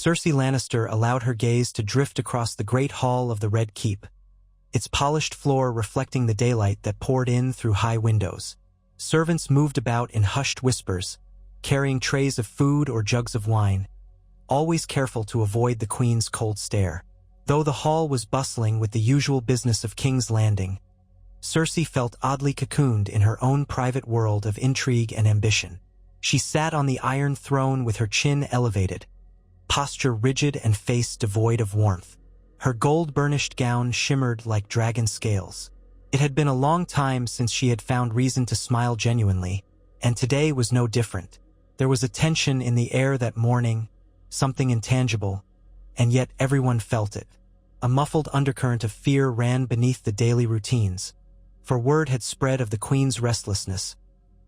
Cersei Lannister allowed her gaze to drift across the great hall of the Red Keep, its polished floor reflecting the daylight that poured in through high windows. Servants moved about in hushed whispers, carrying trays of food or jugs of wine, always careful to avoid the queen's cold stare. Though the hall was bustling with the usual business of King's Landing, Cersei felt oddly cocooned in her own private world of intrigue and ambition. She sat on the Iron Throne with her chin elevated, posture rigid and face devoid of warmth. Her gold-burnished gown shimmered like dragon scales. It had been a long time since she had found reason to smile genuinely, and today was no different. There was a tension in the air that morning, something intangible, and yet everyone felt it. A muffled undercurrent of fear ran beneath the daily routines, for word had spread of the Queen's restlessness.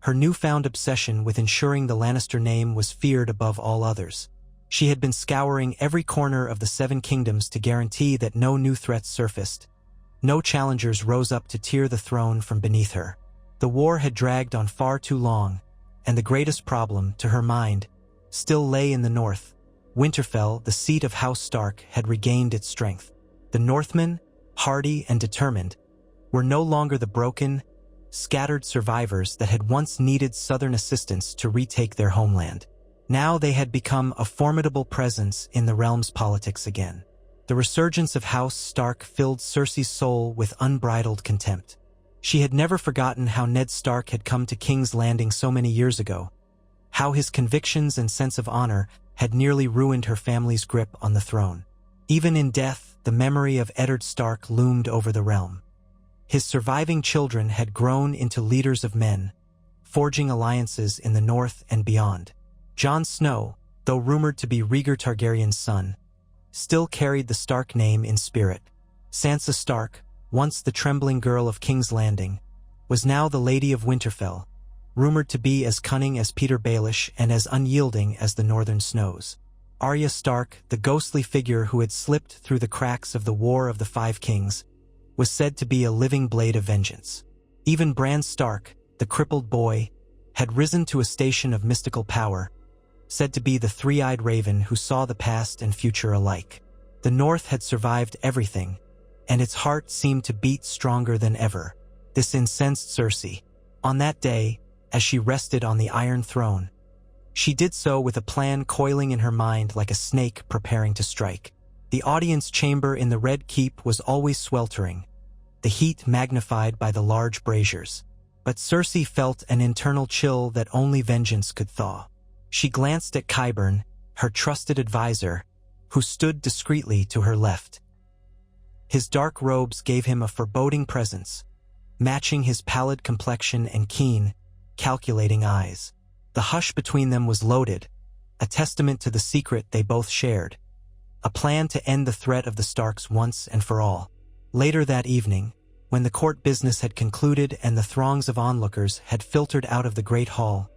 Her newfound obsession with ensuring the Lannister name was feared above all others. She had been scouring every corner of the Seven Kingdoms to guarantee that no new threats surfaced. No challengers rose up to tear the throne from beneath her. The war had dragged on far too long, and the greatest problem, to her mind, still lay in the north. Winterfell, the seat of House Stark, had regained its strength. The Northmen, hardy and determined, were no longer the broken, scattered survivors that had once needed southern assistance to retake their homeland. Now they had become a formidable presence in the realm's politics again. The resurgence of House Stark filled Cersei's soul with unbridled contempt. She had never forgotten how Ned Stark had come to King's Landing so many years ago, how his convictions and sense of honor had nearly ruined her family's grip on the throne. Even in death, the memory of Eddard Stark loomed over the realm. His surviving children had grown into leaders of men, forging alliances in the north and beyond. Jon Snow, though rumored to be Rhaegar Targaryen's son, still carried the Stark name in spirit. Sansa Stark, once the trembling girl of King's Landing, was now the Lady of Winterfell, rumored to be as cunning as Petyr Baelish and as unyielding as the northern snows. Arya Stark, the ghostly figure who had slipped through the cracks of the War of the Five Kings, was said to be a living blade of vengeance. Even Bran Stark, the crippled boy, had risen to a station of mystical power, said to be the three-eyed raven who saw the past and future alike. The North had survived everything, and its heart seemed to beat stronger than ever. This incensed Cersei. On that day, as she rested on the Iron Throne, she did so with a plan coiling in her mind like a snake preparing to strike. The audience chamber in the Red Keep was always sweltering, the heat magnified by the large braziers. But Cersei felt an internal chill that only vengeance could thaw. She glanced at Qyburn, her trusted advisor, who stood discreetly to her left. His dark robes gave him a foreboding presence, matching his pallid complexion and keen, calculating eyes. The hush between them was loaded, a testament to the secret they both shared, a plan to end the threat of the Starks once and for all. Later that evening, when the court business had concluded and the throngs of onlookers had filtered out of the great hall,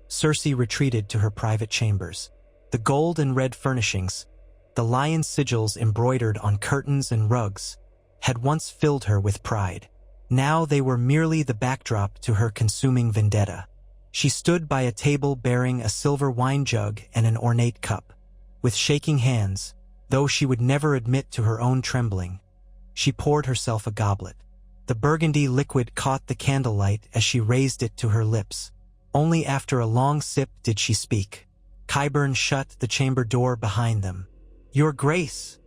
Cersei retreated to her private chambers. The gold and red furnishings, the lion sigils embroidered on curtains and rugs, had once filled her with pride. Now they were merely the backdrop to her consuming vendetta. She stood by a table bearing a silver wine jug and an ornate cup. With shaking hands, though she would never admit to her own trembling, she poured herself a goblet. The burgundy liquid caught the candlelight as she raised it to her lips. Only after a long sip did she speak. Qyburn shut the chamber door behind them. "Your Grace,"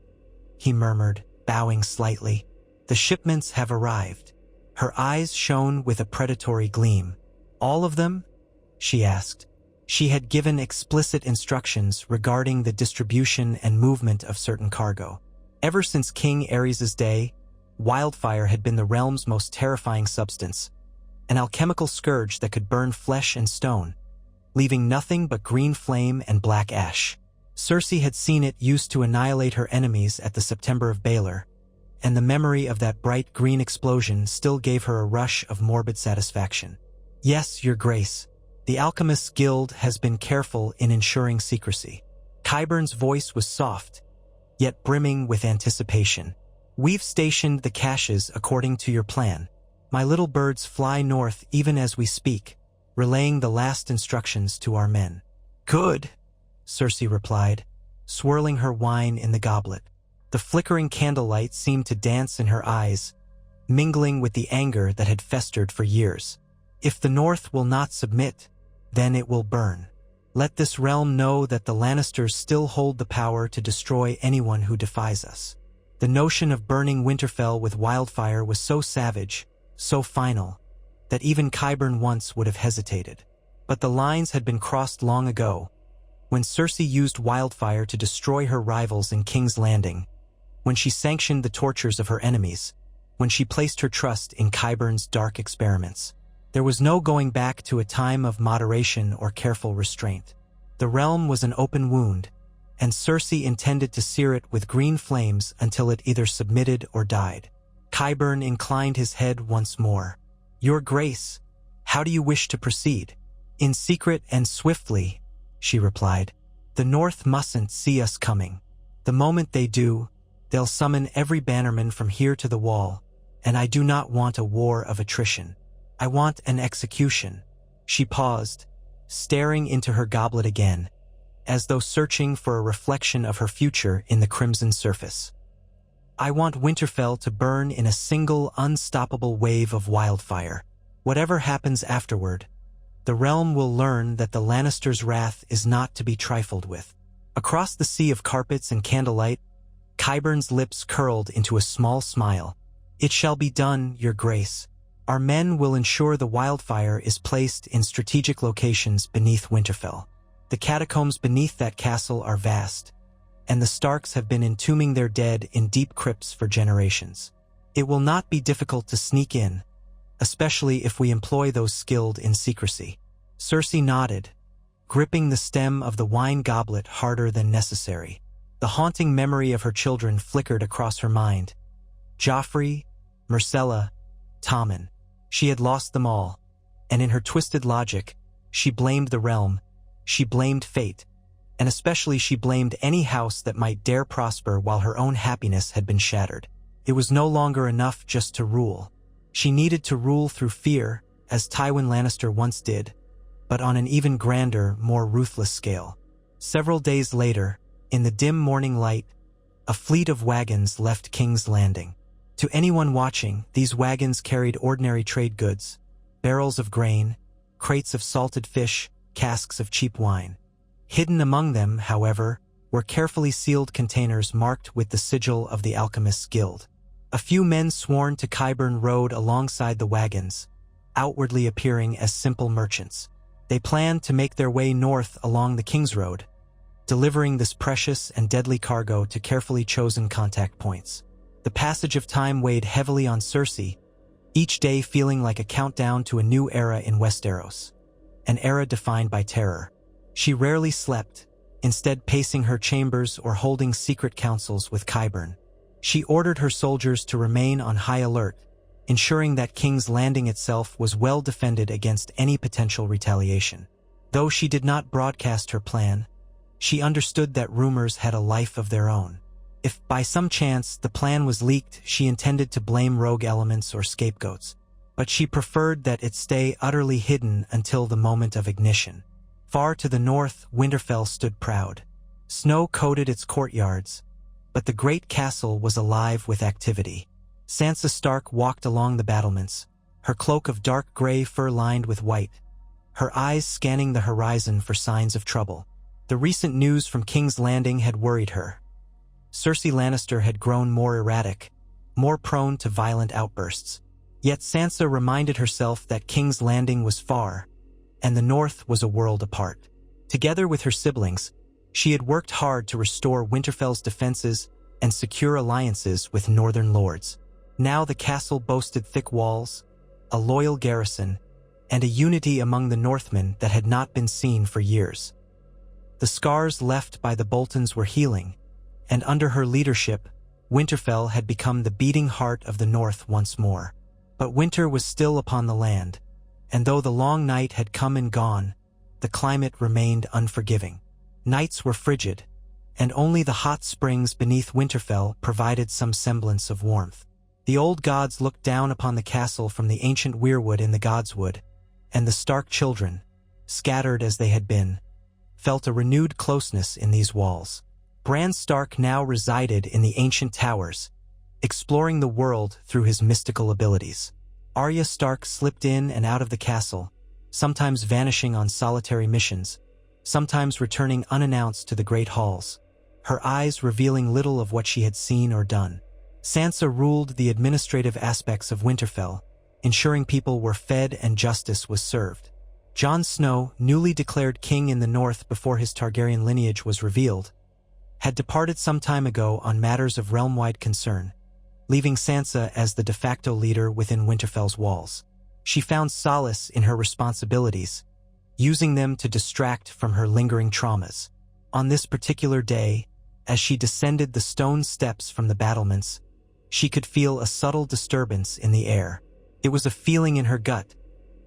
he murmured, bowing slightly, "the shipments have arrived." Her eyes shone with a predatory gleam. "All of them?" she asked. She had given explicit instructions regarding the distribution and movement of certain cargo. Ever since King Aerys' day, wildfire had been the realm's most terrifying substance, an alchemical scourge that could burn flesh and stone, leaving nothing but green flame and black ash. Cersei had seen it used to annihilate her enemies at the September of Baelor, and the memory of that bright green explosion still gave her a rush of morbid satisfaction. "Yes, Your Grace, the Alchemists' Guild has been careful in ensuring secrecy." Qyburn's voice was soft, yet brimming with anticipation. "We've stationed the caches according to your plan. My little birds fly north even as we speak, relaying the last instructions to our men." "Good," Cersei replied, swirling her wine in the goblet. The flickering candlelight seemed to dance in her eyes, mingling with the anger that had festered for years. If the North will not submit, then it will burn. Let this realm know that the Lannisters still hold the power to destroy anyone who defies us. The notion of burning Winterfell with wildfire was so savage, so final, that even Qyburn once would have hesitated. But the lines had been crossed long ago, when Cersei used wildfire to destroy her rivals in King's Landing, when she sanctioned the tortures of her enemies, when she placed her trust in Qyburn's dark experiments. There was no going back to a time of moderation or careful restraint. The realm was an open wound, and Cersei intended to sear it with green flames until it either submitted or died. Qyburn inclined his head once more. "Your Grace, how do you wish to proceed?" "In secret and swiftly," she replied. "The North mustn't see us coming. The moment they do, they'll summon every bannerman from here to the wall, and I do not want a war of attrition. I want an execution." She paused, staring into her goblet again, as though searching for a reflection of her future in the crimson surface. "I want Winterfell to burn in a single, unstoppable wave of wildfire. Whatever happens afterward, the realm will learn that the Lannisters' wrath is not to be trifled with." Across the sea of carpets and candlelight, Qyburn's lips curled into a small smile. "It shall be done, Your Grace. Our men will ensure the wildfire is placed in strategic locations beneath Winterfell. The catacombs beneath that castle are vast, and the Starks have been entombing their dead in deep crypts for generations. It will not be difficult to sneak in, especially if we employ those skilled in secrecy." Cersei nodded, gripping the stem of the wine goblet harder than necessary. The haunting memory of her children flickered across her mind. Joffrey, Myrcella, Tommen. She had lost them all, and in her twisted logic, she blamed the realm, she blamed fate, and especially she blamed any house that might dare prosper while her own happiness had been shattered. It was no longer enough just to rule. She needed to rule through fear, as Tywin Lannister once did, but on an even grander, more ruthless scale. Several days later, in the dim morning light, a fleet of wagons left King's Landing. To anyone watching, these wagons carried ordinary trade goods, barrels of grain, crates of salted fish, casks of cheap wine. Hidden among them, however, were carefully sealed containers marked with the sigil of the Alchemists' Guild. A few men sworn to Qyburn rode alongside the wagons, outwardly appearing as simple merchants. They planned to make their way north along the King's Road, delivering this precious and deadly cargo to carefully chosen contact points. The passage of time weighed heavily on Cersei, each day feeling like a countdown to a new era in Westeros, an era defined by terror. She rarely slept, instead pacing her chambers or holding secret councils with Qyburn. She ordered her soldiers to remain on high alert, ensuring that King's Landing itself was well defended against any potential retaliation. Though she did not broadcast her plan, she understood that rumors had a life of their own. If by some chance the plan was leaked, she intended to blame rogue elements or scapegoats, but she preferred that it stay utterly hidden until the moment of ignition. Far to the north, Winterfell stood proud. Snow coated its courtyards, but the great castle was alive with activity. Sansa Stark walked along the battlements, her cloak of dark gray fur lined with white, her eyes scanning the horizon for signs of trouble. The recent news from King's Landing had worried her. Cersei Lannister had grown more erratic, more prone to violent outbursts. Yet Sansa reminded herself that King's Landing was far, and the North was a world apart. Together with her siblings, she had worked hard to restore Winterfell's defenses and secure alliances with northern lords. Now the castle boasted thick walls, a loyal garrison, and a unity among the Northmen that had not been seen for years. The scars left by the Boltons were healing, and under her leadership, Winterfell had become the beating heart of the North once more. But winter was still upon the land, and though the long night had come and gone, the climate remained unforgiving. Nights were frigid, and only the hot springs beneath Winterfell provided some semblance of warmth. The old gods looked down upon the castle from the ancient weirwood in the Godswood, and the Stark children, scattered as they had been, felt a renewed closeness in these walls. Bran Stark now resided in the ancient towers, exploring the world through his mystical abilities. Arya Stark slipped in and out of the castle, sometimes vanishing on solitary missions, sometimes returning unannounced to the great halls, her eyes revealing little of what she had seen or done. Sansa ruled the administrative aspects of Winterfell, ensuring people were fed and justice was served. Jon Snow, newly declared king in the north before his Targaryen lineage was revealed, had departed some time ago on matters of realm-wide concern, leaving Sansa as the de facto leader within Winterfell's walls. She found solace in her responsibilities, using them to distract from her lingering traumas. On this particular day, as she descended the stone steps from the battlements, she could feel a subtle disturbance in the air. It was a feeling in her gut,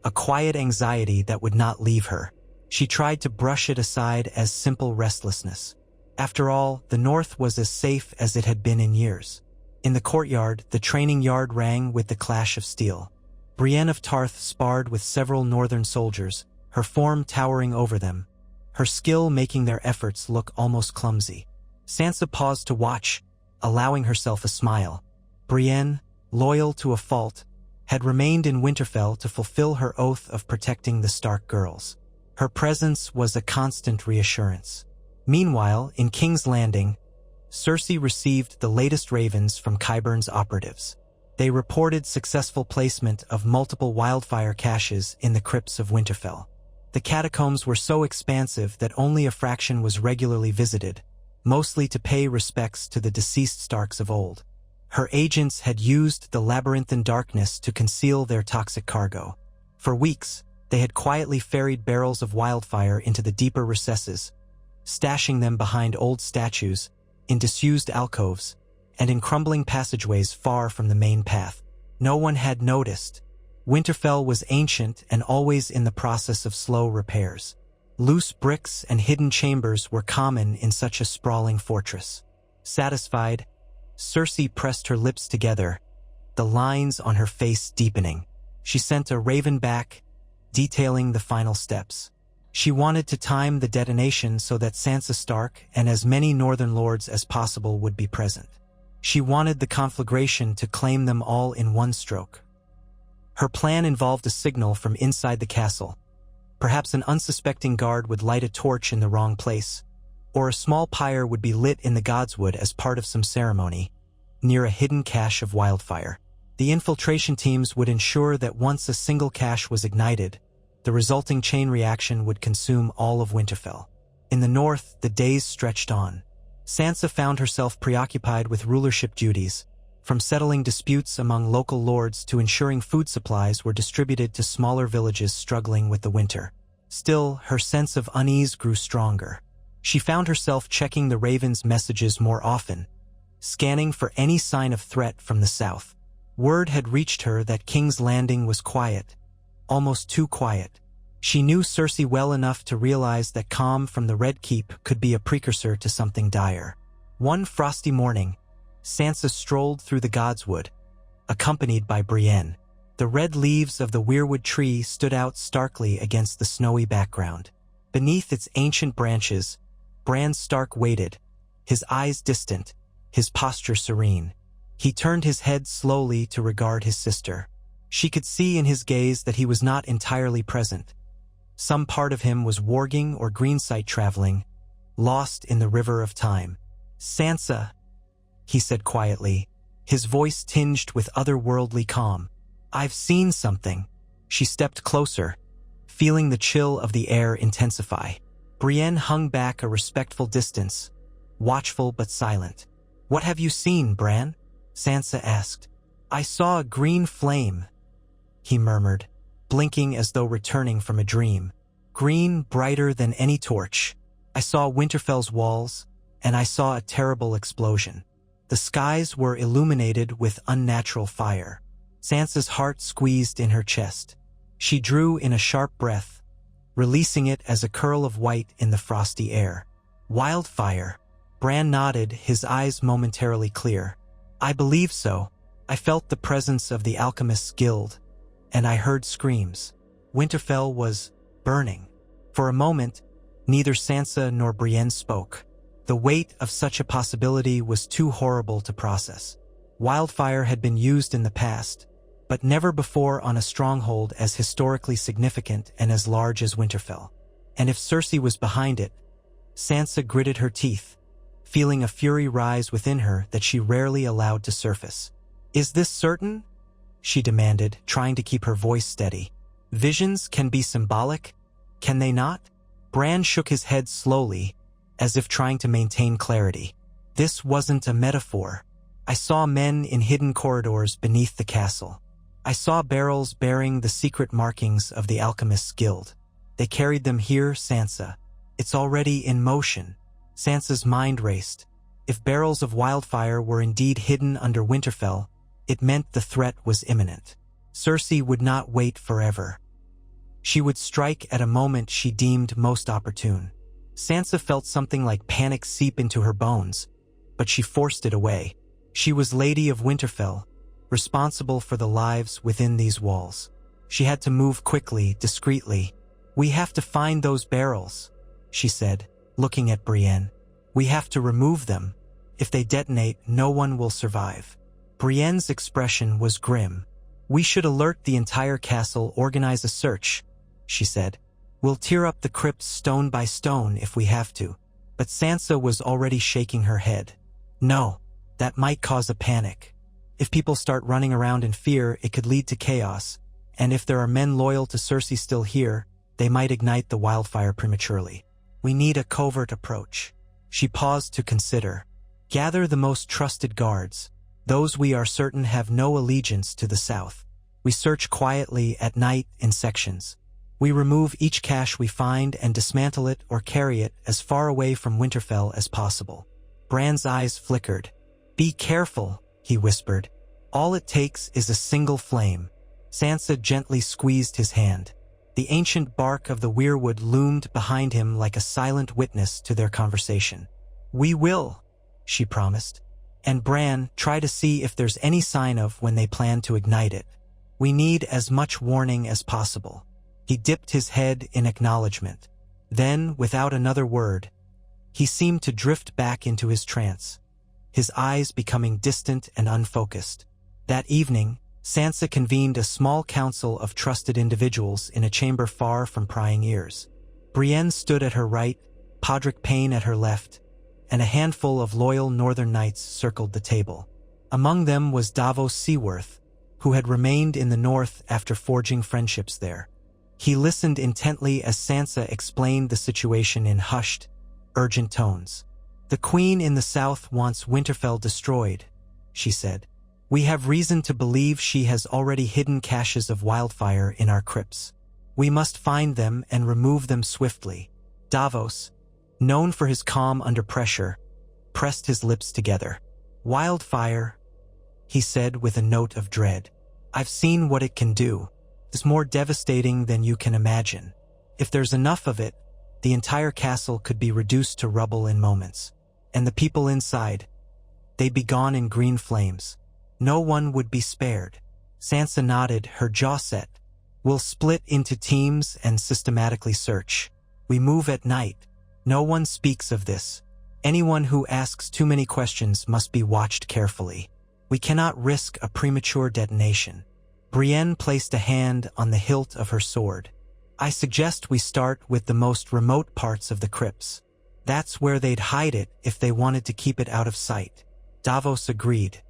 a quiet anxiety that would not leave her. She tried to brush it aside as simple restlessness. After all, the north was as safe as it had been in years. In the courtyard, the training yard rang with the clash of steel. Brienne of Tarth sparred with several northern soldiers, her form towering over them, her skill making their efforts look almost clumsy. Sansa paused to watch, allowing herself a smile. Brienne, loyal to a fault, had remained in Winterfell to fulfill her oath of protecting the Stark girls. Her presence was a constant reassurance. Meanwhile, in King's Landing, Cersei received the latest ravens from Qyburn's operatives. They reported successful placement of multiple wildfire caches in the crypts of Winterfell. The catacombs were so expansive that only a fraction was regularly visited, mostly to pay respects to the deceased Starks of old. Her agents had used the labyrinthine darkness to conceal their toxic cargo. For weeks, they had quietly ferried barrels of wildfire into the deeper recesses, stashing them behind old statues, in disused alcoves, and in crumbling passageways far from the main path. No one had noticed. Winterfell was ancient and always in the process of slow repairs. Loose bricks and hidden chambers were common in such a sprawling fortress. Satisfied, Cersei pressed her lips together, the lines on her face deepening. She sent a raven back, detailing the final steps. She wanted to time the detonation so that Sansa Stark and as many northern lords as possible would be present. She wanted the conflagration to claim them all in one stroke. Her plan involved a signal from inside the castle. Perhaps an unsuspecting guard would light a torch in the wrong place, or a small pyre would be lit in the Godswood as part of some ceremony, near a hidden cache of wildfire. The infiltration teams would ensure that once a single cache was ignited, the resulting chain reaction would consume all of Winterfell. In the north, the days stretched on. Sansa found herself preoccupied with rulership duties, from settling disputes among local lords to ensuring food supplies were distributed to smaller villages struggling with the winter. Still, her sense of unease grew stronger. She found herself checking the Raven's messages more often, scanning for any sign of threat from the south. Word had reached her that King's Landing was quiet, almost too quiet. She knew Cersei well enough to realize that calm from the Red Keep could be a precursor to something dire. One frosty morning, Sansa strolled through the Godswood, accompanied by Brienne. The red leaves of the weirwood tree stood out starkly against the snowy background. Beneath its ancient branches, Bran Stark waited, his eyes distant, his posture serene. He turned his head slowly to regard his sister. She could see in his gaze that he was not entirely present. Some part of him was warging or greensight traveling, lost in the river of time. "Sansa," he said quietly, his voice tinged with otherworldly calm. "I've seen something." She stepped closer, feeling the chill of the air intensify. Brienne hung back a respectful distance, watchful but silent. "What have you seen, Bran?" Sansa asked. "I saw a green flame," he murmured, blinking as though returning from a dream. "Green, brighter than any torch. I saw Winterfell's walls, and I saw a terrible explosion. The skies were illuminated with unnatural fire." Sansa's heart squeezed in her chest. She drew in a sharp breath, releasing it as a curl of white in the frosty air. "Wildfire." Bran nodded, his eyes momentarily clear. "I believe so. I felt the presence of the Alchemist's Guild, and I heard screams. Winterfell was burning." For a moment, neither Sansa nor Brienne spoke. The weight of such a possibility was too horrible to process. Wildfire had been used in the past, but never before on a stronghold as historically significant and as large as Winterfell. And if Cersei was behind it, Sansa gritted her teeth, feeling a fury rise within her that she rarely allowed to surface. "Is this certain?" she demanded, trying to keep her voice steady. "Visions can be symbolic, can they not?" Bran shook his head slowly, as if trying to maintain clarity. "This wasn't a metaphor. I saw men in hidden corridors beneath the castle. I saw barrels bearing the secret markings of the Alchemist's Guild. They carried them here, Sansa. It's already in motion." Sansa's mind raced. If barrels of wildfire were indeed hidden under Winterfell, it meant the threat was imminent. Cersei would not wait forever. She would strike at a moment she deemed most opportune. Sansa felt something like panic seep into her bones, but she forced it away. She was Lady of Winterfell, responsible for the lives within these walls. She had to move quickly, discreetly. "We have to find those barrels," she said, looking at Brienne. "We have to remove them. If they detonate, no one will survive." Brienne's expression was grim. "We should alert the entire castle, organize a search," she said. "We'll tear up the crypts stone by stone if we have to." But Sansa was already shaking her head. "No, that might cause a panic. If people start running around in fear, it could lead to chaos. And if there are men loyal to Cersei still here, they might ignite the wildfire prematurely. We need a covert approach." She paused to consider. "Gather the most trusted guards, those we are certain have no allegiance to the south. We search quietly at night in sections. We remove each cache we find and dismantle it or carry it as far away from Winterfell as possible." Bran's eyes flickered. "Be careful," he whispered. "All it takes is a single flame." Sansa gently squeezed his hand. The ancient bark of the weirwood loomed behind him like a silent witness to their conversation. "We will," she promised. "And Bran, try to see if there's any sign of when they plan to ignite it. We need as much warning as possible." He dipped his head in acknowledgement. Then, without another word, he seemed to drift back into his trance, his eyes becoming distant and unfocused. That evening, Sansa convened a small council of trusted individuals in a chamber far from prying ears. Brienne stood at her right, Podrick Payne at her left, and a handful of loyal northern knights circled the table. Among them was Davos Seaworth, who had remained in the north after forging friendships there. He listened intently as Sansa explained the situation in hushed, urgent tones. "The Queen in the south wants Winterfell destroyed," she said. "We have reason to believe she has already hidden caches of wildfire in our crypts. We must find them and remove them swiftly." Davos, known for his calm under pressure, pressed his lips together. "Wildfire," he said with a note of dread. "I've seen what it can do. It's more devastating than you can imagine. If there's enough of it, the entire castle could be reduced to rubble in moments. And the people inside, they'd be gone in green flames. No one would be spared." Sansa nodded, her jaw set. "We'll split into teams and systematically search. We move at night. No one speaks of this. Anyone who asks too many questions must be watched carefully. We cannot risk a premature detonation." Brienne placed a hand on the hilt of her sword. "I suggest we start with the most remote parts of the crypts. That's where they'd hide it if they wanted to keep it out of sight." Davos agreed.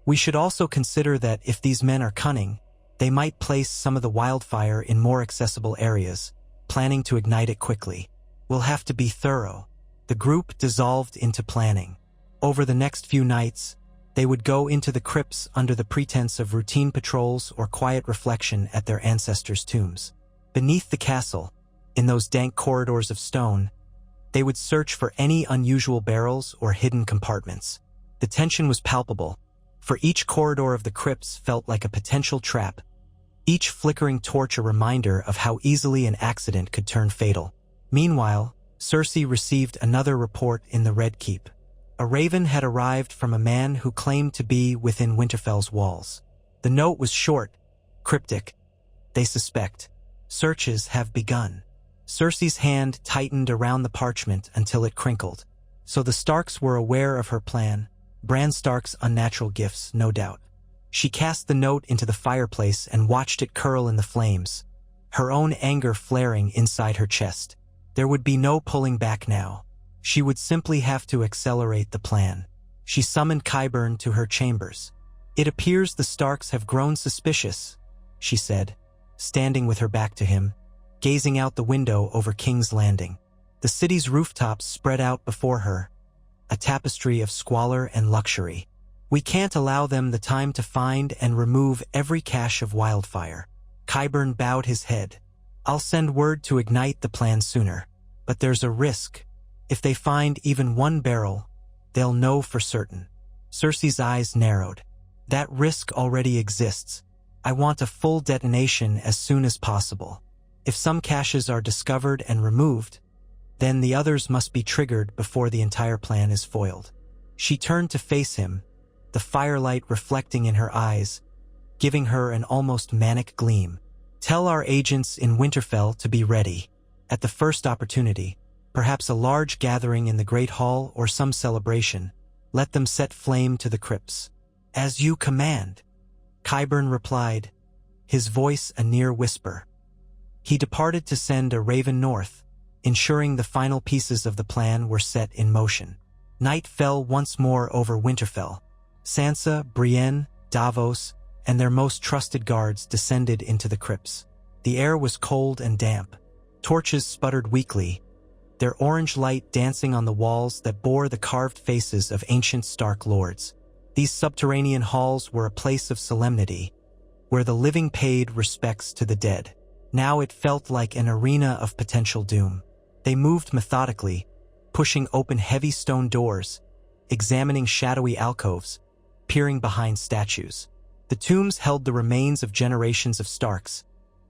"We should also consider that if these men are cunning, they might place some of the wildfire in more accessible areas, planning to ignite it quickly. We'll have to be thorough." The group dissolved into planning. Over the next few nights, they would go into the crypts under the pretense of routine patrols or quiet reflection at their ancestors' tombs. Beneath the castle, in those dank corridors of stone, they would search for any unusual barrels or hidden compartments. The tension was palpable, for each corridor of the crypts felt like a potential trap, each flickering torch a reminder of how easily an accident could turn fatal. Meanwhile, Cersei received another report in the Red Keep. A raven had arrived from a man who claimed to be within Winterfell's walls. The note was short, cryptic. "They suspect. Searches have begun." Cersei's hand tightened around the parchment until it crinkled. So the Starks were aware of her plan, Bran Stark's unnatural gifts, no doubt. She cast the note into the fireplace and watched it curl in the flames, her own anger flaring inside her chest. There would be no pulling back now. She would simply have to accelerate the plan. She summoned Qyburn to her chambers. "It appears the Starks have grown suspicious," she said, standing with her back to him, gazing out the window over King's Landing. The city's rooftops spread out before her, a tapestry of squalor and luxury. "We can't allow them the time to find and remove every cache of Wildfire." Qyburn bowed his head. "I'll send word to ignite the plan sooner. But there's a risk. If they find even one barrel, they'll know for certain." Cersei's eyes narrowed. "That risk already exists. I want a full detonation as soon as possible. If some caches are discovered and removed, then the others must be triggered before the entire plan is foiled." She turned to face him, the firelight reflecting in her eyes, giving her an almost manic gleam. "Tell our agents in Winterfell to be ready. At the first opportunity, perhaps a large gathering in the Great Hall or some celebration, let them set flame to the crypts." "As you command," Qyburn replied, his voice a near whisper. He departed to send a raven north, ensuring the final pieces of the plan were set in motion. Night fell once more over Winterfell. Sansa, Brienne, Davos, and their most trusted guards descended into the crypts. The air was cold and damp. Torches sputtered weakly, their orange light dancing on the walls that bore the carved faces of ancient Stark lords. These subterranean halls were a place of solemnity, where the living paid respects to the dead. Now it felt like an arena of potential doom. They moved methodically, pushing open heavy stone doors, examining shadowy alcoves, peering behind statues. The tombs held the remains of generations of Starks,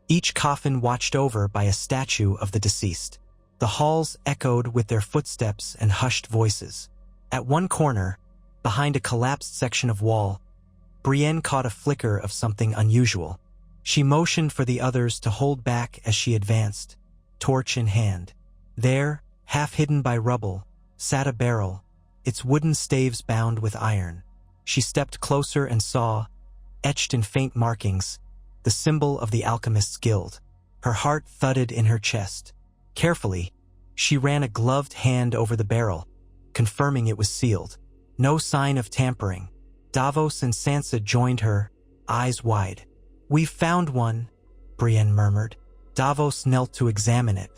each coffin watched over by a statue of the deceased. The halls echoed with their footsteps and hushed voices. At one corner, behind a collapsed section of wall, Brienne caught a flicker of something unusual. She motioned for the others to hold back as she advanced, torch in hand. There, half hidden by rubble, sat a barrel, its wooden staves bound with iron. She stepped closer and saw, etched in faint markings, the symbol of the Alchemist's Guild. Her heart thudded in her chest. Carefully, she ran a gloved hand over the barrel, confirming it was sealed. No sign of tampering. Davos and Sansa joined her, eyes wide. "We've found one," Brienne murmured. Davos knelt to examine it.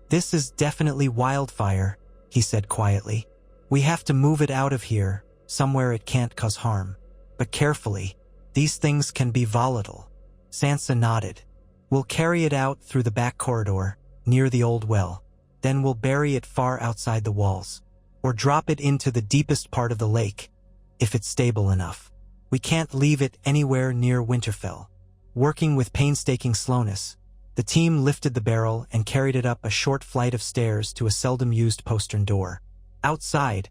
"This is definitely Wildfire," he said quietly. "We have to move it out of here, somewhere it can't cause harm. But carefully. These things can be volatile." Sansa nodded. "We'll carry it out through the back corridor, near the old well. Then we'll bury it far outside the walls. Or drop it into the deepest part of the lake, if it's stable enough. We can't leave it anywhere near Winterfell." Working with painstaking slowness, the team lifted the barrel and carried it up a short flight of stairs to a seldom-used postern door. Outside,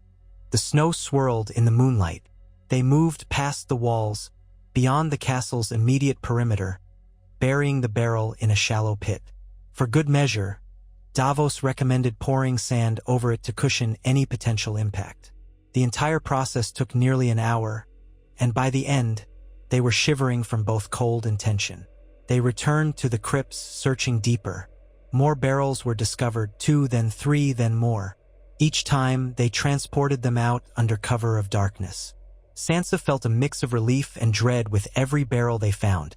the snow swirled in the moonlight. They moved past the walls, beyond the castle's immediate perimeter, burying the barrel in a shallow pit. For good measure, Davos recommended pouring sand over it to cushion any potential impact. The entire process took nearly an hour, and by the end, they were shivering from both cold and tension. They returned to the crypts, searching deeper. More barrels were discovered, 2, then 3, then more. Each time, they transported them out under cover of darkness. Sansa felt a mix of relief and dread with every barrel they found.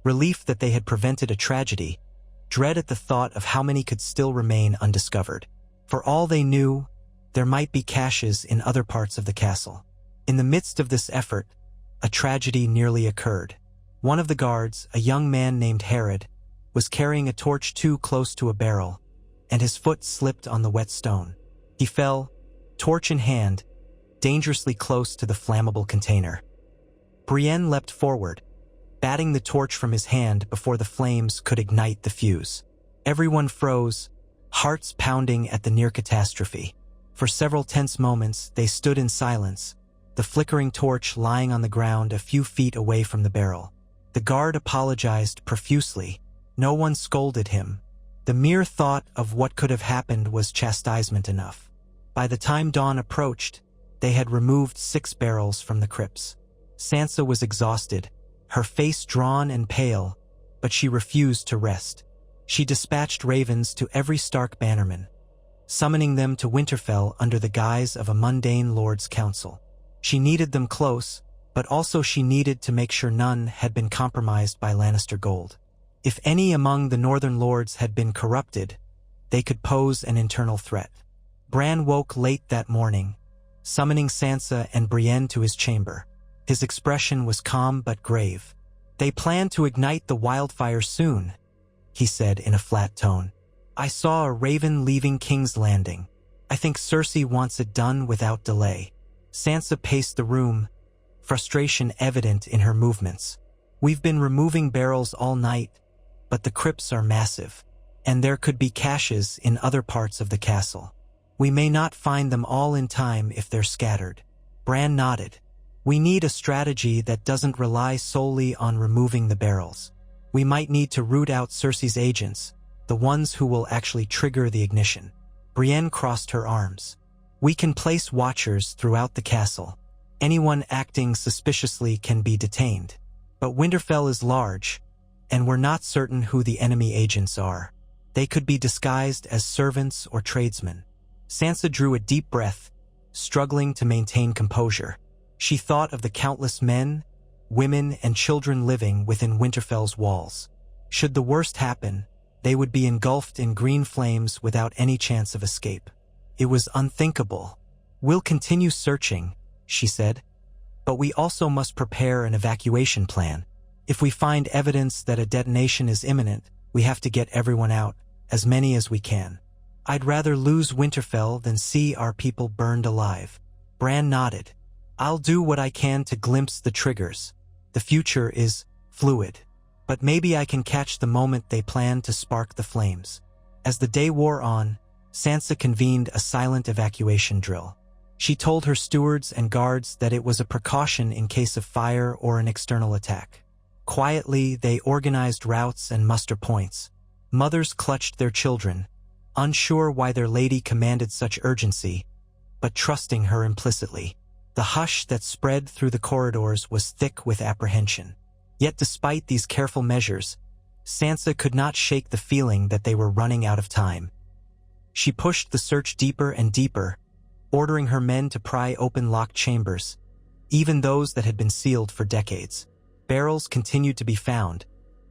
Relief that they had prevented a tragedy, dread at the thought of how many could still remain undiscovered. For all they knew, there might be caches in other parts of the castle. In the midst of this effort, a tragedy nearly occurred. One of the guards, a young man named Herod, was carrying a torch too close to a barrel, and his foot slipped on the wet stone. He fell, torch in hand, dangerously close to the flammable container. Brienne leapt forward, batting the torch from his hand before the flames could ignite the fuse. Everyone froze, hearts pounding at the near catastrophe. For several tense moments, they stood in silence, the flickering torch lying on the ground a few feet away from the barrel. The guard apologized profusely. No one scolded him. The mere thought of what could have happened was chastisement enough. By the time dawn approached, they had removed 6 barrels from the crypts. Sansa was exhausted, her face drawn and pale, but she refused to rest. She dispatched ravens to every Stark bannerman, summoning them to Winterfell under the guise of a mundane Lord's Council. She needed them close, but also she needed to make sure none had been compromised by Lannister gold. If any among the Northern Lords had been corrupted, they could pose an internal threat. Bran woke late that morning, summoning Sansa and Brienne to his chamber. His expression was calm but grave. "They plan to ignite the wildfire soon," he said in a flat tone. "I saw a raven leaving King's Landing. I think Cersei wants it done without delay." Sansa paced the room, frustration evident in her movements. "We've been removing barrels all night, but the crypts are massive, and there could be caches in other parts of the castle. We may not find them all in time if they're scattered." Bran nodded. "We need a strategy that doesn't rely solely on removing the barrels. We might need to root out Cersei's agents, the ones who will actually trigger the ignition." Brienne crossed her arms. "We can place watchers throughout the castle. Anyone acting suspiciously can be detained. But Winterfell is large, and we're not certain who the enemy agents are. They could be disguised as servants or tradesmen." Sansa drew a deep breath, struggling to maintain composure. She thought of the countless men, women, and children living within Winterfell's walls. Should the worst happen, they would be engulfed in green flames without any chance of escape. It was unthinkable. "We'll continue searching," she said, "but we also must prepare an evacuation plan. If we find evidence that a detonation is imminent, we have to get everyone out, as many as we can. I'd rather lose Winterfell than see our people burned alive." Bran nodded. "I'll do what I can to glimpse the triggers. The future is fluid, but maybe I can catch the moment they plan to spark the flames." As the day wore on, Sansa convened a silent evacuation drill. She told her stewards and guards that it was a precaution in case of fire or an external attack. Quietly, they organized routes and muster points. Mothers clutched their children, unsure why their lady commanded such urgency, but trusting her implicitly. The hush that spread through the corridors was thick with apprehension. Yet despite these careful measures, Sansa could not shake the feeling that they were running out of time. She pushed the search deeper and deeper, ordering her men to pry open locked chambers, even those that had been sealed for decades. Barrels continued to be found,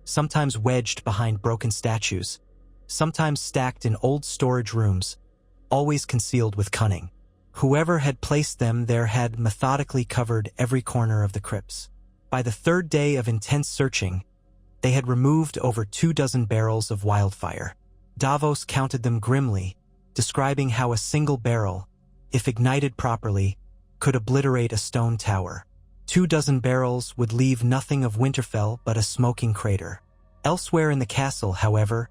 sometimes wedged behind broken statues, sometimes stacked in old storage rooms, always concealed with cunning. Whoever had placed them there had methodically covered every corner of the crypts. By the 3rd day of intense searching, they had removed over 24 barrels of wildfire. Davos counted them grimly, describing how a single barrel, if ignited properly, could obliterate a stone tower. 24 barrels would leave nothing of Winterfell but a smoking crater. Elsewhere in the castle, however,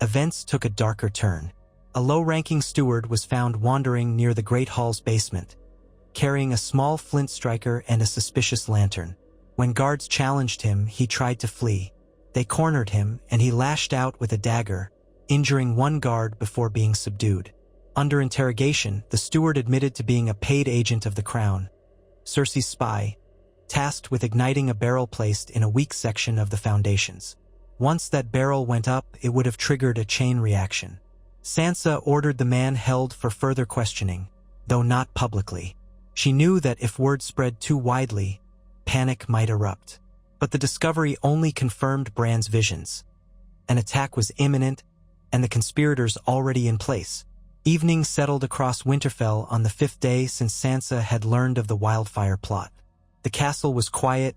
events took a darker turn. A low-ranking steward was found wandering near the Great Hall's basement, carrying a small flint striker and a suspicious lantern. When guards challenged him, he tried to flee. They cornered him, and he lashed out with a dagger, injuring one guard before being subdued. Under interrogation, the steward admitted to being a paid agent of the crown, Cersei's spy, tasked with igniting a barrel placed in a weak section of the foundations. Once that barrel went up, it would have triggered a chain reaction. Sansa ordered the man held for further questioning, though not publicly. She knew that if word spread too widely, panic might erupt. But the discovery only confirmed Bran's visions. An attack was imminent, and the conspirators already in place. Evening settled across Winterfell on the 5th day since Sansa had learned of the wildfire plot. The castle was quiet,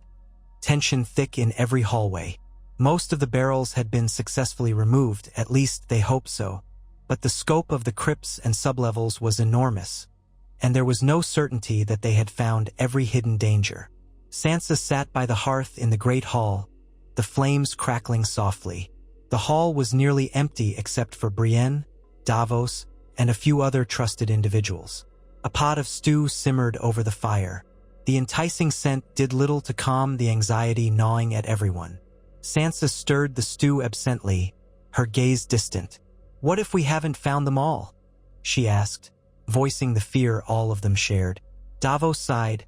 tension thick in every hallway. Most of the barrels had been successfully removed, at least they hoped so. But the scope of the crypts and sublevels was enormous, and there was no certainty that they had found every hidden danger. Sansa sat by the hearth in the Great Hall, the flames crackling softly. The hall was nearly empty except for Brienne, Davos, and a few other trusted individuals. A pot of stew simmered over the fire. The enticing scent did little to calm the anxiety gnawing at everyone. Sansa stirred the stew absently, her gaze distant. "What if we haven't found them all?" she asked. voicing the fear all of them shared. Davos sighed,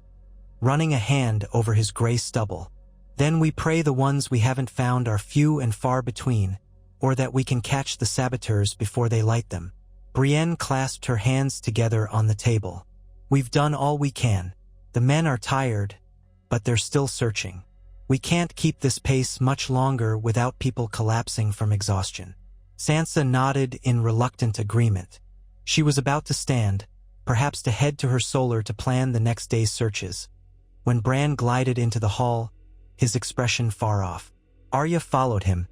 running a hand over his gray stubble. Then we pray the ones we haven't found are few and far between, or that we can catch the saboteurs before they light them. Brienne clasped her hands together on the table. We've done all we can. The men are tired, but they're still searching. We can't keep this pace much longer without people collapsing from exhaustion. Sansa nodded in reluctant agreement. She was about to stand, perhaps to head to her solar to plan the next day's searches, when Bran glided into the hall, his expression far off. Arya followed him,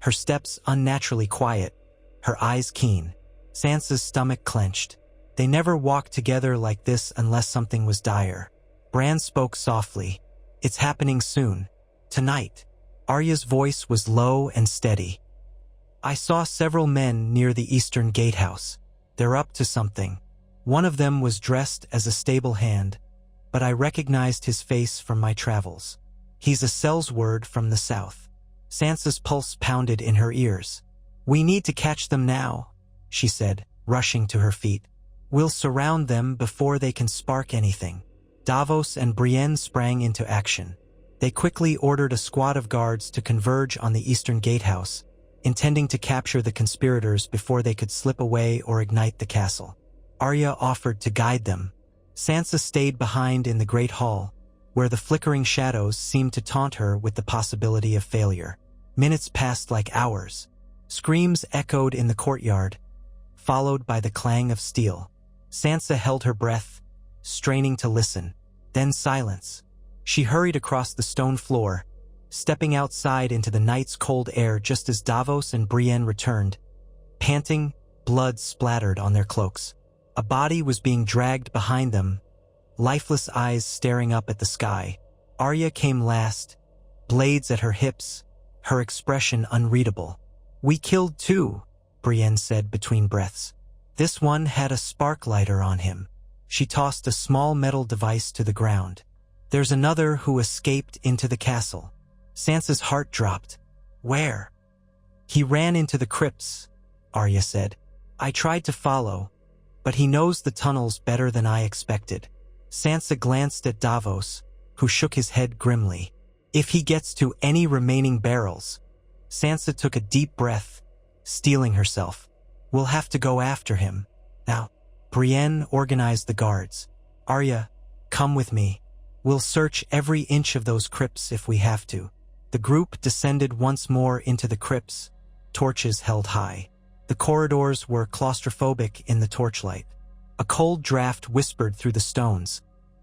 her steps unnaturally quiet, her eyes keen. Sansa's stomach clenched. They never walked together like this unless something was dire. Bran spoke softly. It's happening soon. Tonight. Arya's voice was low and steady. I saw several men near the eastern gatehouse. They're up to something. One of them was dressed as a stable hand, but I recognized his face from my travels. He's a sellsword from the south. Sansa's pulse pounded in her ears. We need to catch them now, she said, rushing to her feet. We'll surround them before they can spark anything. Davos and Brienne sprang into action. They quickly ordered a squad of guards to converge on the eastern gatehouse, intending to capture the conspirators before they could slip away or ignite the castle. Arya offered to guide them. Sansa stayed behind in the great hall, where the flickering shadows seemed to taunt her with the possibility of failure. Minutes passed like hours. Screams echoed in the courtyard, followed by the clang of steel. Sansa held her breath, straining to listen. Then silence. She hurried across the stone floor, stepping outside into the night's cold air just as Davos and Brienne returned. Panting, blood splattered on their cloaks. A body was being dragged behind them, lifeless eyes staring up at the sky. Arya came last, blades at her hips, her expression unreadable. We killed two, Brienne said between breaths. This one had a spark lighter on him. She tossed a small metal device to the ground. There's another who escaped into the castle. Sansa's heart dropped. Where? He ran into the crypts, Arya said. I tried to follow, but he knows the tunnels better than I expected. Sansa glanced at Davos, who shook his head grimly. If he gets to any remaining barrels. Sansa took a deep breath, steeling herself. We'll have to go after him. Now, Brienne organized the guards. Arya, come with me. We'll search every inch of those crypts if we have to. The group descended once more into the crypts, torches held high. The corridors were claustrophobic in the torchlight. A cold draft whispered through the stones,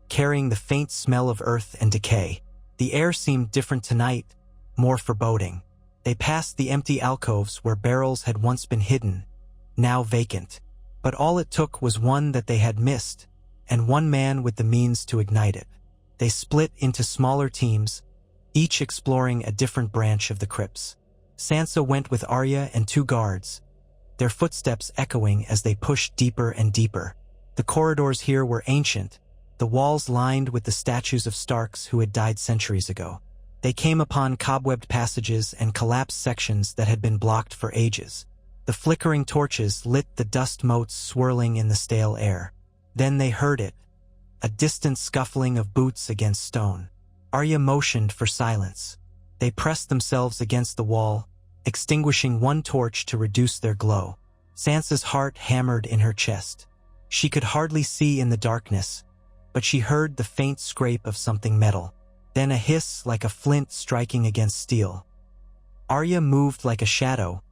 carrying the faint smell of earth and decay. The air seemed different tonight, more foreboding. They passed the empty alcoves where barrels had once been hidden, now vacant. But all it took was one that they had missed, and one man with the means to ignite it. They split into smaller teams, each exploring a different branch of the crypts. Sansa went with Arya and two guards, their footsteps echoing as they pushed deeper and deeper. The corridors here were ancient, the walls lined with the statues of Starks who had died centuries ago. They came upon cobwebbed passages and collapsed sections that had been blocked for ages. The flickering torches lit the dust motes swirling in the stale air. Then they heard it, a distant scuffling of boots against stone. Arya motioned for silence. They pressed themselves against the wall, extinguishing one torch to reduce their glow. Sansa's heart hammered in her chest. She could hardly see in the darkness, but she heard the faint scrape of something metal, then a hiss like a flint striking against steel. Arya moved like a shadow,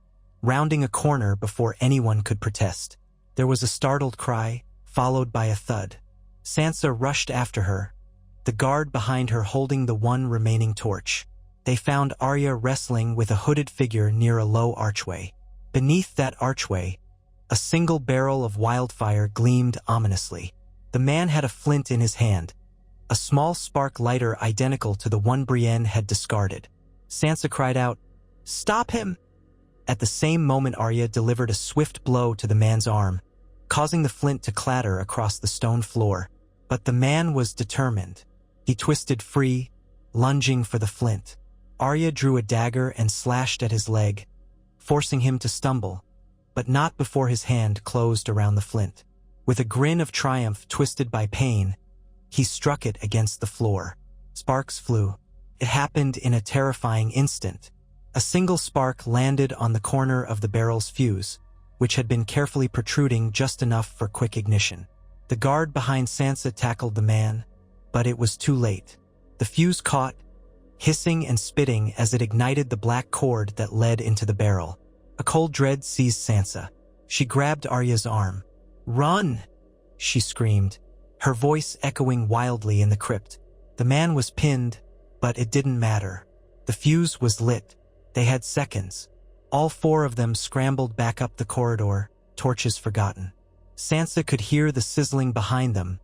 rounding a corner before anyone could protest. There was a startled cry, followed by a thud. Sansa rushed after her, the guard behind her holding the one remaining torch. They found Arya wrestling with a hooded figure near a low archway. Beneath that archway, a single barrel of wildfire gleamed ominously. The man had a flint in his hand, a small spark lighter identical to the one Brienne had discarded. Sansa cried out, "Stop him!" At the same moment Arya delivered a swift blow to the man's arm, causing the flint to clatter across the stone floor. But the man was determined. He twisted free, lunging for the flint. Arya drew a dagger and slashed at his leg, forcing him to stumble, but not before his hand closed around the flint. With a grin of triumph twisted by pain, he struck it against the floor. Sparks flew. It happened in a terrifying instant. A single spark landed on the corner of the barrel's fuse, which had been carefully protruding just enough for quick ignition. The guard behind Sansa tackled the man, but it was too late. The fuse caught, hissing and spitting as it ignited the black cord that led into the barrel. A cold dread seized Sansa. She grabbed Arya's arm. "Run!" she screamed, her voice echoing wildly in the crypt. The man was pinned, but it didn't matter. The fuse was lit. They had seconds. All four of them scrambled back up the corridor, torches forgotten. Sansa could hear the sizzling behind them,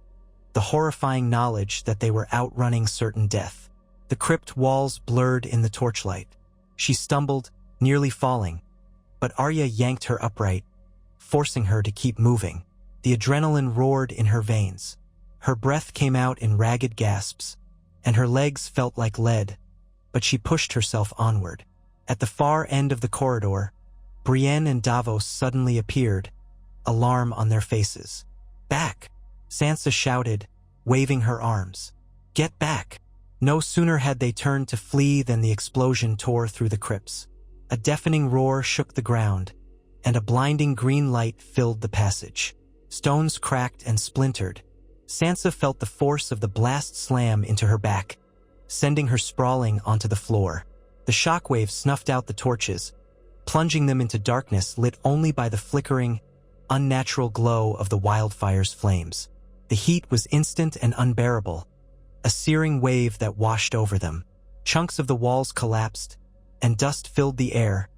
the horrifying knowledge that they were outrunning certain death. The crypt walls blurred in the torchlight. She stumbled, nearly falling, but Arya yanked her upright, forcing her to keep moving. The adrenaline roared in her veins. Her breath came out in ragged gasps, and her legs felt like lead, but she pushed herself onward. At the far end of the corridor, Brienne and Davos suddenly appeared, alarm on their faces. "Back!" Sansa shouted, waving her arms. "Get back!" No sooner had they turned to flee than the explosion tore through the crypts. A deafening roar shook the ground, and a blinding green light filled the passage. Stones cracked and splintered. Sansa felt the force of the blast slam into her back, sending her sprawling onto the floor. The shockwave snuffed out the torches, plunging them into darkness lit only by the flickering, unnatural glow of the wildfire's flames. The heat was instant and unbearable, a searing wave that washed over them. Chunks of the walls collapsed, and dust filled the air,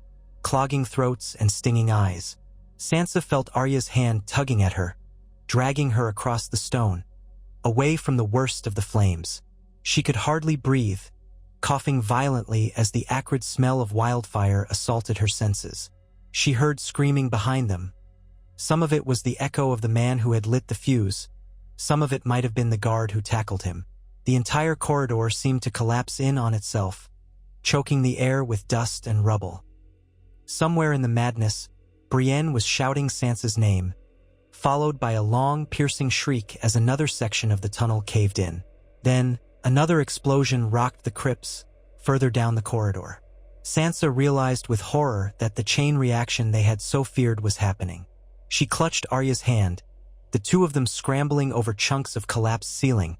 clogging throats and stinging eyes. Sansa felt Arya's hand tugging at her, dragging her across the stone, away from the worst of the flames. She could hardly breathe, coughing violently as the acrid smell of wildfire assaulted her senses. She heard screaming behind them. Some of it was the echo of the man who had lit the fuse. Some of it might have been the guard who tackled him. The entire corridor seemed to collapse in on itself, choking the air with dust and rubble. Somewhere in the madness, Brienne was shouting Sansa's name, followed by a long, piercing shriek as another section of the tunnel caved in. Then, another explosion rocked the crypts, further down the corridor. Sansa realized with horror that the chain reaction they had so feared was happening. She clutched Arya's hand, the two of them scrambling over chunks of collapsed ceiling,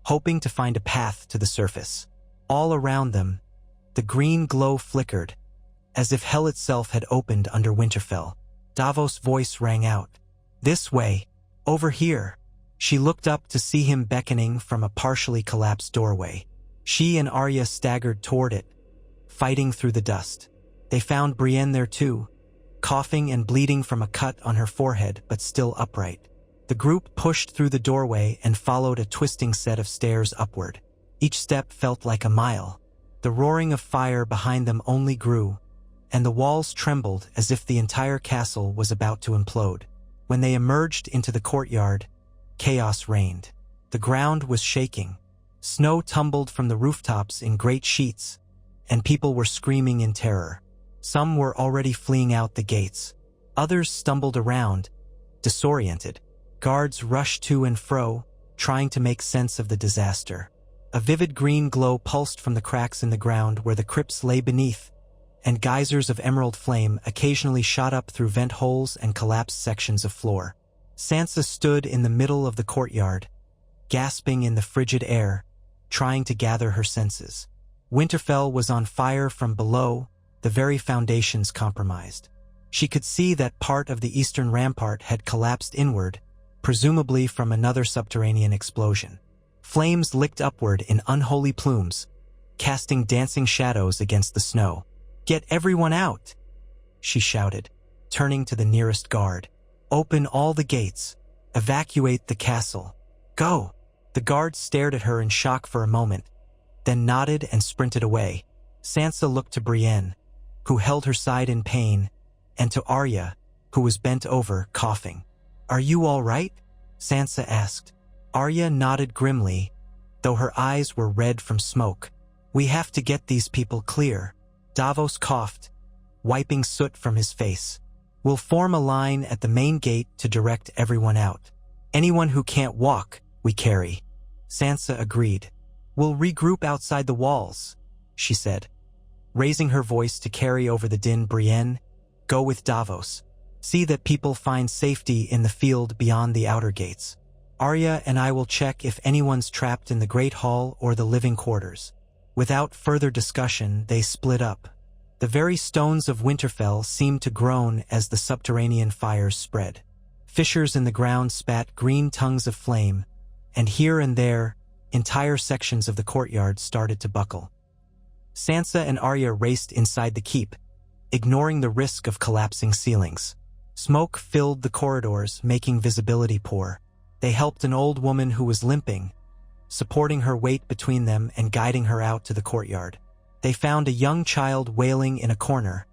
hoping to find a path to the surface. All around them, the green glow flickered, as if hell itself had opened under Winterfell. Davos' voice rang out. "This way, over here." She looked up to see him beckoning from a partially collapsed doorway. She and Arya staggered toward it, fighting through the dust. They found Brienne there too, coughing and bleeding from a cut on her forehead but still upright. The group pushed through the doorway and followed a twisting set of stairs upward. Each step felt like a mile. The roaring of fire behind them only grew, and the walls trembled as if the entire castle was about to implode. When they emerged into the courtyard, chaos reigned. The ground was shaking. Snow tumbled from the rooftops in great sheets, and people were screaming in terror. Some were already fleeing out the gates. Others stumbled around, disoriented. Guards rushed to and fro, trying to make sense of the disaster. A vivid green glow pulsed from the cracks in the ground where the crypts lay beneath, and geysers of emerald flame occasionally shot up through vent holes and collapsed sections of floor. Sansa stood in the middle of the courtyard, gasping in the frigid air, trying to gather her senses. Winterfell was on fire from below, the very foundations compromised. She could see that part of the eastern rampart had collapsed inward, presumably from another subterranean explosion. Flames licked upward in unholy plumes, casting dancing shadows against the snow. "Get everyone out!" she shouted, turning to the nearest guard. "Open all the gates. Evacuate the castle. Go!" The guard stared at her in shock for a moment, then nodded and sprinted away. Sansa looked to Brienne, who held her side in pain, and to Arya, who was bent over, coughing. "Are you all right?" Sansa asked. Arya nodded grimly, though her eyes were red from smoke. "We have to get these people clear." Davos coughed, wiping soot from his face. "We'll form a line at the main gate to direct everyone out." Anyone who can't walk, we carry. Sansa agreed. We'll regroup outside the walls, she said, raising her voice to carry over the din. Brienne, go with Davos. See that people find safety in the field beyond the outer gates. Arya and I will check if anyone's trapped in the Great Hall or the living quarters. Without further discussion, they split up. The very stones of Winterfell seemed to groan as the subterranean fires spread. Fissures in the ground spat green tongues of flame, and here and there, entire sections of the courtyard started to buckle. Sansa and Arya raced inside the keep, ignoring the risk of collapsing ceilings. Smoke filled the corridors, making visibility poor. They helped an old woman who was limping, supporting her weight between them and guiding her out to the courtyard. They found a young child wailing in a corner,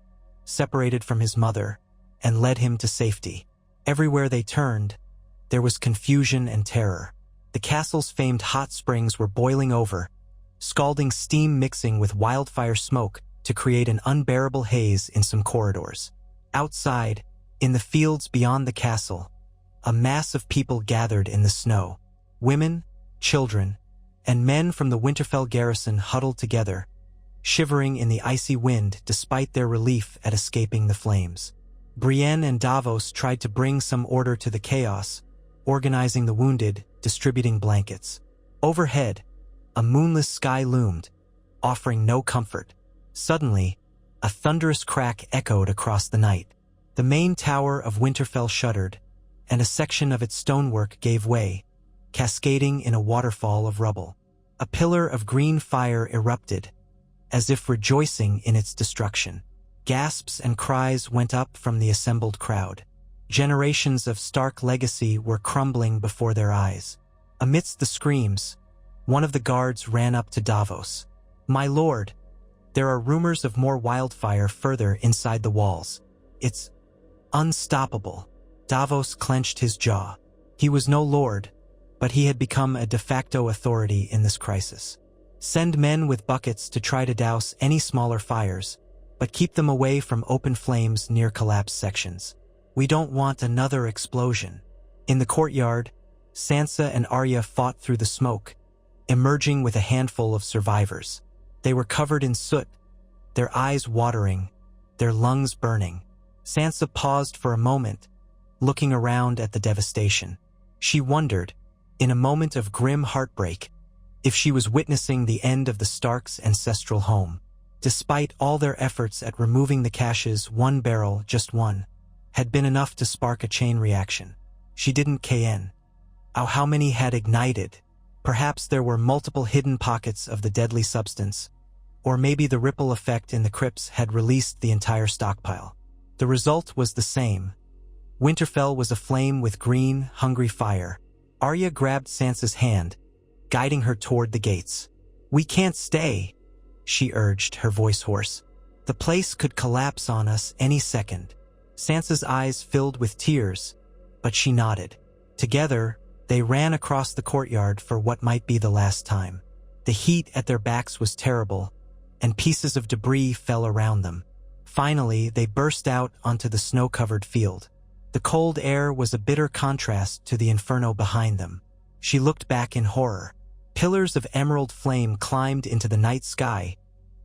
separated from his mother, and led him to safety. Everywhere they turned, there was confusion and terror. The castle's famed hot springs were boiling over, scalding steam mixing with wildfire smoke to create an unbearable haze in some corridors. Outside, in the fields beyond the castle, a mass of people gathered in the snow. Women, children, and men from the Winterfell garrison huddled together, shivering in the icy wind despite their relief at escaping the flames. Brienne and Davos tried to bring some order to the chaos, organizing the wounded, distributing blankets. Overhead, a moonless sky loomed, offering no comfort. Suddenly, a thunderous crack echoed across the night. The main tower of Winterfell shuddered, and a section of its stonework gave way, cascading in a waterfall of rubble. A pillar of green fire erupted, as if rejoicing in its destruction. Gasps and cries went up from the assembled crowd. Generations of Stark legacy were crumbling before their eyes. Amidst the screams, one of the guards ran up to Davos. "My lord, there are rumors of more wildfire further inside the walls. It's unstoppable." Davos clenched his jaw. He was no lord, but he had become a de facto authority in this crisis. "Send men with buckets to try to douse any smaller fires, but keep them away from open flames near collapsed sections. We don't want another explosion." In the courtyard, Sansa and Arya fought through the smoke, emerging with a handful of survivors. They were covered in soot, their eyes watering, their lungs burning. Sansa paused for a moment, looking around at the devastation. She wondered, in a moment of grim heartbreak, if she was witnessing the end of the Starks' ancestral home. Despite all their efforts at removing the caches, one barrel, just one, had been enough to spark a chain reaction. She didn't kn. How many had ignited? Perhaps there were multiple hidden pockets of the deadly substance, or maybe the ripple effect in the crypts had released the entire stockpile. The result was the same. Winterfell was aflame with green, hungry fire. Arya grabbed Sansa's hand, guiding her toward the gates. "We can't stay," she urged, her voice hoarse. "The place could collapse on us any second." Sansa's eyes filled with tears, but she nodded. Together, they ran across the courtyard for what might be the last time. The heat at their backs was terrible, and pieces of debris fell around them. Finally, they burst out onto the snow-covered field. The cold air was a bitter contrast to the inferno behind them. She looked back in horror. Pillars of emerald flame climbed into the night sky,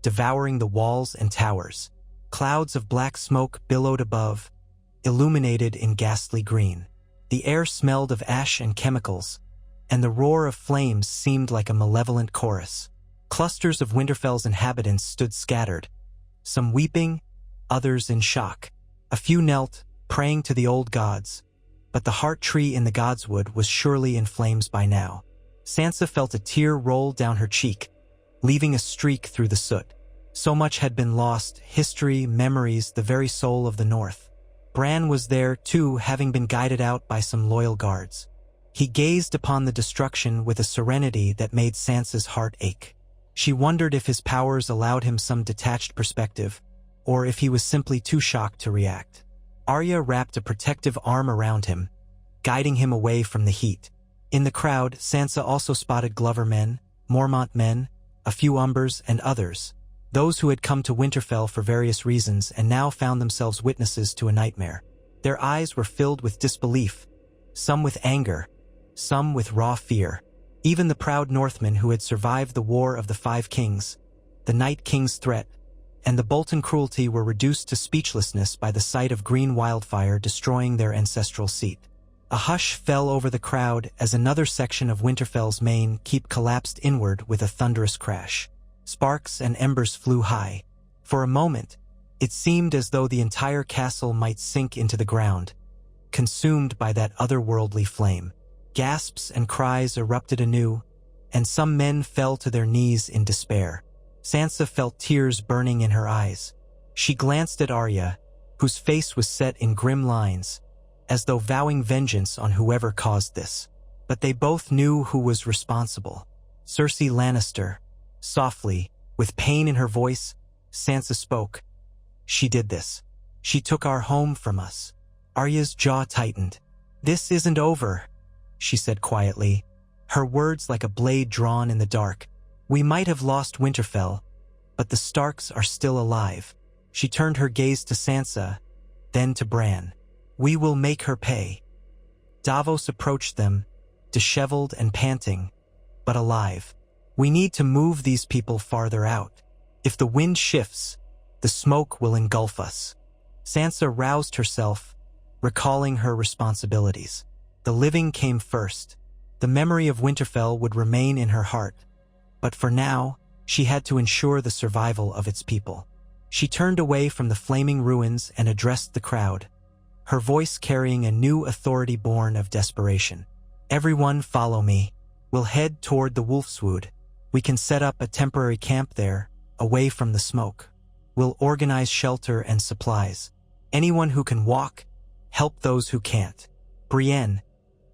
devouring the walls and towers. Clouds of black smoke billowed above, illuminated in ghastly green. The air smelled of ash and chemicals, and the roar of flames seemed like a malevolent chorus. Clusters of Winterfell's inhabitants stood scattered, some weeping, others in shock. A few knelt, praying to the old gods, but the heart tree in the godswood was surely in flames by now. Sansa felt a tear roll down her cheek, leaving a streak through the soot. So much had been lost, history, memories, the very soul of the North. Bran was there, too, having been guided out by some loyal guards. He gazed upon the destruction with a serenity that made Sansa's heart ache. She wondered if his powers allowed him some detached perspective, or if he was simply too shocked to react. Arya wrapped a protective arm around him, guiding him away from the heat. In the crowd, Sansa also spotted Glover men, Mormont men, a few Umbers, and others, those who had come to Winterfell for various reasons and now found themselves witnesses to a nightmare. Their eyes were filled with disbelief, some with anger, some with raw fear. Even the proud Northmen who had survived the War of the Five Kings, the Night King's threat, and the Bolton cruelty were reduced to speechlessness by the sight of green wildfire destroying their ancestral seat. A hush fell over the crowd as another section of Winterfell's main keep collapsed inward with a thunderous crash. Sparks and embers flew high. For a moment, it seemed as though the entire castle might sink into the ground, consumed by that otherworldly flame. Gasps and cries erupted anew, and some men fell to their knees in despair. Sansa felt tears burning in her eyes. She glanced at Arya, whose face was set in grim lines, as though vowing vengeance on whoever caused this. But they both knew who was responsible. Cersei Lannister. Softly, with pain in her voice, Sansa spoke. She did this. She took our home from us. Arya's jaw tightened. This isn't over, she said quietly, her words like a blade drawn in the dark. We might have lost Winterfell, but the Starks are still alive. She turned her gaze to Sansa, then to Bran. We will make her pay. Davos approached them, disheveled and panting, but alive. We need to move these people farther out. If the wind shifts, the smoke will engulf us. Sansa roused herself, recalling her responsibilities. The living came first. The memory of Winterfell would remain in her heart. But for now, she had to ensure the survival of its people. She turned away from the flaming ruins and addressed the crowd, her voice carrying a new authority born of desperation. Everyone follow me. We'll head toward the Wolfswood. We can set up a temporary camp there, away from the smoke. We'll organize shelter and supplies. Anyone who can walk, help those who can't. Brienne,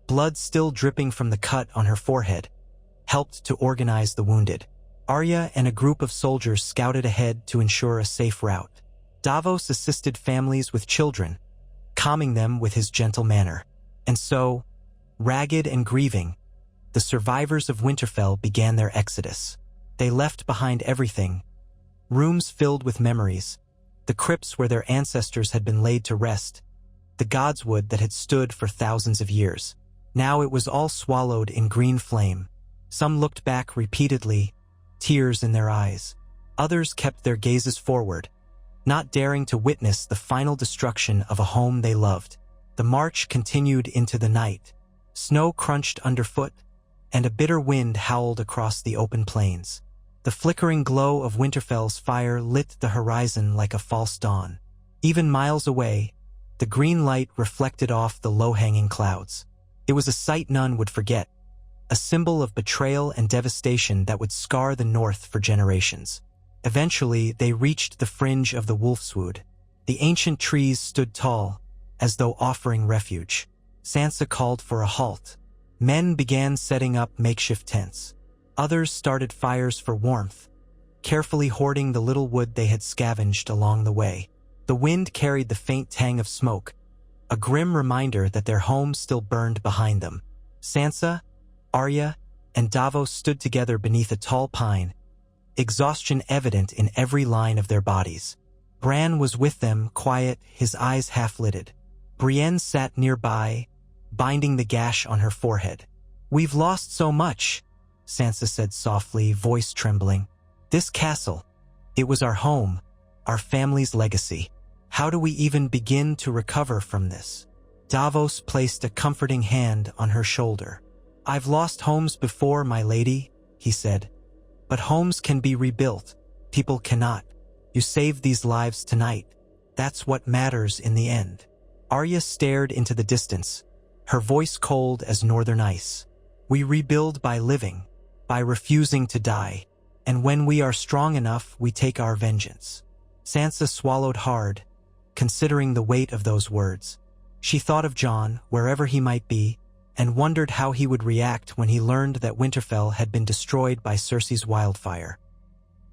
blood still dripping from the cut on her forehead, helped to organize the wounded. Arya and a group of soldiers scouted ahead to ensure a safe route. Davos assisted families with children, calming them with his gentle manner. And so, ragged and grieving, the survivors of Winterfell began their exodus. They left behind everything: rooms filled with memories, the crypts where their ancestors had been laid to rest, the godswood that had stood for thousands of years. Now it was all swallowed in green flame. Some looked back repeatedly, tears in their eyes. Others kept their gazes forward, not daring to witness the final destruction of a home they loved. The march continued into the night. Snow crunched underfoot, and a bitter wind howled across the open plains. The flickering glow of Winterfell's fire lit the horizon like a false dawn. Even miles away, the green light reflected off the low-hanging clouds. It was a sight none would forget, a symbol of betrayal and devastation that would scar the North for generations. Eventually, they reached the fringe of the Wolfswood. The ancient trees stood tall, as though offering refuge. Sansa called for a halt. Men began setting up makeshift tents. Others started fires for warmth, carefully hoarding the little wood they had scavenged along the way. The wind carried the faint tang of smoke, a grim reminder that their home still burned behind them. Sansa, Arya, and Davos stood together beneath a tall pine, exhaustion evident in every line of their bodies. Bran was with them, quiet, his eyes half-lidded. Brienne sat nearby, binding the gash on her forehead. "We've lost so much," Sansa said softly, voice trembling. "This castle, it was our home, our family's legacy. How do we even begin to recover from this?" Davos placed a comforting hand on her shoulder. "I've lost homes before, my lady," he said. "But homes can be rebuilt. People cannot. You saved these lives tonight. That's what matters in the end." Arya stared into the distance, her voice cold as northern ice. "We rebuild by living, by refusing to die. And when we are strong enough, we take our vengeance." Sansa swallowed hard, considering the weight of those words. She thought of Jon, wherever he might be, and wondered how he would react when he learned that Winterfell had been destroyed by Cersei's wildfire.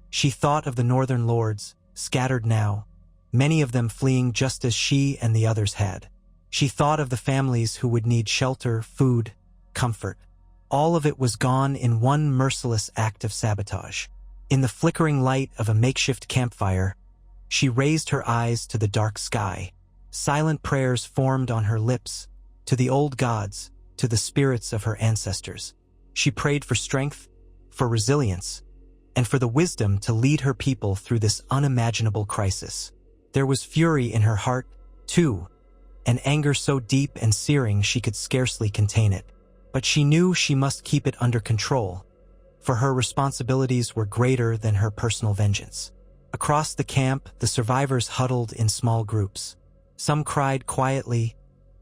She thought of the northern lords, scattered now, many of them fleeing just as she and the others had. She thought of the families who would need shelter, food, comfort. All of it was gone in one merciless act of sabotage. In the flickering light of a makeshift campfire, she raised her eyes to the dark sky. Silent prayers formed on her lips, to the old gods, to the spirits of her ancestors. She prayed for strength, for resilience, and for the wisdom to lead her people through this unimaginable crisis. There was fury in her heart, too, an anger so deep and searing she could scarcely contain it. But she knew she must keep it under control, for her responsibilities were greater than her personal vengeance. Across the camp, the survivors huddled in small groups. Some cried quietly,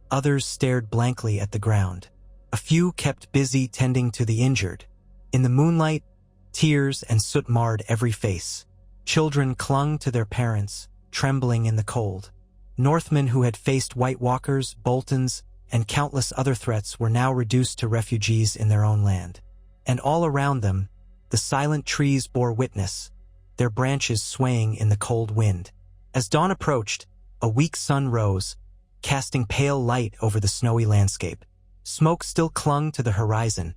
others stared blankly at the ground. A few kept busy tending to the injured. In the moonlight, tears and soot marred every face. Children clung to their parents, trembling in the cold. Northmen who had faced White Walkers, Boltons, and countless other threats were now reduced to refugees in their own land. And all around them, the silent trees bore witness, their branches swaying in the cold wind. As dawn approached, a weak sun rose, casting pale light over the snowy landscape. Smoke still clung to the horizon,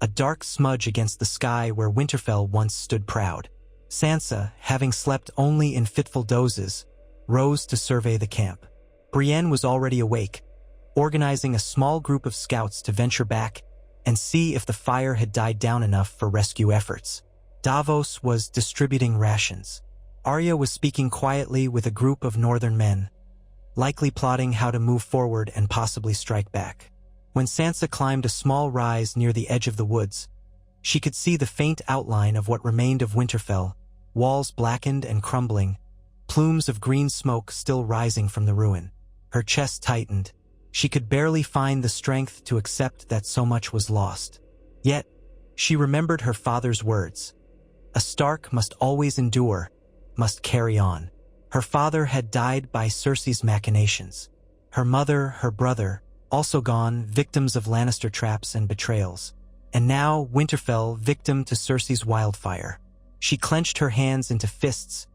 a dark smudge against the sky where Winterfell once stood proud. Sansa, having slept only in fitful dozes, rose to survey the camp. Brienne was already awake, organizing a small group of scouts to venture back and see if the fire had died down enough for rescue efforts. Davos was distributing rations. Arya was speaking quietly with a group of northern men, likely plotting how to move forward and possibly strike back. When Sansa climbed a small rise near the edge of the woods, she could see the faint outline of what remained of Winterfell, walls blackened and crumbling, plumes of green smoke still rising from the ruin. Her chest tightened. She could barely find the strength to accept that so much was lost. Yet, she remembered her father's words. A Stark must always endure, must carry on. Her father had died by Cersei's machinations. Her mother, her brother, also gone, victims of Lannister traps and betrayals. And now Winterfell, victim to Cersei's Wildfire. She clenched her hands into fists,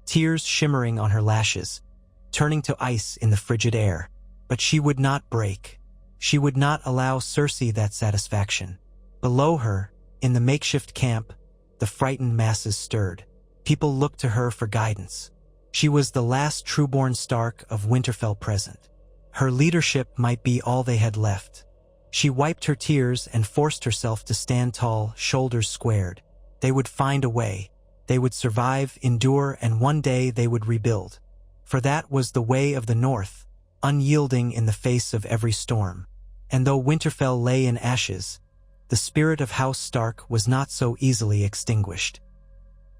tears shimmering on her lashes, turning to ice in the frigid air. But she would not break. She would not allow Cersei that satisfaction. Below her, in the makeshift camp, the frightened masses stirred. People looked to her for guidance. She was the last trueborn Stark of Winterfell present. Her leadership might be all they had left. She wiped her tears and forced herself to stand tall, shoulders squared. They would find a way. They would survive, endure, and one day they would rebuild. For that was the way of the North, unyielding in the face of every storm. And though Winterfell lay in ashes, the spirit of House Stark was not so easily extinguished.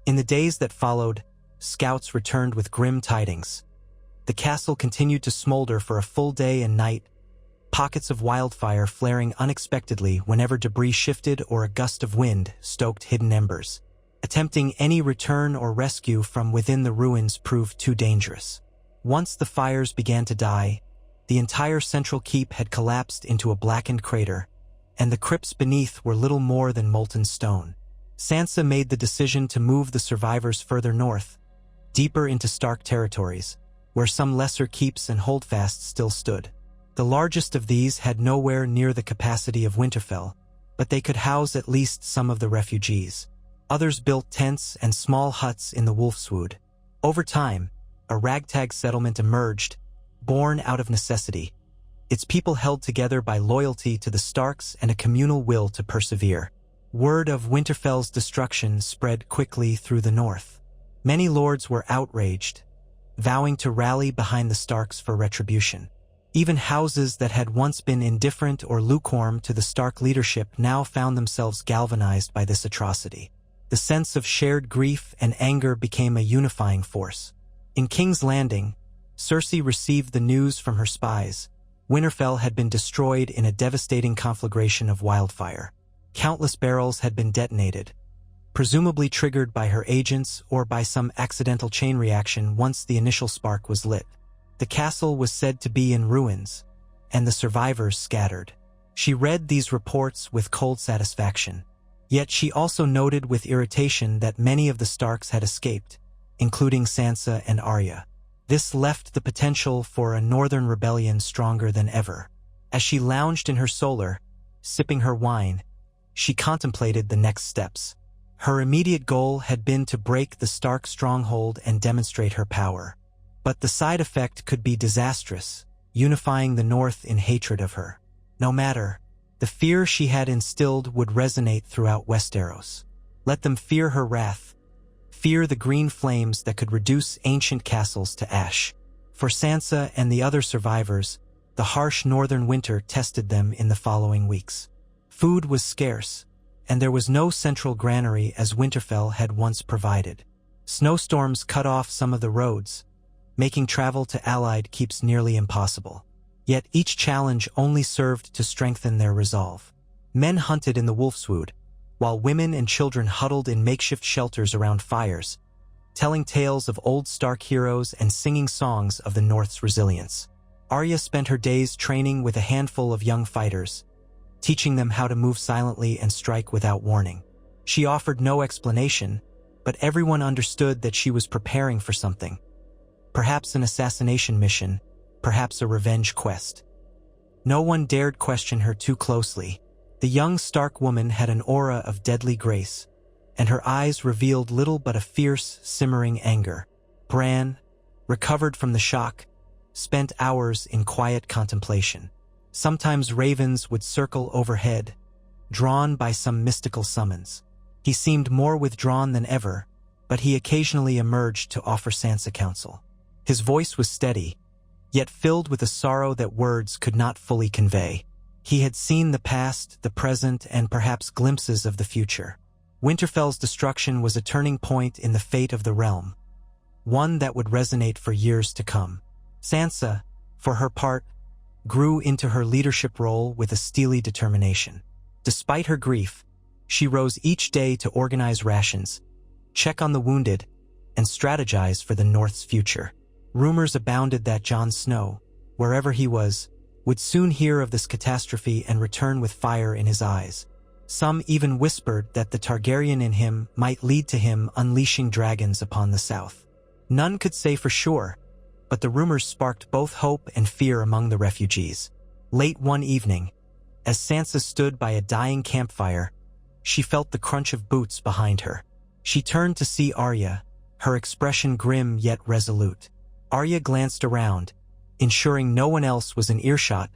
In the days that followed, scouts returned with grim tidings. The castle continued to smolder for a full day and night, pockets of wildfire flaring unexpectedly whenever debris shifted or a gust of wind stoked hidden embers. Attempting any return or rescue from within the ruins proved too dangerous. Once the fires began to die, the entire central keep had collapsed into a blackened crater, and the crypts beneath were little more than molten stone. Sansa made the decision to move the survivors further north, deeper into Stark territories, where some lesser keeps and holdfasts still stood. The largest of these had nowhere near the capacity of Winterfell, but they could house at least some of the refugees. Others built tents and small huts in the Wolfswood. Over time, a ragtag settlement emerged, born out of necessity, its people held together by loyalty to the Starks and a communal will to persevere. Word of Winterfell's destruction spread quickly through the north. Many lords were outraged, vowing to rally behind the Starks for retribution. Even houses that had once been indifferent or lukewarm to the Stark leadership now found themselves galvanized by this atrocity. The sense of shared grief and anger became a unifying force. In King's Landing, Cersei received the news from her spies. Winterfell had been destroyed in a devastating conflagration of wildfire. Countless barrels had been detonated, presumably triggered by her agents or by some accidental chain reaction once the initial spark was lit. The castle was said to be in ruins, and the survivors scattered. She read these reports with cold satisfaction. Yet she also noted with irritation that many of the Starks had escaped, including Sansa and Arya. This left the potential for a northern rebellion stronger than ever. As she lounged in her solar, sipping her wine, she contemplated the next steps. Her immediate goal had been to break the Stark stronghold and demonstrate her power. But the side effect could be disastrous, unifying the North in hatred of her. No matter, The fear she had instilled would resonate throughout Westeros. Let them fear her wrath. Fear the green flames that could reduce ancient castles to ash. For Sansa and the other survivors, the harsh northern winter tested them in the following weeks. Food was scarce, and there was no central granary as Winterfell had once provided. Snowstorms cut off some of the roads, making travel to Allied keeps nearly impossible. Yet each challenge only served to strengthen their resolve. Men hunted in the Wolfswood, while women and children huddled in makeshift shelters around fires, telling tales of old Stark heroes and singing songs of the North's resilience. Arya spent her days training with a handful of young fighters, teaching them how to move silently and strike without warning. She offered no explanation, but everyone understood that she was preparing for something. Perhaps an assassination mission, perhaps a revenge quest. No one dared question her too closely. The young Stark woman had an aura of deadly grace, and her eyes revealed little but a fierce, simmering anger. Bran, recovered from the shock, spent hours in quiet contemplation. Sometimes ravens would circle overhead, drawn by some mystical summons. He seemed more withdrawn than ever, but he occasionally emerged to offer Sansa counsel. His voice was steady, yet filled with a sorrow that words could not fully convey. He had seen the past, the present, and perhaps glimpses of the future. Winterfell's destruction was a turning point in the fate of the realm, one that would resonate for years to come. Sansa, for her part, grew into her leadership role with a steely determination. Despite her grief, she rose each day to organize rations, check on the wounded, and strategize for the North's future. Rumors abounded that Jon Snow, wherever he was, would soon hear of this catastrophe and return with fire in his eyes. Some even whispered that the Targaryen in him might lead to him unleashing dragons upon the south. None could say for sure, but the rumors sparked both hope and fear among the refugees. Late one evening, as Sansa stood by a dying campfire, she felt the crunch of boots behind her. She turned to see Arya, her expression grim yet resolute. Arya glanced around, ensuring no one else was in earshot,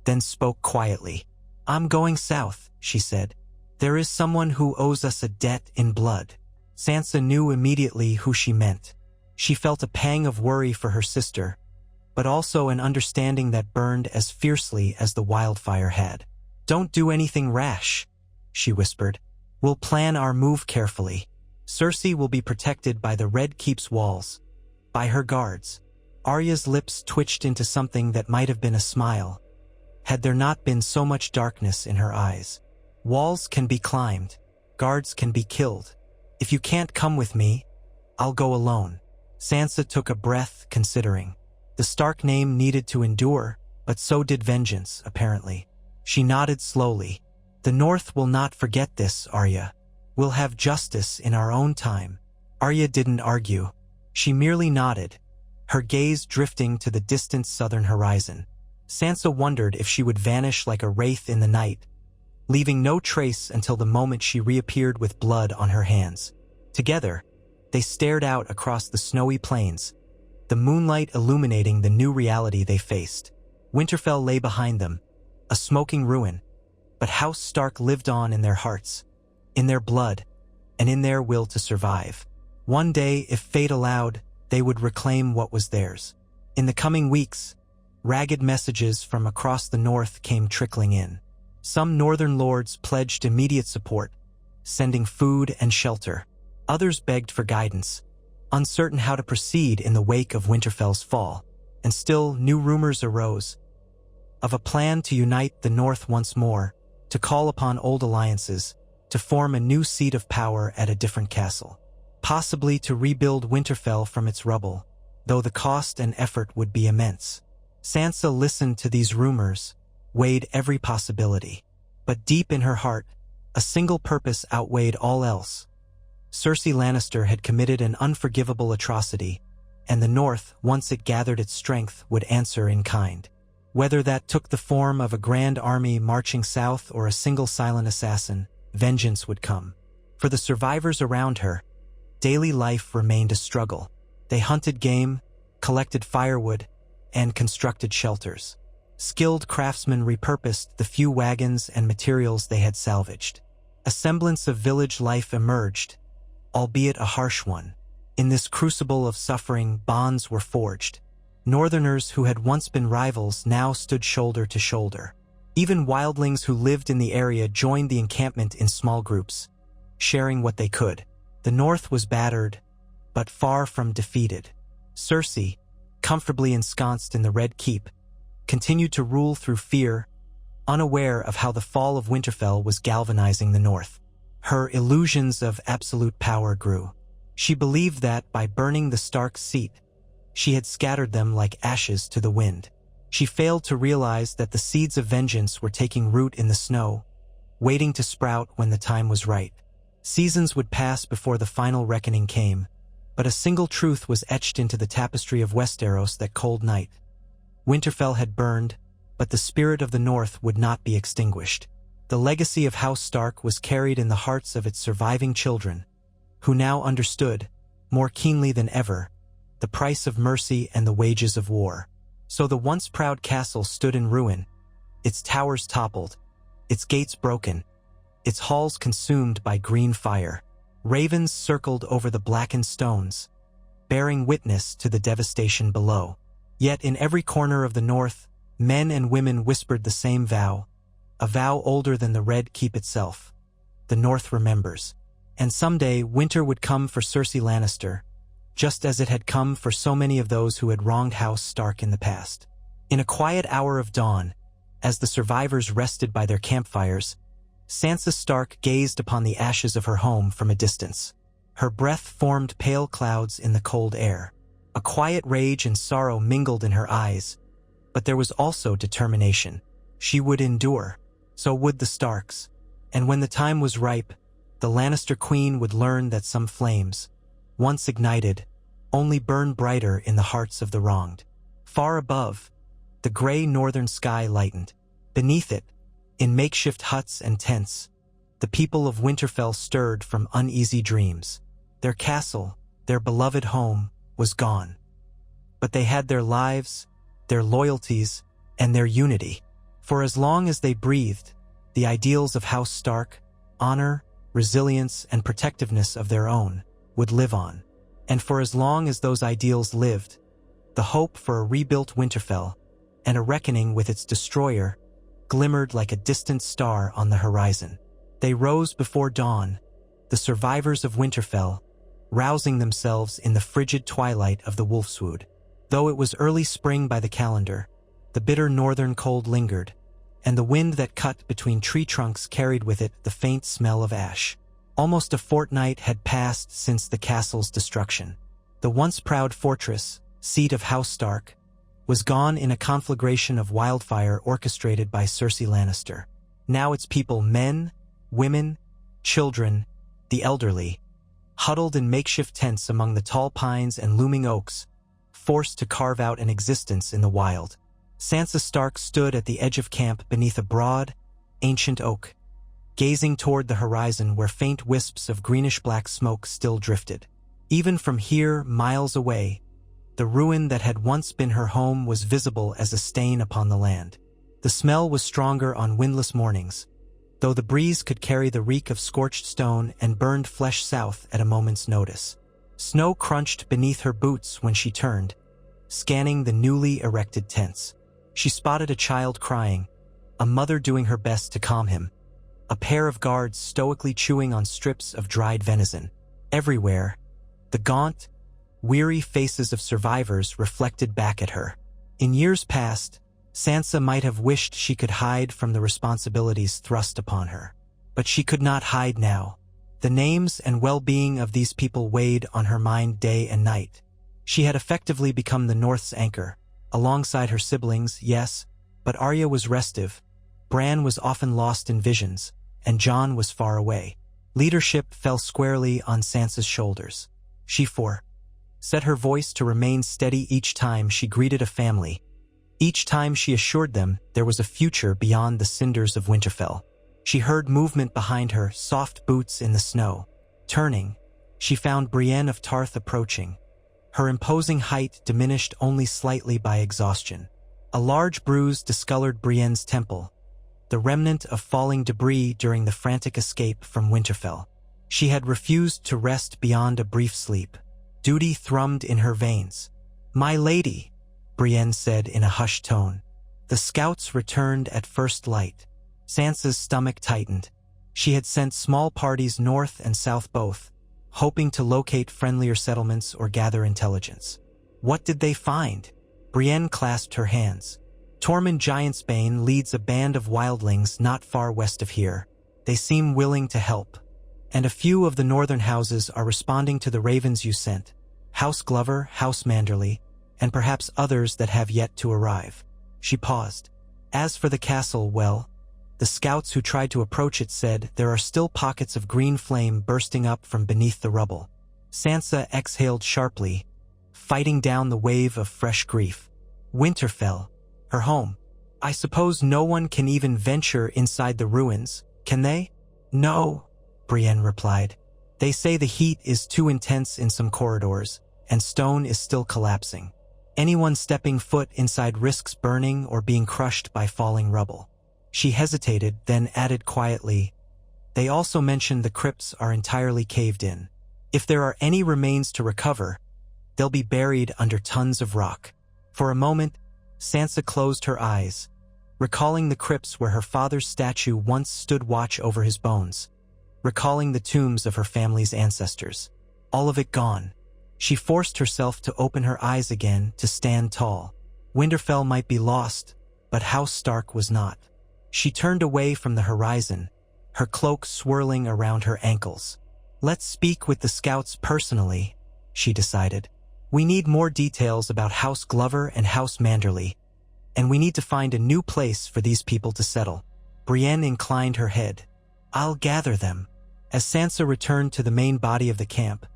then spoke quietly. "I'm going south," she said. "There is someone who owes us a debt in blood." Sansa knew immediately who she meant. She felt a pang of worry for her sister, but also an understanding that burned as fiercely as the wildfire had. "Don't do anything rash," she whispered. "We'll plan our move carefully. Cersei will be protected by the Red Keep's walls, by her guards." Arya's lips twitched into something that might have been a smile, had there not been so much darkness in her eyes. "Walls can be climbed, guards can be killed. If you can't come with me, I'll go alone." Sansa took a breath, considering. The Stark name needed to endure, but so did vengeance, apparently. She nodded slowly. "The North will not forget this, Arya. We'll have justice in our own time." Arya didn't argue. She merely nodded, her gaze drifting to the distant southern horizon. Sansa wondered if she would vanish like a wraith in the night, leaving no trace until the moment she reappeared with blood on her hands. Together, they stared out across the snowy plains, the moonlight illuminating the new reality they faced. Winterfell lay behind them, a smoking ruin, but House Stark lived on in their hearts, in their blood, and in their will to survive. One day, if fate allowed, they would reclaim what was theirs. In the coming weeks, ragged messages from across the North came trickling in. Some northern lords pledged immediate support, sending food and shelter. Others begged for guidance, uncertain how to proceed in the wake of Winterfell's fall. And still, new rumors arose of a plan to unite the North once more, to call upon old alliances, to form a new seat of power at a different castle. Possibly to rebuild Winterfell from its rubble, though the cost and effort would be immense. Sansa listened to these rumors, weighed every possibility. But deep in her heart, a single purpose outweighed all else. Cersei Lannister had committed an unforgivable atrocity, and the North, once it gathered its strength, would answer in kind. Whether that took the form of a grand army marching south or a single silent assassin, vengeance would come. For the survivors around her, daily life remained a struggle. They hunted game, collected firewood, and constructed shelters. Skilled craftsmen repurposed the few wagons and materials they had salvaged. A semblance of village life emerged, albeit a harsh one. In this crucible of suffering, bonds were forged. Northerners who had once been rivals now stood shoulder to shoulder. Even wildlings who lived in the area joined the encampment in small groups, sharing what they could. The North was battered, but far from defeated. Cersei, comfortably ensconced in the Red Keep, continued to rule through fear, unaware of how the fall of Winterfell was galvanizing the North. Her illusions of absolute power grew. She believed that, by burning the Stark seat, she had scattered them like ashes to the wind. She failed to realize that the seeds of vengeance were taking root in the snow, waiting to sprout when the time was right. Seasons would pass before the final reckoning came, but a single truth was etched into the tapestry of Westeros that cold night. Winterfell had burned, but the spirit of the North would not be extinguished. The legacy of House Stark was carried in the hearts of its surviving children, who now understood, more keenly than ever, the price of mercy and the wages of war. So the once proud castle stood in ruin, its towers toppled, its gates broken, its halls consumed by green fire. Ravens circled over the blackened stones, bearing witness to the devastation below. Yet in every corner of the North, men and women whispered the same vow, a vow older than the Red Keep itself. The North remembers. And someday winter would come for Cersei Lannister, just as it had come for so many of those who had wronged House Stark in the past. In a quiet hour of dawn, as the survivors rested by their campfires, Sansa Stark gazed upon the ashes of her home from a distance. Her breath formed pale clouds in the cold air. A quiet rage and sorrow mingled in her eyes, but there was also determination. She would endure. So would the Starks. And when the time was ripe, the Lannister queen would learn that some flames, once ignited, only burn brighter in the hearts of the wronged. Far above, the gray northern sky lightened. Beneath it, in makeshift huts and tents, the people of Winterfell stirred from uneasy dreams. Their castle, their beloved home, was gone. But they had their lives, their loyalties, and their unity. For as long as they breathed, the ideals of House Stark, honor, resilience, and protectiveness of their own, would live on. And for as long as those ideals lived, the hope for a rebuilt Winterfell and a reckoning with its destroyer glimmered like a distant star on the horizon. They rose before dawn, the survivors of Winterfell, rousing themselves in the frigid twilight of the Wolfswood. Though it was early spring by the calendar, the bitter northern cold lingered, and the wind that cut between tree trunks carried with it the faint smell of ash. Almost a fortnight had passed since the castle's destruction. The once proud fortress, seat of House Stark, was gone in a conflagration of wildfire orchestrated by Cersei Lannister. Now its people, men, women, children, the elderly, huddled in makeshift tents among the tall pines and looming oaks, forced to carve out an existence in the wild. Sansa Stark stood at the edge of camp beneath a broad, ancient oak, gazing toward the horizon where faint wisps of greenish-black smoke still drifted. Even from here, miles away, the ruin that had once been her home was visible as a stain upon the land. The smell was stronger on windless mornings, though the breeze could carry the reek of scorched stone and burned flesh south at a moment's notice. Snow crunched beneath her boots when she turned, scanning the newly erected tents. She spotted a child crying, a mother doing her best to calm him, a pair of guards stoically chewing on strips of dried venison. Everywhere, the gaunt, weary faces of survivors reflected back at her. In years past, Sansa might have wished she could hide from the responsibilities thrust upon her. But she could not hide now. The names and well-being of these people weighed on her mind day and night. She had effectively become the North's anchor, alongside her siblings, yes, but Arya was restive, Bran was often lost in visions, and Jon was far away. Leadership fell squarely on Sansa's shoulders. She set her voice to remain steady each time she greeted a family, each time she assured them there was a future beyond the cinders of Winterfell. She heard movement behind her, soft boots in the snow. Turning, she found Brienne of Tarth approaching, her imposing height diminished only slightly by exhaustion. A large bruise discolored Brienne's temple, the remnant of falling debris during the frantic escape from Winterfell. She had refused to rest beyond a brief sleep. Duty thrummed in her veins. "My lady," Brienne said in a hushed tone. The scouts returned at first light. Sansa's stomach tightened. She had sent small parties north and south both, hoping to locate friendlier settlements or gather intelligence. What did they find? Brienne clasped her hands. Tormund Giantsbane leads a band of wildlings not far west of here. They seem willing to help. And a few of the northern houses are responding to the ravens you sent. House Glover, House Manderly, and perhaps others that have yet to arrive. She paused. As for the castle, well, the scouts who tried to approach it said there are still pockets of green flame bursting up from beneath the rubble. Sansa exhaled sharply, fighting down the wave of fresh grief. Winterfell, her home. I suppose no one can even venture inside the ruins, can they? No, Brienne replied. They say the heat is too intense in some corridors, and stone is still collapsing. Anyone stepping foot inside risks burning or being crushed by falling rubble. She hesitated, then added quietly, they also mentioned the crypts are entirely caved in. If there are any remains to recover, they'll be buried under tons of rock. For a moment, Sansa closed her eyes, recalling the crypts where her father's statue once stood watch over his bones, recalling the tombs of her family's ancestors. All of it gone. She forced herself to open her eyes again, to stand tall. Winterfell might be lost, but House Stark was not. She turned away from the horizon, her cloak swirling around her ankles. Let's speak with the scouts personally, she decided. We need more details about House Glover and House Manderly, and we need to find a new place for these people to settle. Brienne inclined her head. I'll gather them. As Sansa returned to the main body of the camp,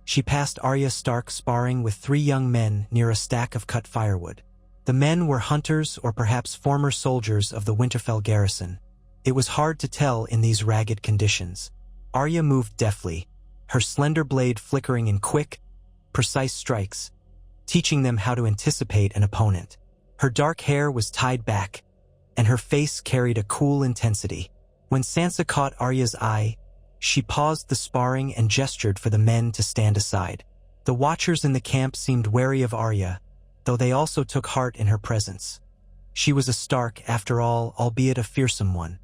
she passed Arya Stark sparring with 3 young men near a stack of cut firewood. The men were hunters or perhaps former soldiers of the Winterfell garrison. It was hard to tell in these ragged conditions. Arya moved deftly, her slender blade flickering in quick, precise strikes, teaching them how to anticipate an opponent. Her dark hair was tied back, and her face carried a cool intensity. When Sansa caught Arya's eye, she paused the sparring and gestured for the men to stand aside. The watchers in the camp seemed wary of Arya, though they also took heart in her presence. She was a Stark, after all, albeit a fearsome one.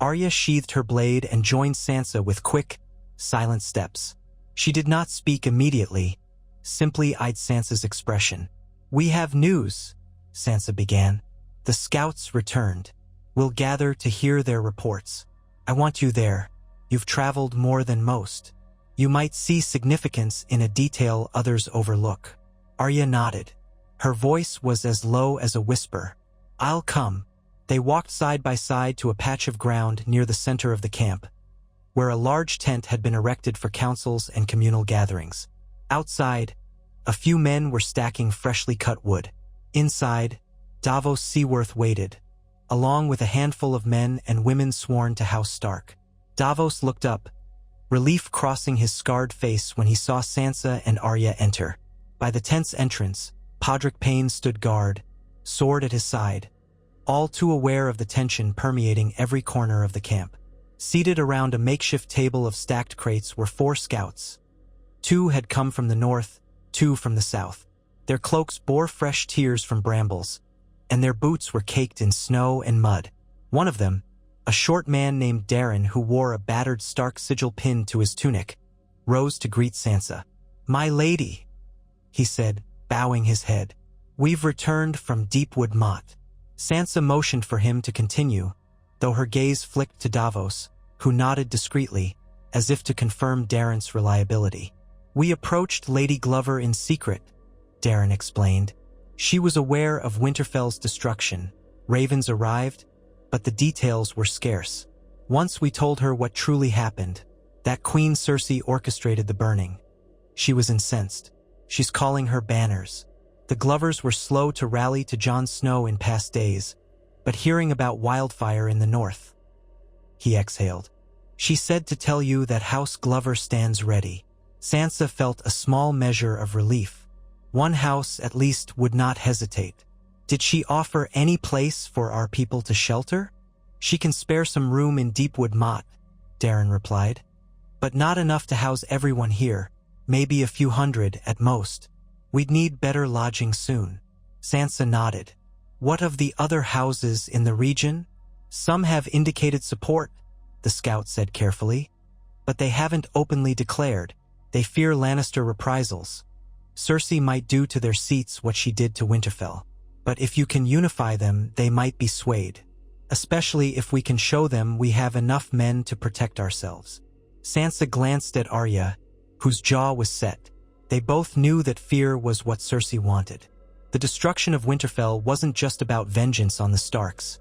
Arya sheathed her blade and joined Sansa with quick, silent steps. She did not speak immediately, simply eyed Sansa's expression. We have news, Sansa began. The scouts returned. We'll gather to hear their reports. I want you there. You've traveled more than most. You might see significance in a detail others overlook. Arya nodded. Her voice was as low as a whisper. I'll come. They walked side by side to a patch of ground near the center of the camp, where a large tent had been erected for councils and communal gatherings. Outside, a few men were stacking freshly cut wood. Inside, Davos Seaworth waited, along with a handful of men and women sworn to House Stark. Davos looked up, relief crossing his scarred face when he saw Sansa and Arya enter. By the tent's entrance, Podrick Payne stood guard, sword at his side, all too aware of the tension permeating every corner of the camp. Seated around a makeshift table of stacked crates were 4 scouts. 2 had come from the north, 2 from the south. Their cloaks bore fresh tears from brambles, and their boots were caked in snow and mud. One of them, a short man named Darren who wore a battered Stark sigil pinned to his tunic, rose to greet Sansa. My lady, he said, bowing his head. We've returned from Deepwood Motte. Sansa motioned for him to continue, though her gaze flicked to Davos, who nodded discreetly, as if to confirm Darren's reliability. We approached Lady Glover in secret, Darren explained. She was aware of Winterfell's destruction. Ravens arrived, but the details were scarce. Once we told her what truly happened, that Queen Cersei orchestrated the burning. She was incensed. She's calling her banners. The Glovers were slow to rally to Jon Snow in past days, but hearing about Wildfire in the north. He exhaled. She said to tell you that House Glover stands ready. Sansa felt a small measure of relief. One house, at least, would not hesitate. Did she offer any place for our people to shelter? She can spare some room in Deepwood Motte, Darren replied. But not enough to house everyone here, maybe a few hundred at most. We'd need better lodging soon. Sansa nodded. What of the other houses in the region? Some have indicated support, the scout said carefully. But they haven't openly declared. They fear Lannister reprisals. Cersei might do to their seats what she did to Winterfell. But if you can unify them, they might be swayed. Especially if we can show them we have enough men to protect ourselves. Sansa glanced at Arya, whose jaw was set. They both knew that fear was what Cersei wanted. The destruction of Winterfell wasn't just about vengeance on the Starks.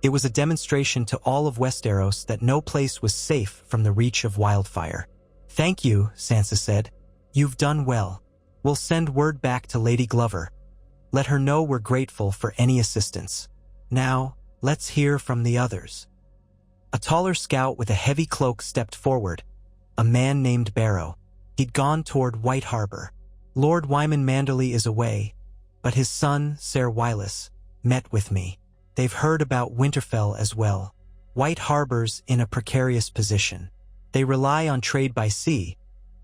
It was a demonstration to all of Westeros that no place was safe from the reach of Wildfire. Thank you, Sansa said. You've done well. We'll send word back to Lady Glover. Let her know we're grateful for any assistance. Now, let's hear from the others. A taller scout with a heavy cloak stepped forward, a man named Barrow. He'd gone toward White Harbor. Lord Wyman Manderly is away, but his son, Ser Wylis, met with me. They've heard about Winterfell as well. White Harbor's in a precarious position. They rely on trade by sea,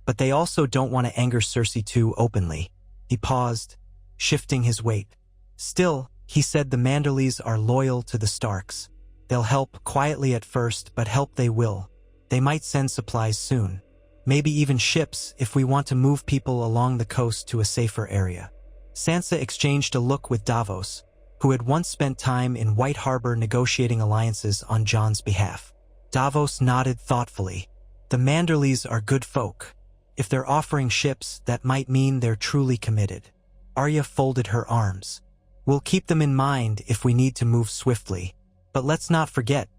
but they also don't want to anger Cersei too openly. He paused, shifting his weight. Still, he said the Manderlys are loyal to the Starks. They'll help quietly at first, but help they will. They might send supplies soon. Maybe even ships if we want to move people along the coast to a safer area. Sansa exchanged a look with Davos, who had once spent time in White Harbor negotiating alliances on Jon's behalf. Davos nodded thoughtfully. The Manderlys are good folk. If they're offering ships, that might mean they're truly committed. Arya folded her arms. We'll keep them in mind if we need to move swiftly. But let's not forget,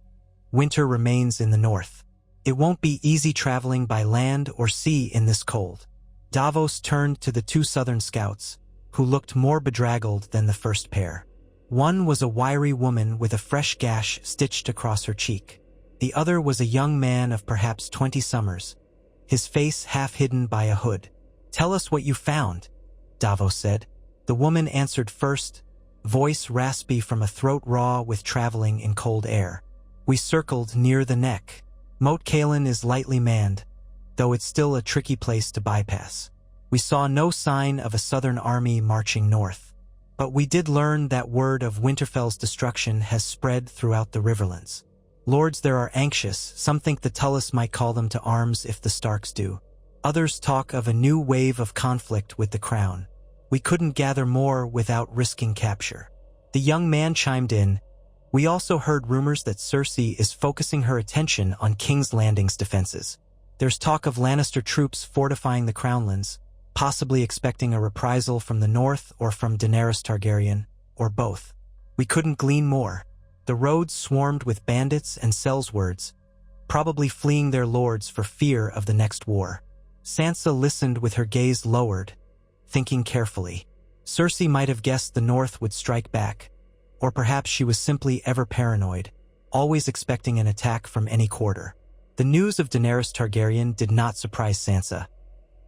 winter remains in the north. It won't be easy traveling by land or sea in this cold. Davos turned to the two southern scouts, who looked more bedraggled than the first pair. One was a wiry woman with a fresh gash stitched across her cheek. The other was a young man of perhaps 20 summers, his face half hidden by a hood. Tell us what you found, Davos said. The woman answered first, voice raspy from a throat raw with traveling in cold air. We circled near the neck. Moat Cailin is lightly manned, though it's still a tricky place to bypass. We saw no sign of a southern army marching north. But we did learn that word of Winterfell's destruction has spread throughout the Riverlands. Lords there are anxious. Some think the Tullus might call them to arms if the Starks do. Others talk of a new wave of conflict with the crown. We couldn't gather more without risking capture. The young man chimed in. We also heard rumors that Cersei is focusing her attention on King's Landing's defenses. There's talk of Lannister troops fortifying the Crownlands, possibly expecting a reprisal from the north or from Daenerys Targaryen, or both. We couldn't glean more. The roads swarmed with bandits and sellswords, probably fleeing their lords for fear of the next war. Sansa listened with her gaze lowered, thinking carefully. Cersei might have guessed the north would strike back, or perhaps she was simply ever paranoid, always expecting an attack from any quarter. The news of Daenerys Targaryen did not surprise Sansa.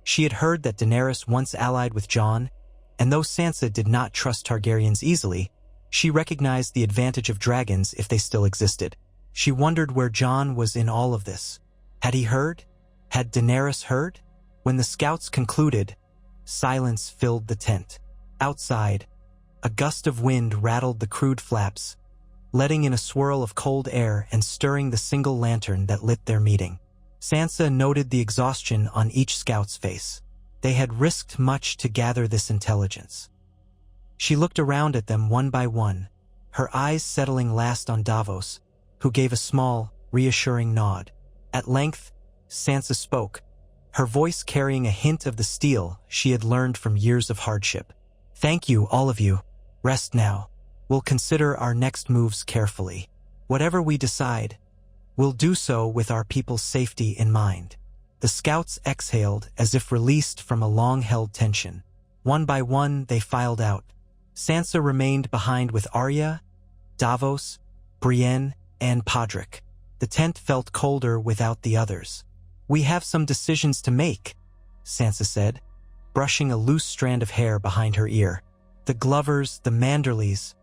She had heard that Daenerys once allied with Jon, and though Sansa did not trust Targaryens easily, she recognized the advantage of dragons if they still existed. She wondered where Jon was in all of this. Had he heard? Had Daenerys heard? When the scouts concluded, silence filled the tent. Outside, a gust of wind rattled the crude flaps, letting in a swirl of cold air and stirring the single lantern that lit their meeting. Sansa noted the exhaustion on each scout's face. They had risked much to gather this intelligence. She looked around at them one by one, her eyes settling last on Davos, who gave a small, reassuring nod. At length, Sansa spoke, her voice carrying a hint of the steel she had learned from years of hardship. Thank you, all of you. Rest now. We'll consider our next moves carefully. Whatever we decide, we'll do so with our people's safety in mind. The scouts exhaled as if released from a long-held tension. One by one, they filed out. Sansa remained behind with Arya, Davos, Brienne, and Podrick. The tent felt colder without the others. We have some decisions to make, Sansa said, brushing a loose strand of hair behind her ear. The Glovers, the Manderleys,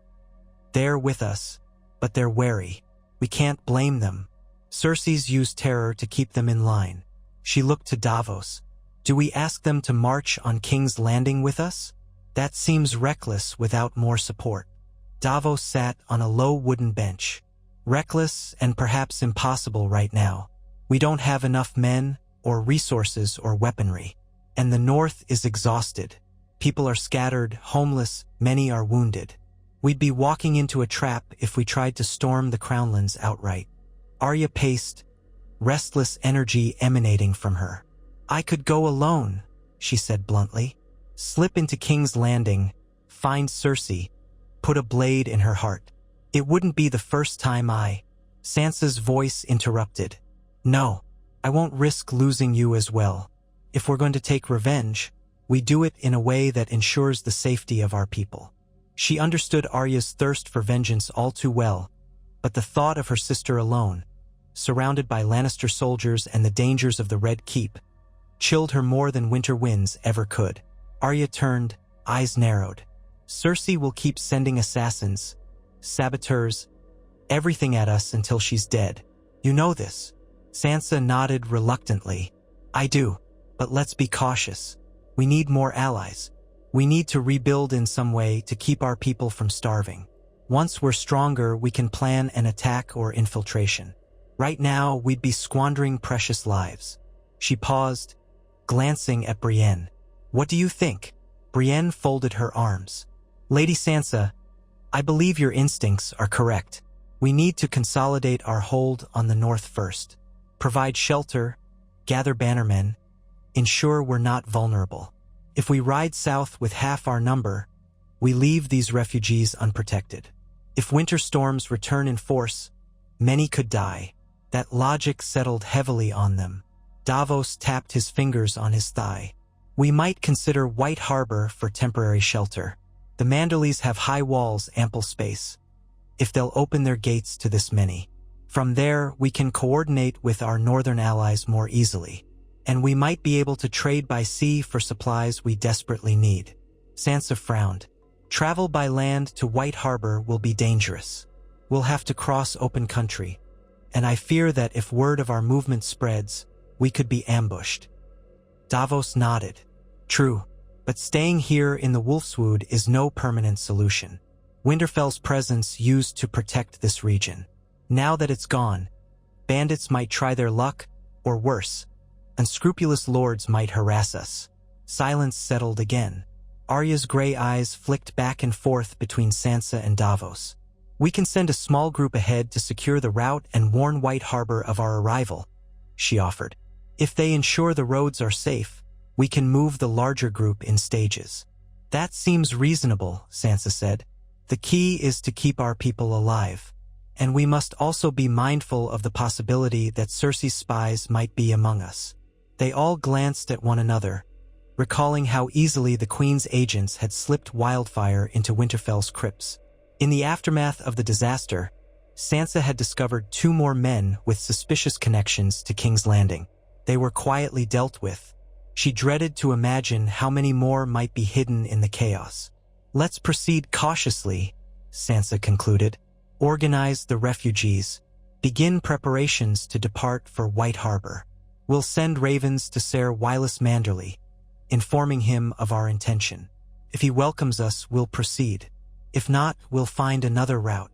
they're with us, but they're wary. We can't blame them. Cersei's used terror to keep them in line. She looked to Davos. Do we ask them to march on King's Landing with us? That seems reckless without more support. Davos sat on a low wooden bench. Reckless and perhaps impossible right now. We don't have enough men, or resources, or weaponry. And the North is exhausted. People are scattered, homeless, many are wounded. We'd be walking into a trap if we tried to storm the Crownlands outright. Arya paced, restless energy emanating from her. I could go alone, she said bluntly. Slip into King's Landing, find Cersei, put a blade in her heart. It wouldn't be the first time Sansa's voice interrupted. No, I won't risk losing you as well. If we're going to take revenge, we do it in a way that ensures the safety of our people. She understood Arya's thirst for vengeance all too well, but the thought of her sister alone, surrounded by Lannister soldiers and the dangers of the Red Keep, chilled her more than winter winds ever could. Arya turned, eyes narrowed. Cersei will keep sending assassins, saboteurs, everything at us until she's dead. You know this. Sansa nodded reluctantly. I do, but let's be cautious. We need more allies. We need to rebuild in some way to keep our people from starving. Once we're stronger, we can plan an attack or infiltration. Right now, we'd be squandering precious lives. She paused, glancing at Brienne. What do you think? Brienne folded her arms. Lady Sansa, I believe your instincts are correct. We need to consolidate our hold on the North first. Provide shelter, gather bannermen, ensure we're not vulnerable. If we ride south with half our number, we leave these refugees unprotected. If winter storms return in force, many could die. That logic settled heavily on them. Davos tapped his fingers on his thigh. We might consider White Harbor for temporary shelter. The Manderleys have high walls, ample space. If they'll open their gates to this many. From there, we can coordinate with our northern allies more easily. And we might be able to trade by sea for supplies we desperately need. Sansa frowned. Travel by land to White Harbor will be dangerous. We'll have to cross open country. And I fear that if word of our movement spreads, we could be ambushed. Davos nodded. True, but staying here in the Wolfswood is no permanent solution. Winterfell's presence used to protect this region. Now that it's gone, bandits might try their luck, or worse, unscrupulous lords might harass us. Silence settled again. Arya's gray eyes flicked back and forth between Sansa and Davos. We can send a small group ahead to secure the route and warn White Harbor of our arrival, she offered. If they ensure the roads are safe, we can move the larger group in stages. That seems reasonable, Sansa said. The key is to keep our people alive. And we must also be mindful of the possibility that Cersei's spies might be among us. They all glanced at one another, recalling how easily the Queen's agents had slipped Wildfire into Winterfell's crypts. In the aftermath of the disaster, Sansa had discovered 2 more men with suspicious connections to King's Landing. They were quietly dealt with. She dreaded to imagine how many more might be hidden in the chaos. Let's proceed cautiously, Sansa concluded. Organize the refugees. Begin preparations to depart for White Harbor. We'll send ravens to Ser Wylis Manderley, informing him of our intention. If he welcomes us, we'll proceed. If not, we'll find another route.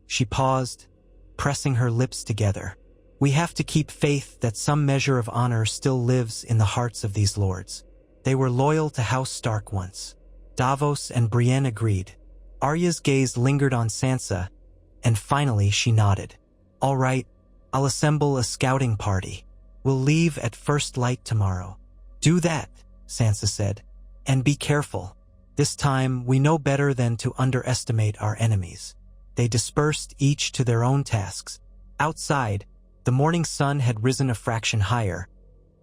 She paused, pressing her lips together. We have to keep faith that some measure of honor still lives in the hearts of these lords. They were loyal to House Stark once. Davos and Brienne agreed. Arya's gaze lingered on Sansa, and finally she nodded. All right, I'll assemble a scouting party. We'll leave at first light tomorrow. Do that, Sansa said. And be careful. This time, we know better than to underestimate our enemies. They dispersed each to their own tasks. Outside, the morning sun had risen a fraction higher,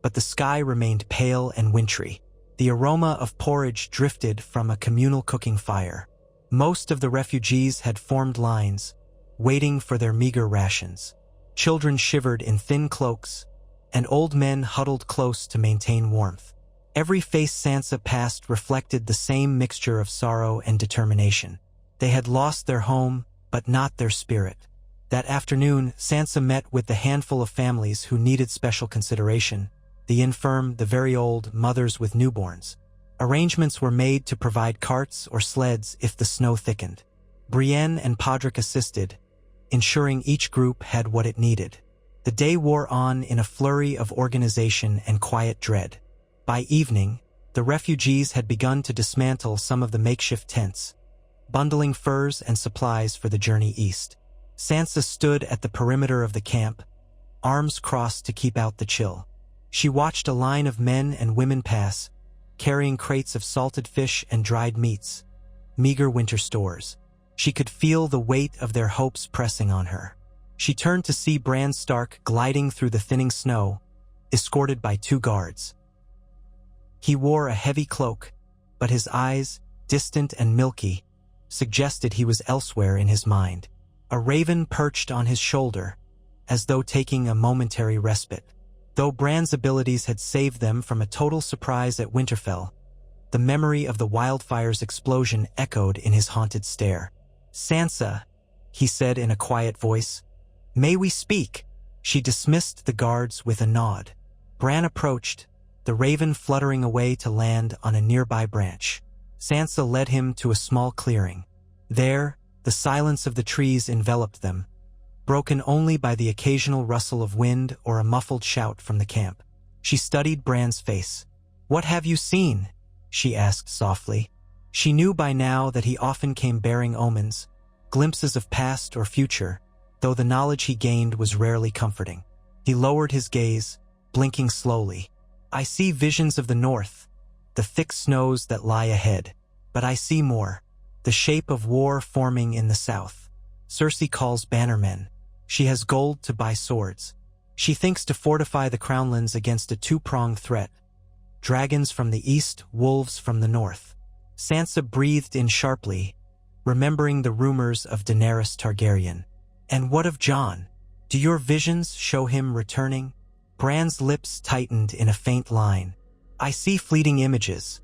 but the sky remained pale and wintry. The aroma of porridge drifted from a communal cooking fire. Most of the refugees had formed lines, waiting for their meager rations. Children shivered in thin cloaks, and old men huddled close to maintain warmth. Every face Sansa passed reflected the same mixture of sorrow and determination. They had lost their home, but not their spirit. That afternoon, Sansa met with the handful of families who needed special consideration: the infirm, the very old, mothers with newborns. Arrangements were made to provide carts or sleds if the snow thickened. Brienne and Podrick assisted, ensuring each group had what it needed. The day wore on in a flurry of organization and quiet dread. By evening, the refugees had begun to dismantle some of the makeshift tents, bundling furs and supplies for the journey east. Sansa stood at the perimeter of the camp, arms crossed to keep out the chill. She watched a line of men and women pass, carrying crates of salted fish and dried meats, meager winter stores. She could feel the weight of their hopes pressing on her. She turned to see Bran Stark gliding through the thinning snow, escorted by 2 guards. He wore a heavy cloak, but his eyes, distant and milky, suggested he was elsewhere in his mind. A raven perched on his shoulder, as though taking a momentary respite. Though Bran's abilities had saved them from a total surprise at Winterfell, the memory of the Wildfire's explosion echoed in his haunted stare. "Sansa," he said in a quiet voice, "may we speak?" She dismissed the guards with a nod. Bran approached, the raven fluttering away to land on a nearby branch. Sansa led him to a small clearing. There, the silence of the trees enveloped them, broken only by the occasional rustle of wind or a muffled shout from the camp. She studied Bran's face. "What have you seen?" she asked softly. She knew by now that he often came bearing omens, glimpses of past or future, though the knowledge he gained was rarely comforting. He lowered his gaze, blinking slowly. "I see visions of the north, the thick snows that lie ahead. But I see more, the shape of war forming in the south. Cersei calls bannermen. She has gold to buy swords. She thinks to fortify the Crownlands against a 2-pronged threat: dragons from the east, wolves from the north." Sansa breathed in sharply, remembering the rumors of Daenerys Targaryen. "And what of Jon? Do your visions show him returning?" Bran's lips tightened in a faint line. "I see fleeting images.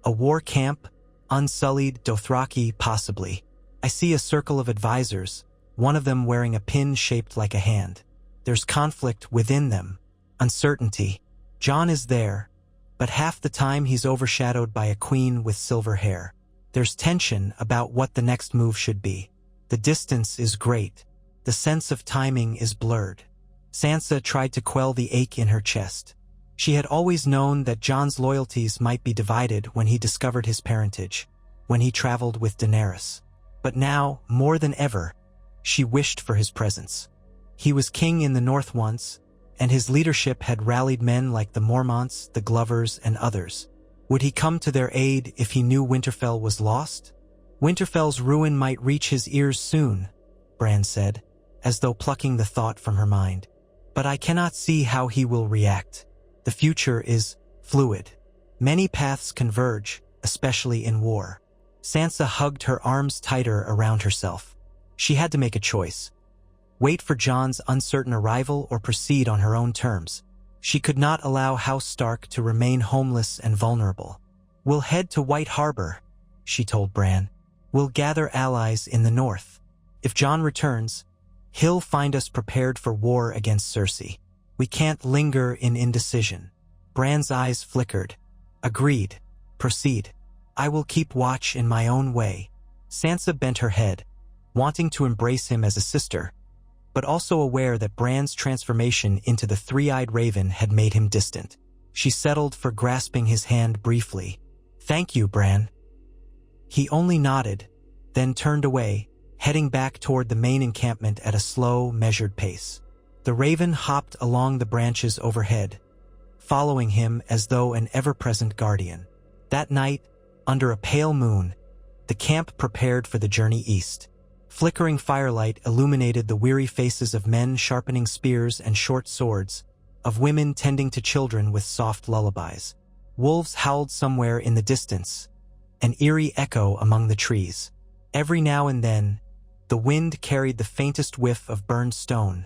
A war camp, unsullied Dothraki possibly. I see a circle of advisors, one of them wearing a pin shaped like a hand. There's conflict within them, uncertainty. Jon is there, but half the time he's overshadowed by a queen with silver hair. There's tension about what the next move should be. The distance is great. The sense of timing is blurred." Sansa tried to quell the ache in her chest. She had always known that Jon's loyalties might be divided when he discovered his parentage, when he traveled with Daenerys. But now, more than ever, she wished for his presence. He was king in the north once, and his leadership had rallied men like the Mormonts, the Glovers, and others. Would he come to their aid if he knew Winterfell was lost? "Winterfell's ruin might reach his ears soon," Bran said, as though plucking the thought from her mind. "But I cannot see how he will react. The future is fluid. Many paths converge, especially in war." Sansa hugged her arms tighter around herself. She had to make a choice: wait for Jon's uncertain arrival or proceed on her own terms. She could not allow House Stark to remain homeless and vulnerable. "We'll head to White Harbor," she told Bran. "We'll gather allies in the north. If Jon returns, he'll find us prepared for war against Cersei. We can't linger in indecision." Bran's eyes flickered. "Agreed. Proceed. I will keep watch in my own way." Sansa bent her head, wanting to embrace him as a sister, but also aware that Bran's transformation into the 3-eyed raven had made him distant. She settled for grasping his hand briefly. "Thank you, Bran." He only nodded, then turned away, heading back toward the main encampment at a slow, measured pace. The raven hopped along the branches overhead, following him as though an ever-present guardian. That night, under a pale moon, the camp prepared for the journey east. Flickering firelight illuminated the weary faces of men sharpening spears and short swords, of women tending to children with soft lullabies. Wolves howled somewhere in the distance, an eerie echo among the trees. Every now and then, the wind carried the faintest whiff of burned stone,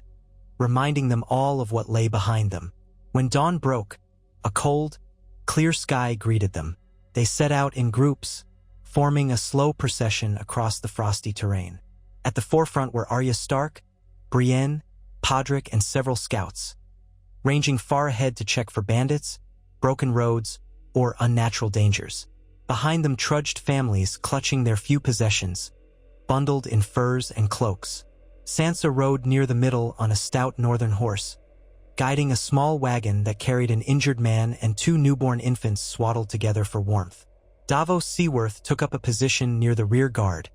reminding them all of what lay behind them. When dawn broke, a cold, Clear sky greeted them. They set out in groups, forming a slow procession across the frosty terrain. At the forefront were Arya Stark, Brienne, Podrick, and several scouts, ranging far ahead to check for bandits, broken roads, or unnatural dangers. Behind them trudged families clutching their few possessions, bundled in furs and cloaks. Sansa rode near the middle on a stout northern horse, guiding a small wagon that carried an injured man and 2 newborn infants swaddled together for warmth. Davos Seaworth took up a position near the rear guard,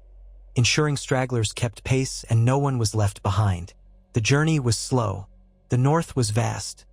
ensuring stragglers kept pace and no one was left behind. The journey was slow, the north was vast,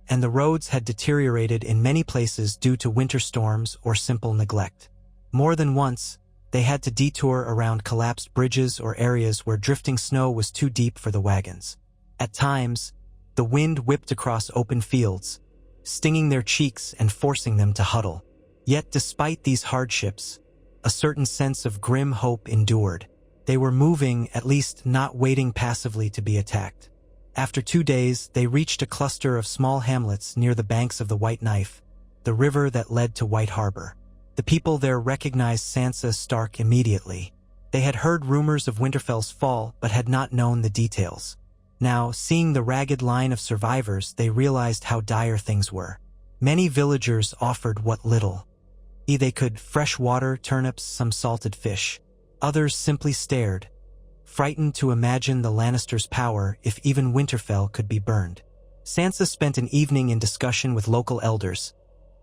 and the roads had deteriorated in many places due to winter storms or simple neglect. More than once, they had to detour around collapsed bridges or areas where drifting snow was too deep for the wagons. At times, the wind whipped across open fields, stinging their cheeks and forcing them to huddle. Yet despite these hardships, a certain sense of grim hope endured. They were moving, at least not waiting passively to be attacked. After 2 days, they reached a cluster of small hamlets near the banks of the White Knife, the river that led to White Harbor. The people there recognized Sansa Stark immediately. They had heard rumors of Winterfell's fall but had not known the details. Now, seeing the ragged line of survivors, they realized how dire things were. Many villagers offered what little they could: fresh water, turnips, some salted fish. Others simply stared, frightened to imagine the Lannisters' power if even Winterfell could be burned. Sansa spent an evening in discussion with local elders,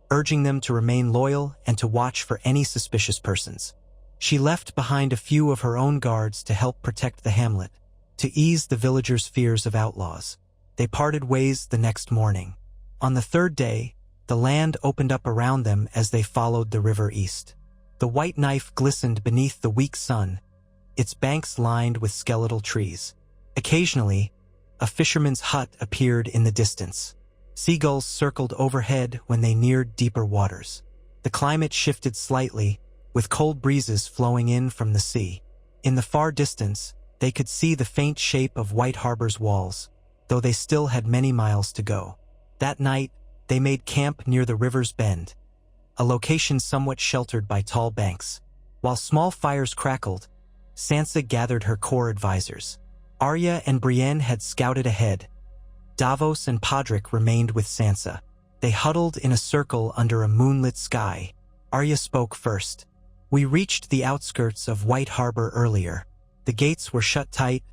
urging them to remain loyal and to watch for any suspicious persons. She left behind a few of her own guards to help protect the hamlet, to ease the villagers' fears of outlaws. They parted ways the next morning. On the 3rd day, the land opened up around them as they followed the river east. The White Knife glistened beneath the weak sun, its banks lined with skeletal trees. Occasionally, a fisherman's hut appeared in the distance. Seagulls circled overhead when they neared deeper waters. The climate shifted slightly, with cold breezes flowing in from the sea. In the far distance, they could see the faint shape of White Harbor's walls, though they still had many miles to go. That night, they made camp near the river's bend, a location somewhat sheltered by tall banks. While small fires crackled, Sansa gathered her core advisors. Arya and Brienne had scouted ahead. Davos and Podrick remained with Sansa. They huddled in a circle under a moonlit sky. Arya spoke first. "We reached the outskirts of White Harbor earlier. The gates were shut tight,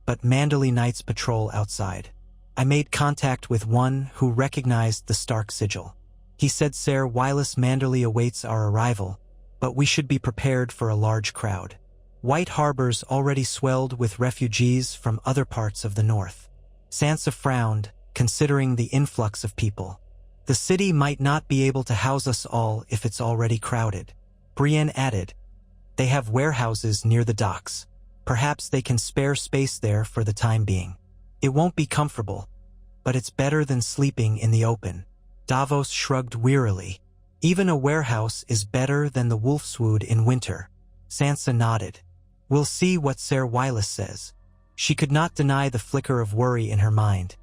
but Manderley Knights patrol outside. I made contact with one who recognized the Stark sigil. He said Ser Wylis Manderley awaits our arrival, but we should be prepared for a large crowd. White Harbor's already swelled with refugees from other parts of the north." Sansa frowned, considering the influx of people. "The city might not be able to house us all if it's already crowded." Brienne added, "They have warehouses near the docks. Perhaps they can spare space there for the time being. It won't be comfortable, but it's better than sleeping in the open." Davos shrugged wearily. "Even a warehouse is better than the wolfswood in winter." Sansa nodded. "We'll see what Ser Wylis says." She could not deny the flicker of worry in her mind.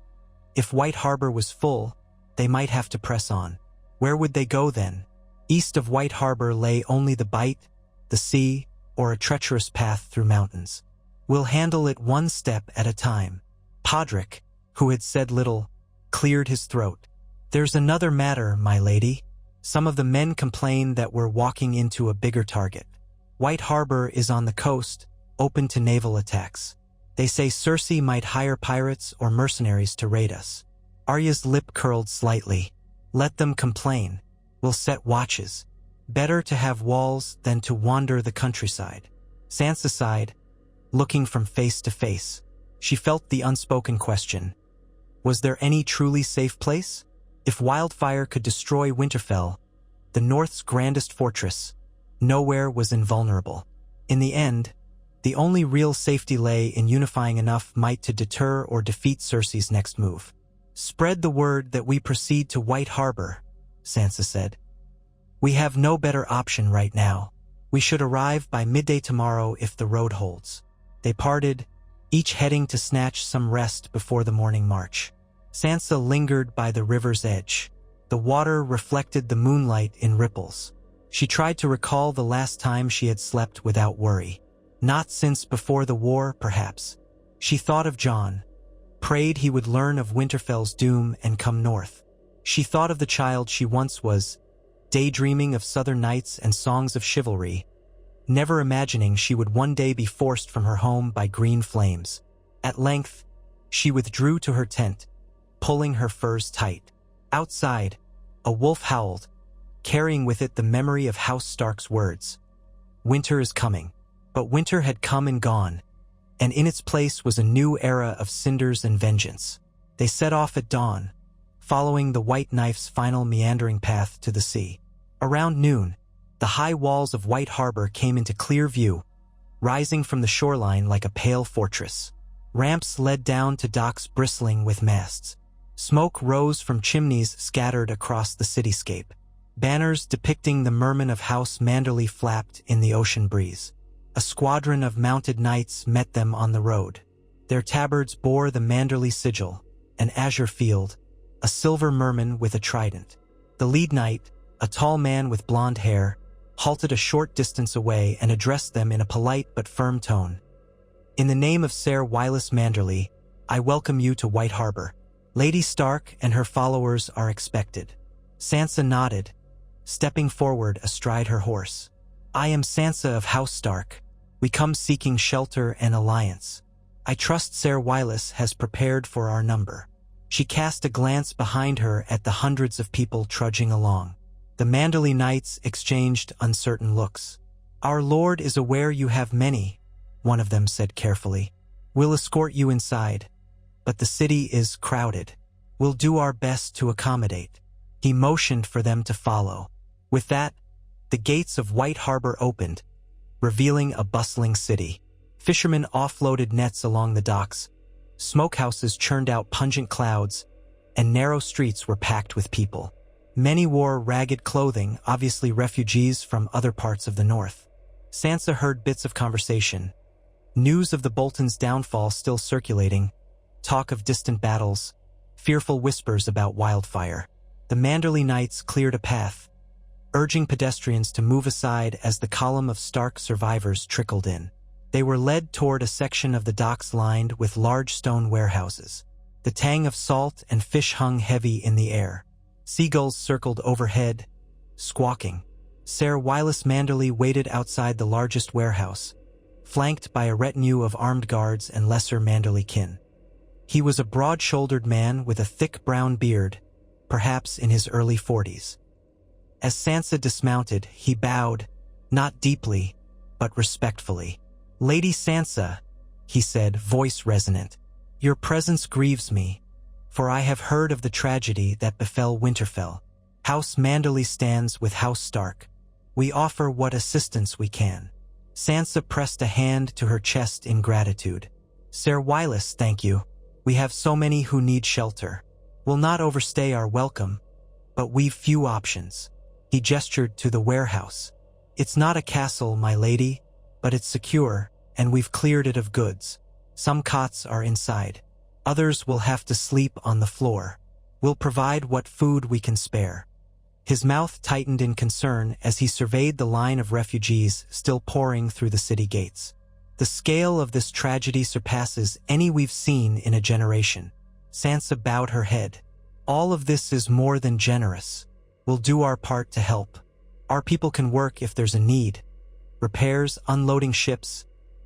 If White Harbor was full, they might have to press on. Where would they go then? East of White Harbor lay only the Bight, the sea, or a treacherous path through mountains. "We'll handle it one step at a time." Podrick, who had said little, cleared his throat. "There's another matter, my lady. Some of the men complain that we're walking into a bigger target. White Harbor is on the coast, open to naval attacks. They say Cersei might hire pirates or mercenaries to raid us." Arya's lip curled slightly. "Let them complain. We'll set watches. Better to have walls than to wander the countryside." Sansa sighed, looking from face to face. She felt the unspoken question. Was there any truly safe place? If Wildfire could destroy Winterfell, the North's grandest fortress, nowhere was invulnerable. In the end, the only real safety lay in unifying enough might to deter or defeat Cersei's next move. "Spread the word that we proceed to White Harbor," Sansa said. "We have no better option right now. We should arrive by midday tomorrow if the road holds." They parted, each heading to snatch some rest before the morning march. Sansa lingered by the river's edge. The water reflected the moonlight in ripples. She tried to recall the last time she had slept without worry. Not since before the war, perhaps. She thought of Jon, prayed he would learn of Winterfell's doom and come north. She thought of the child she once was, daydreaming of southern nights and songs of chivalry, never imagining she would one day be forced from her home by green flames. At length, she withdrew to her tent, pulling her furs tight. Outside, a wolf howled, carrying with it the memory of House Stark's words. Winter is coming. But winter had come and gone, and in its place was a new era of cinders and vengeance. They set off at dawn, following the White Knife's final meandering path to the sea. Around noon, the high walls of White Harbor came into clear view, rising from the shoreline like a pale fortress. Ramps led down to docks bristling with masts. Smoke rose from chimneys scattered across the cityscape. Banners depicting the mermen of House Manderly flapped in the ocean breeze. A squadron of mounted knights met them on the road. Their tabards bore the Manderly sigil, an azure field, a silver merman with a trident. The lead knight, a tall man with blonde hair, halted a short distance away and addressed them in a polite but firm tone. In the name of Ser Wyllis Manderly, I welcome you to White Harbor. Lady Stark and her followers are expected. Sansa nodded, stepping forward astride her horse. I am Sansa of House Stark. We come seeking shelter and alliance. I trust Ser Wyllis has prepared for our number. She cast a glance behind her at the hundreds of people trudging along. The Manderly knights exchanged uncertain looks. Our lord is aware you have many, one of them said carefully. We'll escort you inside, but the city is crowded. We'll do our best to accommodate. He motioned for them to follow. With that, the gates of White Harbor opened, revealing a bustling city. Fishermen offloaded nets along the docks, smokehouses churned out pungent clouds, and narrow streets were packed with people. Many wore ragged clothing, obviously refugees from other parts of the north. Sansa heard bits of conversation, news of the Boltons' downfall still circulating, talk of distant battles, fearful whispers about Wildfire. The Manderly knights cleared a path, urging pedestrians to move aside as the column of Stark survivors trickled in. They were led toward a section of the docks lined with large stone warehouses. The tang of salt and fish hung heavy in the air. Seagulls circled overhead, squawking. Ser Wyllis Manderly waited outside the largest warehouse, flanked by a retinue of armed guards and lesser Manderly kin. He was a broad-shouldered man with a thick brown beard, perhaps in his early 40s. As Sansa dismounted, he bowed, not deeply, but respectfully. Lady Sansa, he said, voice resonant, your presence grieves me, for I have heard of the tragedy that befell Winterfell. House Manderly stands with House Stark. We offer what assistance we can. Sansa pressed a hand to her chest in gratitude. Ser Wyllis, thank you. We have so many who need shelter. We'll not overstay our welcome, but we've few options. He gestured to the warehouse. It's not a castle, my lady, but it's secure, and we've cleared it of goods. Some cots are inside. Others will have to sleep on the floor. We'll provide what food we can spare. His mouth tightened in concern as he surveyed the line of refugees still pouring through the city gates. The scale of this tragedy surpasses any we've seen in a generation. Sansa bowed her head. All of this is more than generous. We'll do our part to help. Our people can work if there's a need. Repairs, unloading ships,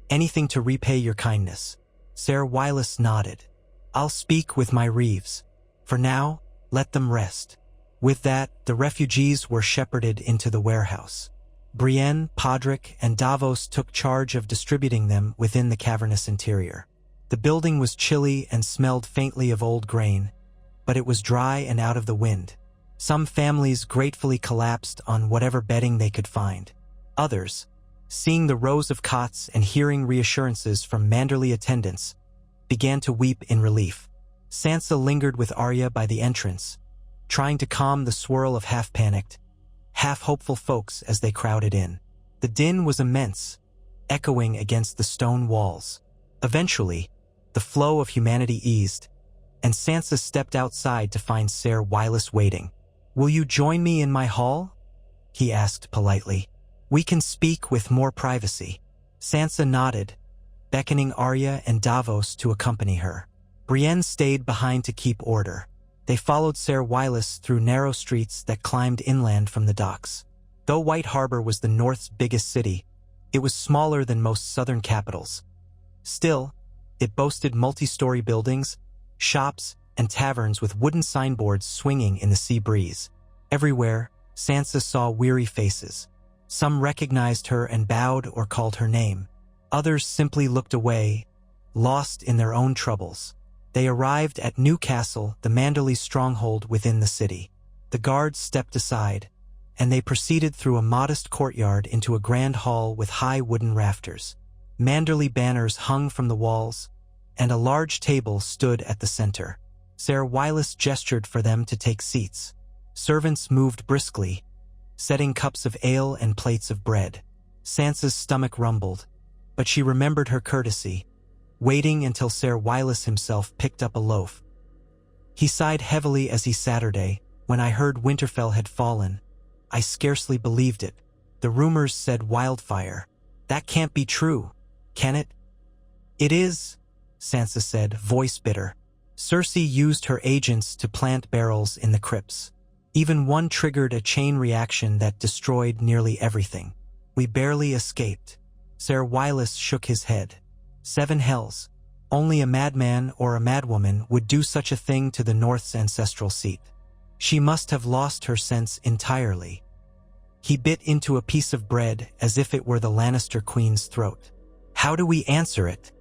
anything to repay your kindness. Ser Wyllis nodded. I'll speak with my reeves. For now, let them rest. With that, the refugees were shepherded into the warehouse. Brienne, Podrick, and Davos took charge of distributing them within the cavernous interior. The building was chilly and smelled faintly of old grain, but it was dry and out of the wind. Some families gratefully collapsed on whatever bedding they could find. Others, seeing the rows of cots and hearing reassurances from Manderly attendants, began to weep in relief. Sansa lingered with Arya by the entrance, trying to calm the swirl of half-panicked, half-hopeful folks as they crowded in. The din was immense, echoing against the stone walls. Eventually, the flow of humanity eased, and Sansa stepped outside to find Ser Wyllis waiting. "Will you join me in my hall?" he asked politely. "We can speak with more privacy." Sansa nodded, beckoning Arya and Davos to accompany her. Brienne stayed behind to keep order. They followed Ser Wyllis through narrow streets that climbed inland from the docks. Though White Harbor was the North's biggest city, it was smaller than most southern capitals. Still, it boasted multi-story buildings, shops, and taverns with wooden signboards swinging in the sea breeze. Everywhere, Sansa saw weary faces. Some recognized her and bowed or called her name. Others simply looked away, lost in their own troubles. They arrived at Newcastle, the Manderly stronghold within the city. The guards stepped aside, and they proceeded through a modest courtyard into a grand hall with high wooden rafters. Manderly banners hung from the walls, and a large table stood at the center. Ser Wyllis gestured for them to take seats. Servants moved briskly, setting cups of ale and plates of bread. Sansa's stomach rumbled, but she remembered her courtesy, waiting until Ser Wyllis himself picked up a loaf. He sighed heavily as he Saturday, "When I heard Winterfell had fallen, I scarcely believed it. The rumors said Wildfire. That can't be true, can it?" "It is," Sansa said, voice bitter. "Cersei used her agents to plant barrels in the crypts. Even one triggered a chain reaction that destroyed nearly everything. We barely escaped." Ser Wyllis shook his head. "Seven hells. Only a madman or a madwoman would do such a thing to the North's ancestral seat. She must have lost her sense entirely." He bit into a piece of bread as if it were the Lannister queen's throat. "How do we answer it?"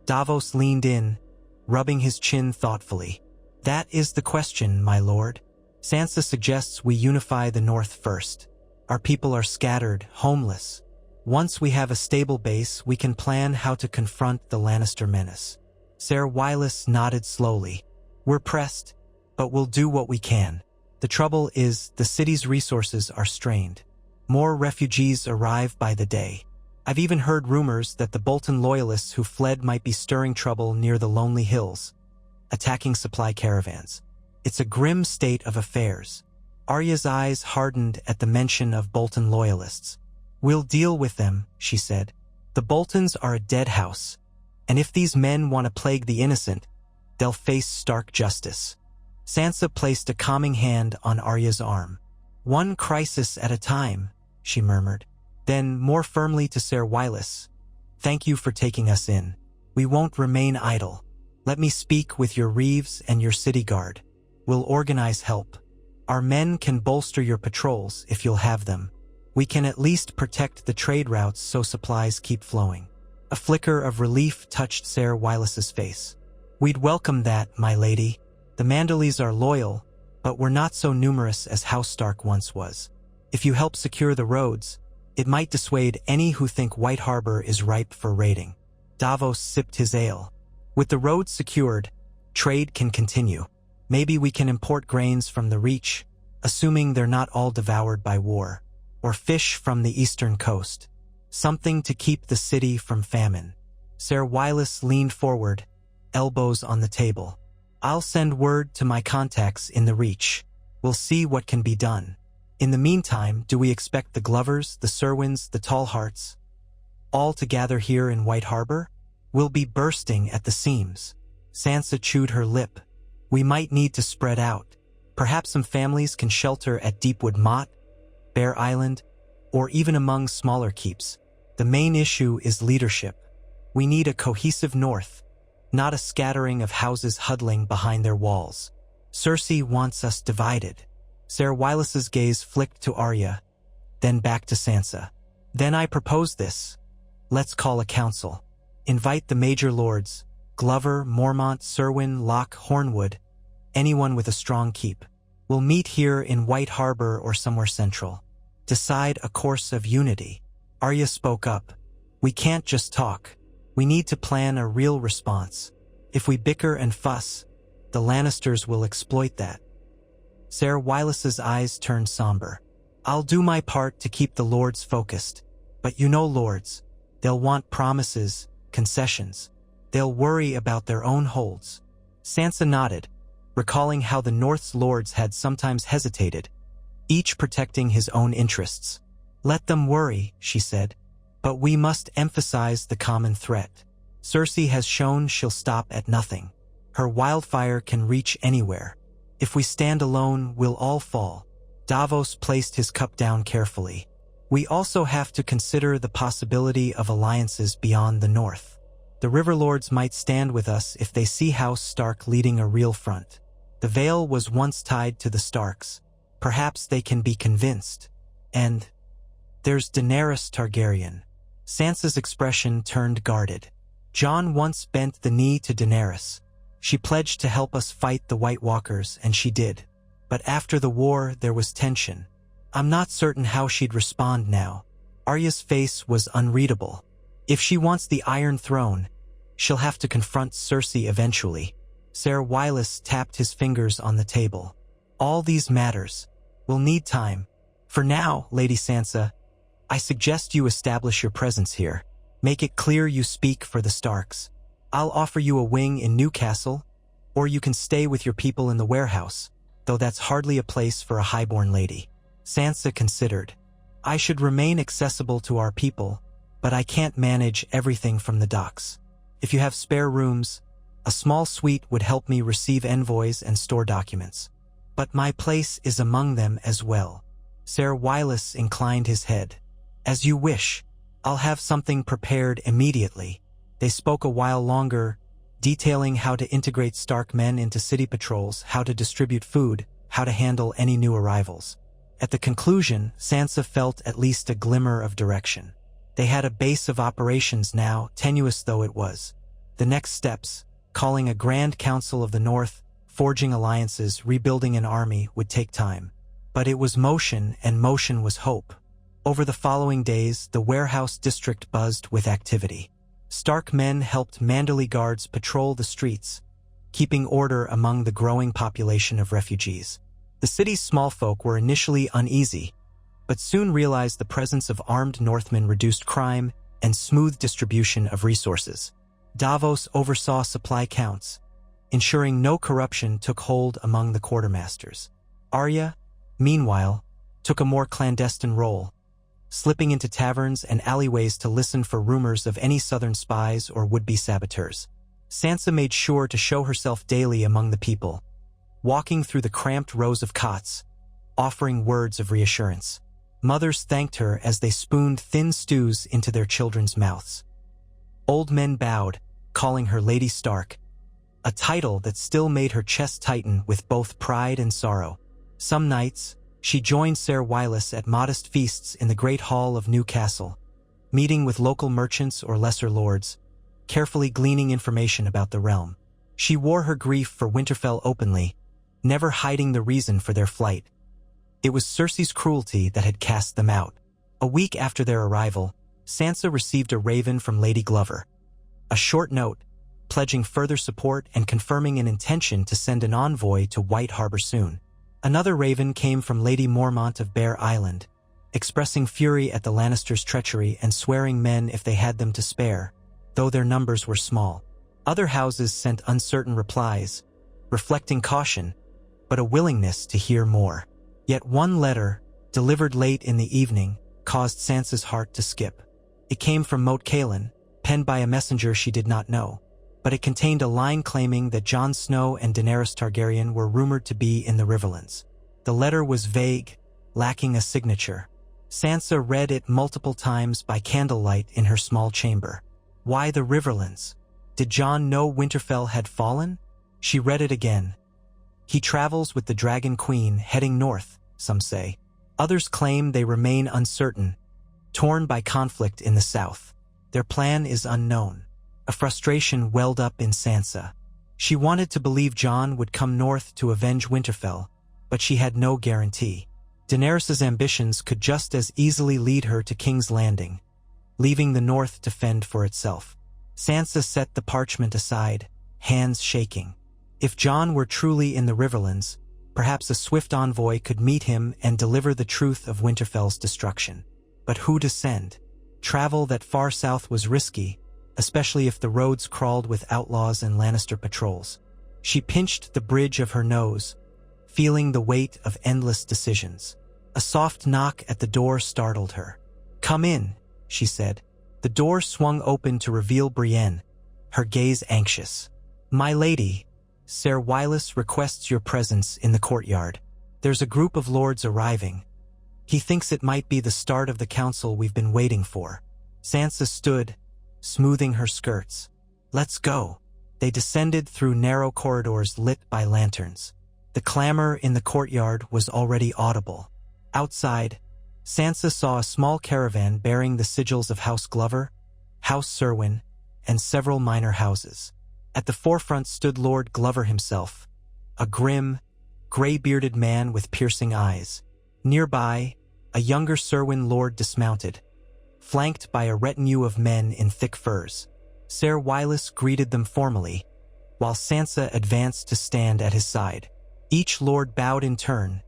Davos leaned in, rubbing his chin thoughtfully. "That is the question, my lord. Sansa suggests we unify the North first. Our people are scattered, homeless. Once we have a stable base, we can plan how to confront the Lannister menace." Ser Wyllis nodded slowly. "We're pressed, but we'll do what we can. The trouble is, the city's resources are strained. More refugees arrive by the day. I've even heard rumors that the Bolton loyalists who fled might be stirring trouble near the Lonely Hills, attacking supply caravans. It's a grim state of affairs." Arya's eyes hardened at the mention of Bolton loyalists. "We'll deal with them," she said. "The Boltons are a dead house, and if these men want to plague the innocent, they'll face stark justice." Sansa placed a calming hand on Arya's arm. "One crisis at a time," she murmured. Then, more firmly to Ser Wyllis, "Thank you for taking us in. We won't remain idle. Let me speak with your reeves and your city guard. We'll organize help. Our men can bolster your patrols if you'll have them. We can at least protect the trade routes so supplies keep flowing." A flicker of relief touched Ser Wyllis's face. "We'd welcome that, my lady. The Manderlys are loyal, but we're not so numerous as House Stark once was. If you help secure the roads, it might dissuade any who think White Harbor is ripe for raiding." Davos sipped his ale. "With the roads secured, trade can continue. Maybe we can import grains from the Reach, assuming they're not all devoured by war, or fish from the eastern coast. Something to keep the city from famine." Ser Wyllis leaned forward, elbows on the table. "I'll send word to my contacts in the Reach. We'll see what can be done. In the meantime, do we expect the Glovers, the Serwins, the Tallhearts, all to gather here in White Harbor? We'll be bursting at the seams." Sansa chewed her lip. "We might need to spread out. Perhaps some families can shelter at Deepwood Motte, Bear Island, or even among smaller keeps. The main issue is leadership. We need a cohesive North, not a scattering of houses huddling behind their walls. Cersei wants us divided." Ser Wyllis's gaze flicked to Arya, then back to Sansa. "Then I propose this. Let's call a council. Invite the major lords, Glover, Mormont, Serwyn, Locke, Hornwood, anyone with a strong keep. We'll meet here in White Harbor or somewhere central. Decide a course of unity." Arya spoke up. "We can't just talk. We need to plan a real response. If we bicker and fuss, the Lannisters will exploit that." Ser Wyllis's eyes turned somber. "I'll do my part to keep the lords focused. But you know lords, they'll want promises, concessions. They'll worry about their own holds." Sansa nodded, recalling how the North's lords had sometimes hesitated, each protecting his own interests. "Let them worry," she said, "but we must emphasize the common threat. Cersei has shown she'll stop at nothing. Her wildfire can reach anywhere. If we stand alone, we'll all fall." Davos placed his cup down carefully. "We also have to consider the possibility of alliances beyond the north. The Riverlords might stand with us if they see House Stark leading a real front. The Vale was once tied to the Starks. Perhaps they can be convinced. And there's Daenerys Targaryen." Sansa's expression turned guarded. "Jon once bent the knee to Daenerys. She pledged to help us fight the White Walkers, and she did. But after the war, there was tension. I'm not certain how she'd respond now." Arya's face was unreadable. "If she wants the Iron Throne, she'll have to confront Cersei eventually." Ser Wylis tapped his fingers on the table. "All these matters will need time. For now, Lady Sansa, I suggest you establish your presence here. Make it clear you speak for the Starks. I'll offer you a wing in Newcastle, or you can stay with your people in the warehouse, though that's hardly a place for a highborn lady." Sansa considered. "I should remain accessible to our people, but I can't manage everything from the docks. If you have spare rooms, a small suite would help me receive envoys and store documents. But my place is among them as well." Ser Wylis inclined his head. "As you wish. I'll have something prepared immediately." They spoke a while longer, detailing how to integrate Stark men into city patrols, how to distribute food, how to handle any new arrivals. At the conclusion, Sansa felt at least a glimmer of direction. They had a base of operations now, tenuous though it was. The next steps, calling a Grand Council of the North, forging alliances, rebuilding an army, would take time. But it was motion, and motion was hope. Over the following days, the warehouse district buzzed with activity. Stark men helped Manderley guards patrol the streets, keeping order among the growing population of refugees. The city's small folk were initially uneasy, but soon realized the presence of armed Northmen reduced crime and smoothed distribution of resources. Davos oversaw supply counts, ensuring no corruption took hold among the quartermasters. Arya, meanwhile, took a more clandestine role, slipping into taverns and alleyways to listen for rumors of any southern spies or would-be saboteurs. Sansa made sure to show herself daily among the people, walking through the cramped rows of cots, offering words of reassurance. Mothers thanked her as they spooned thin stews into their children's mouths. Old men bowed, calling her Lady Stark, a title that still made her chest tighten with both pride and sorrow. Some nights, she joined Ser Wylis at modest feasts in the Great Hall of Newcastle, meeting with local merchants or lesser lords, carefully gleaning information about the realm. She wore her grief for Winterfell openly, never hiding the reason for their flight. It was Cersei's cruelty that had cast them out. A week after their arrival, Sansa received a raven from Lady Glover. A short note, pledging further support and confirming an intention to send an envoy to White Harbor soon. Another raven came from Lady Mormont of Bear Island, expressing fury at the Lannisters' treachery and swearing men if they had them to spare, though their numbers were small. Other houses sent uncertain replies, reflecting caution, but a willingness to hear more. Yet one letter, delivered late in the evening, caused Sansa's heart to skip. It came from Moat Cailin, penned by a messenger she did not know, but it contained a line claiming that Jon Snow and Daenerys Targaryen were rumored to be in the Riverlands. The letter was vague, lacking a signature. Sansa read it multiple times by candlelight in her small chamber. Why the Riverlands? Did Jon know Winterfell had fallen? She read it again. He travels with the Dragon Queen, heading north, some say. Others claim they remain uncertain, torn by conflict in the south. Their plan is unknown. A frustration welled up in Sansa. She wanted to believe Jon would come north to avenge Winterfell, but she had no guarantee. Daenerys' ambitions could just as easily lead her to King's Landing, leaving the north to fend for itself. Sansa set the parchment aside, hands shaking. If Jon were truly in the Riverlands, perhaps a swift envoy could meet him and deliver the truth of Winterfell's destruction. But who to send? Travel that far south was risky, especially if the roads crawled with outlaws and Lannister patrols. She pinched the bridge of her nose, feeling the weight of endless decisions. A soft knock at the door startled her. "Come in," she said. The door swung open to reveal Brienne, her gaze anxious. "My lady, Ser Wylus requests your presence in the courtyard. There's a group of lords arriving. He thinks it might be the start of the council we've been waiting for." Sansa stood, smoothing her skirts. "Let's go." They descended through narrow corridors lit by lanterns. The clamor in the courtyard was already audible. Outside, Sansa saw a small caravan bearing the sigils of House Glover, House Serwyn, and several minor houses. At the forefront stood Lord Glover himself, a grim, gray-bearded man with piercing eyes. Nearby, a younger Serwyn lord dismounted, flanked by a retinue of men in thick furs. Ser Wylus greeted them formally, while Sansa advanced to stand at his side. Each lord bowed in turn,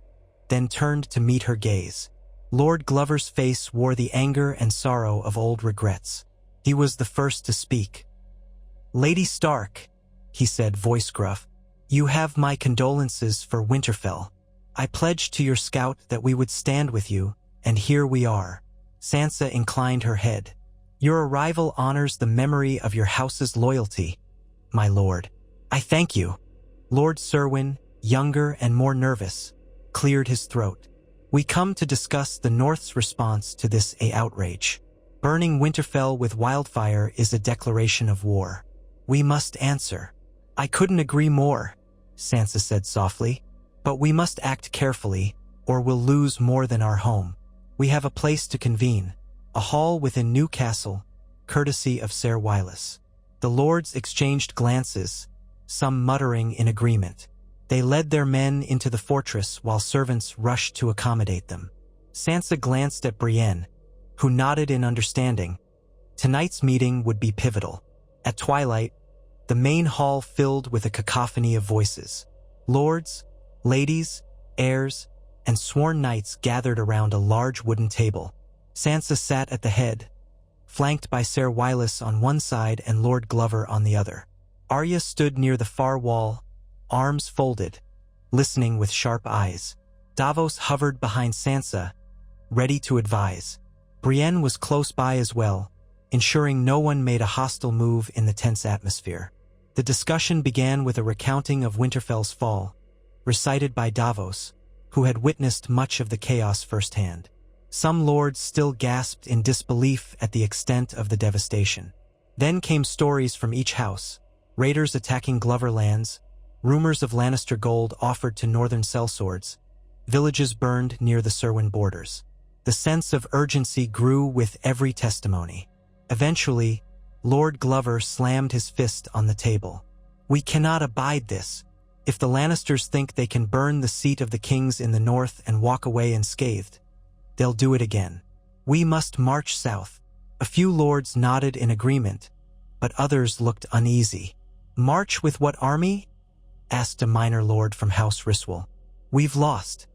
then turned to meet her gaze. Lord Glover's face wore the anger and sorrow of old regrets. He was the first to speak. "Lady Stark," he said, voice gruff, "you have my condolences for Winterfell. I pledged to your scout that we would stand with you, and here we are." Sansa inclined her head. "Your arrival honors the memory of your house's loyalty, my lord." "I thank you." Lord Serwyn, younger and more nervous, cleared his throat. "We come to discuss the North's response to this outrage. Burning Winterfell with wildfire is a declaration of war. We must answer." "I couldn't agree more," Sansa said softly. "But we must act carefully, or we'll lose more than our home. We have a place to convene, a hall within Newcastle, courtesy of Ser Wylus." The lords exchanged glances, some muttering in agreement. They led their men into the fortress while servants rushed to accommodate them. Sansa glanced at Brienne, who nodded in understanding. Tonight's meeting would be pivotal. At twilight, the main hall filled with a cacophony of voices. Lords, ladies, heirs, and sworn knights gathered around a large wooden table. Sansa sat at the head, flanked by Ser Wylus on one side and Lord Glover on the other. Arya stood near the far wall, arms folded, listening with sharp eyes. Davos hovered behind Sansa, ready to advise. Brienne was close by as well, ensuring no one made a hostile move in the tense atmosphere. The discussion began with a recounting of Winterfell's fall, recited by Davos, who had witnessed much of the chaos firsthand. Some lords still gasped in disbelief at the extent of the devastation. Then came stories from each house: raiders attacking Glover lands, rumors of Lannister gold offered to northern sellswords, villages burned near the Serwyn borders. The sense of urgency grew with every testimony. Eventually, Lord Glover slammed his fist on the table. "We cannot abide this. If the Lannisters think they can burn the seat of the kings in the north and walk away unscathed, they'll do it again. We must march south." A few lords nodded in agreement, but others looked uneasy. "March with what army?" asked a minor lord from House Ryswell. "We've lost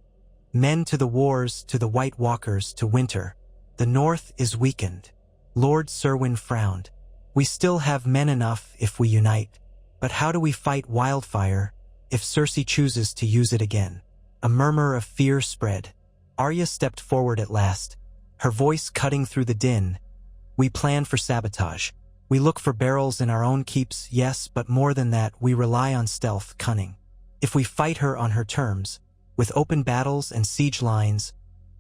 men to the wars, to the White Walkers, to winter. The north is weakened." Lord Serwyn frowned. "We still have men enough if we unite. But how do we fight wildfire if Cersei chooses to use it again?" A murmur of fear spread. Arya stepped forward at last, her voice cutting through the din. "We plan for sabotage. We look for barrels in our own keeps, yes, but more than that, we rely on stealth, cunning. If we fight her on her terms, with open battles and siege lines,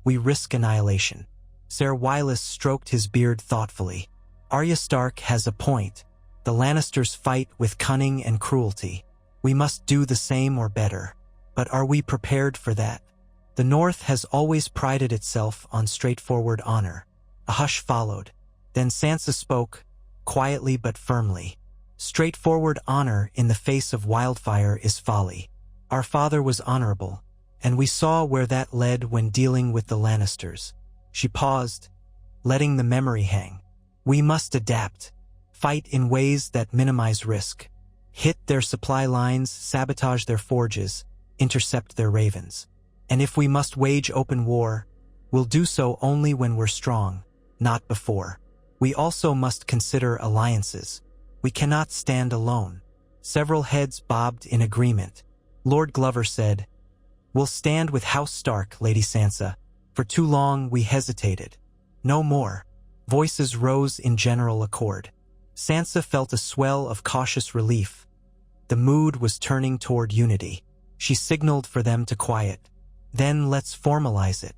we risk annihilation." Ser Wylus stroked his beard thoughtfully. "Arya Stark has a point. The Lannisters fight with cunning and cruelty. We must do the same or better. But are we prepared for that? The North has always prided itself on straightforward honor." A hush followed. Then Sansa spoke, quietly but firmly. "Straightforward honor in the face of wildfire is folly. Our father was honorable, and we saw where that led when dealing with the Lannisters." She paused, letting the memory hang. "We must adapt, fight in ways that minimize risk, hit their supply lines, sabotage their forges, intercept their ravens. And if we must wage open war, we'll do so only when we're strong, not before. We also must consider alliances. We cannot stand alone." Several heads bobbed in agreement. Lord Glover said, "We'll stand with House Stark, Lady Sansa. For too long we hesitated. No more. Voices rose in general accord. Sansa felt a swell of cautious relief. The mood was turning toward unity. She signaled for them to quiet. Then let's formalize it.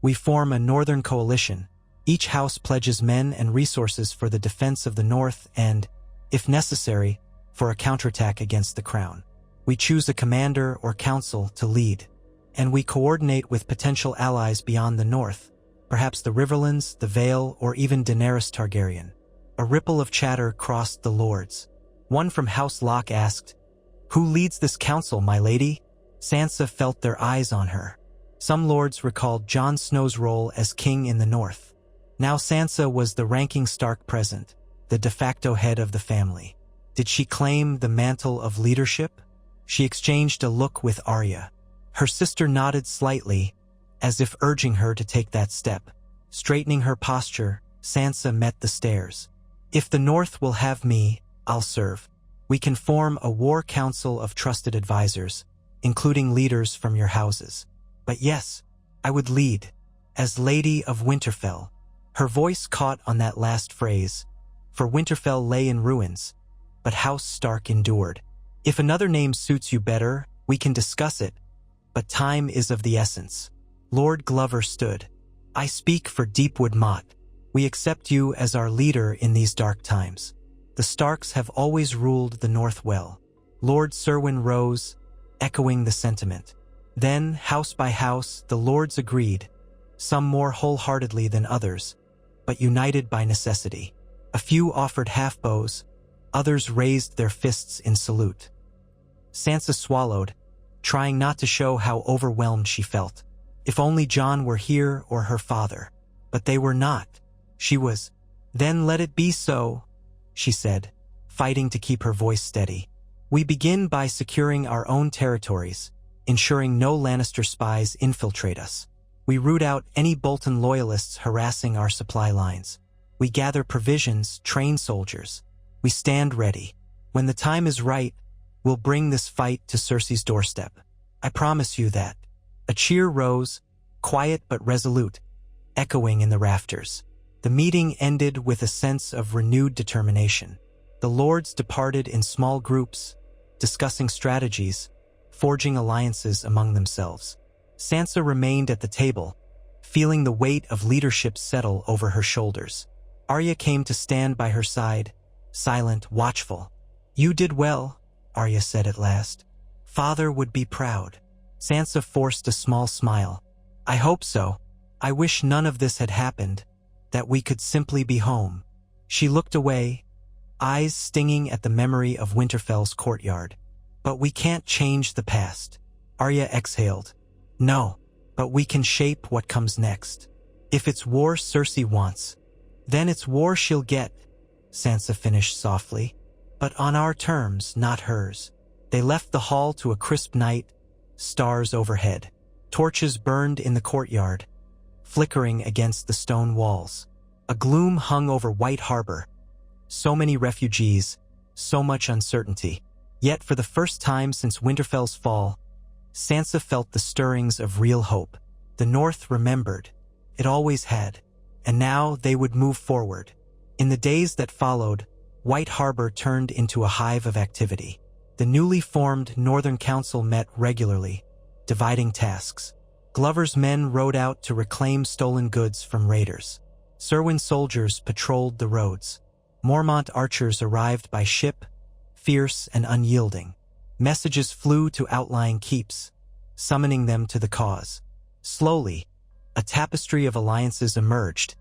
We form a northern coalition. Each house pledges men and resources for the defense of the north and, if necessary, for a counterattack against the crown. We choose a commander or council to lead. And we coordinate with potential allies beyond the north, perhaps the Riverlands, the Vale, or even Daenerys Targaryen. A ripple of chatter crossed the lords. One from House Locke asked, "Who leads this council, my lady?" Sansa felt their eyes on her. Some lords recalled Jon Snow's role as king in the north. Now Sansa was the ranking Stark present, the de facto head of the family. Did she claim the mantle of leadership? She exchanged a look with Arya. Her sister nodded slightly, as if urging her to take that step. Straightening her posture, Sansa met the stares. "If the North will have me, I'll serve. We can form a war council of trusted advisors, including leaders from your houses. But yes, I would lead, as Lady of Winterfell." Her voice caught on that last phrase, for Winterfell lay in ruins, but House Stark endured. "If another name suits you better, we can discuss it, but time is of the essence." Lord Glover stood. "I speak for Deepwood Motte. We accept you as our leader in these dark times. The Starks have always ruled the North well." Lord Serwyn rose, echoing the sentiment. Then, house by house, the lords agreed, some more wholeheartedly than others, but united by necessity. A few offered half-bows, others raised their fists in salute. Sansa swallowed, trying not to show how overwhelmed she felt. If only Jon were here or her father. But they were not. She was. "Then let it be so," she said, fighting to keep her voice steady. "We begin by securing our own territories, ensuring no Lannister spies infiltrate us. We root out any Bolton loyalists harassing our supply lines. We gather provisions, train soldiers. We stand ready. When the time is right, we'll bring this fight to Cersei's doorstep. I promise you that." A cheer rose, quiet but resolute, echoing in the rafters. The meeting ended with a sense of renewed determination. The lords departed in small groups, discussing strategies, forging alliances among themselves. Sansa remained at the table, feeling the weight of leadership settle over her shoulders. Arya came to stand by her side, silent, watchful. "You did well," Arya said at last. "Father would be proud." Sansa forced a small smile. "I hope so. I wish none of this had happened, that we could simply be home." She looked away, eyes stinging at the memory of Winterfell's courtyard. "But we can't change the past." Arya exhaled. "No, but we can shape what comes next. If it's war Cersei wants, then it's war she'll get," Sansa finished softly. "But on our terms, not hers." They left the hall to a crisp night, stars overhead. Torches burned in the courtyard, flickering against the stone walls. A gloom hung over White Harbor. So many refugees, so much uncertainty. Yet for the first time since Winterfell's fall, Sansa felt the stirrings of real hope. The North remembered. It always had. And now they would move forward. In the days that followed, White Harbor turned into a hive of activity. The newly formed Northern Council met regularly, dividing tasks. Glover's men rode out to reclaim stolen goods from raiders. Serwyn soldiers patrolled the roads. Mormont archers arrived by ship, fierce and unyielding. Messages flew to outlying keeps, summoning them to the cause. Slowly, a tapestry of alliances emerged,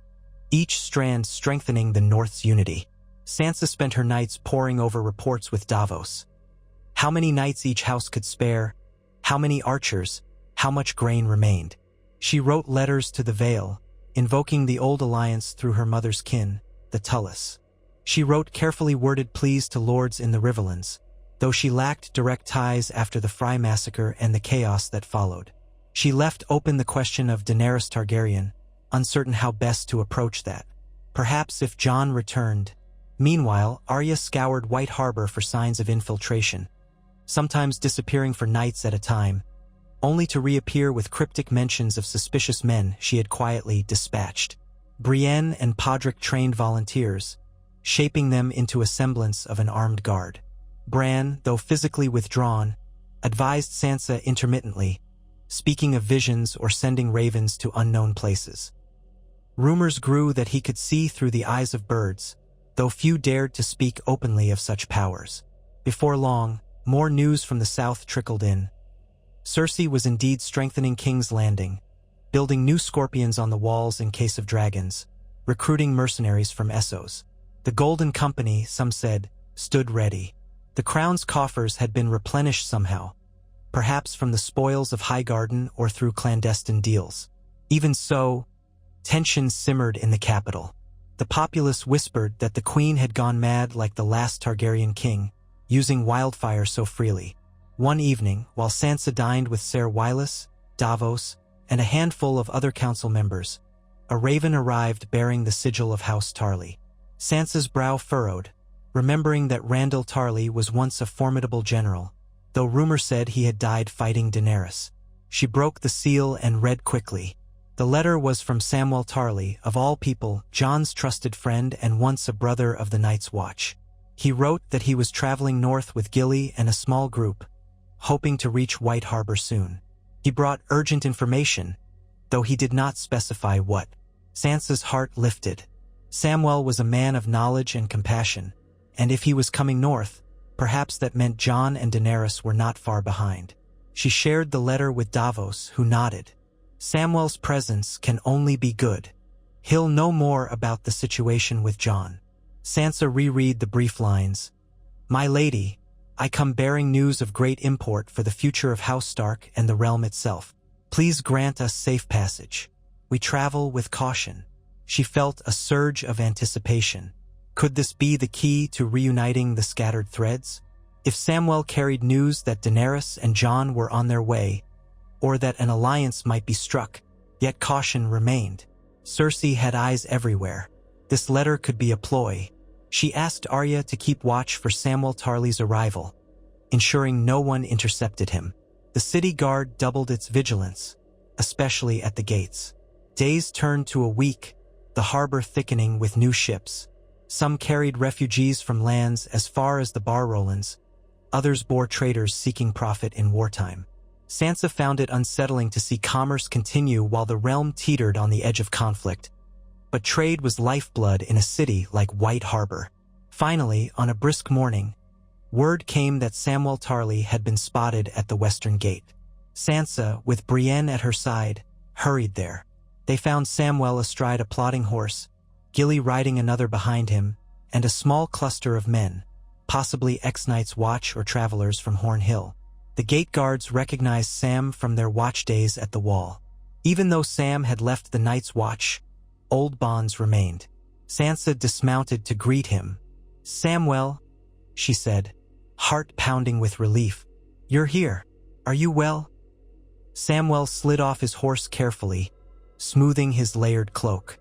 each strand strengthening the North's unity. Sansa spent her nights poring over reports with Davos. How many knights each house could spare, how many archers, how much grain remained. She wrote letters to the Vale, invoking the old alliance through her mother's kin, the Tullis. She wrote carefully worded pleas to lords in the Riverlands, though she lacked direct ties after the Frey massacre and the chaos that followed. She left open the question of Daenerys Targaryen, uncertain how best to approach that. Perhaps if Jon returned. Meanwhile, Arya scoured White Harbor for signs of infiltration, sometimes disappearing for nights at a time, only to reappear with cryptic mentions of suspicious men she had quietly dispatched. Brienne and Podrick trained volunteers, shaping them into a semblance of an armed guard. Bran, though physically withdrawn, advised Sansa intermittently, speaking of visions or sending ravens to unknown places. Rumors grew that he could see through the eyes of birds, though few dared to speak openly of such powers. Before long, more news from the south trickled in. Cersei was indeed strengthening King's Landing, building new scorpions on the walls in case of dragons, recruiting mercenaries from Essos. The Golden Company, some said, stood ready. The crown's coffers had been replenished somehow, perhaps from the spoils of Highgarden or through clandestine deals. Even so, tension simmered in the capital. The populace whispered that the queen had gone mad like the last Targaryen king, using wildfire so freely. One evening, while Sansa dined with Ser Wylis, Davos, and a handful of other council members, a raven arrived bearing the sigil of House Tarly. Sansa's brow furrowed, remembering that Randall Tarly was once a formidable general, though rumor said he had died fighting Daenerys. She broke the seal and read quickly. The letter was from Samwell Tarly, of all people, Jon's trusted friend and once a brother of the Night's Watch. He wrote that he was traveling north with Gilly and a small group, hoping to reach White Harbor soon. He brought urgent information, though he did not specify what. Sansa's heart lifted. Samwell was a man of knowledge and compassion, and if he was coming north, perhaps that meant Jon and Daenerys were not far behind. She shared the letter with Davos, who nodded. Samwell's presence can only be good. He'll know more about the situation with Jon. Sansa reread the brief lines. My lady, I come bearing news of great import for the future of House Stark and the realm itself. Please grant us safe passage. We travel with caution. She felt a surge of anticipation. Could this be the key to reuniting the scattered threads? If Samwell carried news that Daenerys and Jon were on their way, or that an alliance might be struck, yet caution remained. Cersei had eyes everywhere. This letter could be a ploy. She asked Arya to keep watch for Samwell Tarly's arrival, ensuring no one intercepted him. The city guard doubled its vigilance, especially at the gates. Days turned to a week, the harbor thickening with new ships. Some carried refugees from lands as far as the Barrowlands, others bore traders seeking profit in wartime. Sansa found it unsettling to see commerce continue while the realm teetered on the edge of conflict. But trade was lifeblood in a city like White Harbor. Finally, on a brisk morning, word came that Samwell Tarly had been spotted at the western gate. Sansa, with Brienne at her side, hurried there. They found Samwell astride a plodding horse, Gilly riding another behind him, and a small cluster of men, possibly ex-Night's Watch or travelers from Horn Hill. The gate guards recognized Sam from their watch days at the wall. Even though Sam had left the Night's Watch, old bonds remained. Sansa dismounted to greet him. Samwell, she said, heart pounding with relief. You're here. Are you well? Samwell slid off his horse carefully, smoothing his layered cloak.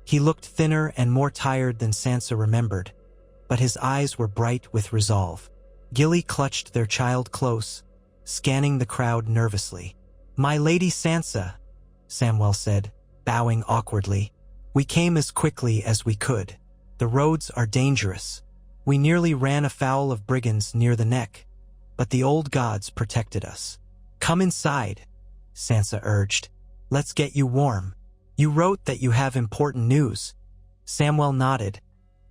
He looked thinner and more tired than Sansa remembered, but his eyes were bright with resolve. Gilly clutched their child close, scanning the crowd nervously. My lady Sansa, Samwell said, bowing awkwardly. We came as quickly as we could. The roads are dangerous. We nearly ran afoul of brigands near the neck, but the old gods protected us. Come inside, Sansa urged. Let's get you warm. You wrote that you have important news. Samwell nodded,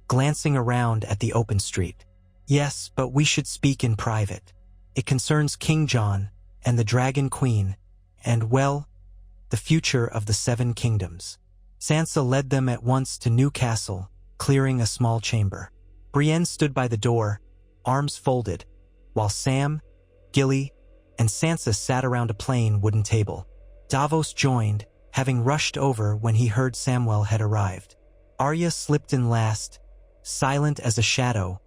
glancing around at the open street. Yes, but we should speak in private. It concerns King Jon and the Dragon Queen, and, well, the future of the Seven Kingdoms. Sansa led them at once to New Castle, clearing a small chamber. Brienne stood by the door, arms folded, while Sam, Gilly, and Sansa sat around a plain wooden table. Davos joined, having rushed over when he heard Samwell had arrived. Arya slipped in last, silent as a shadow,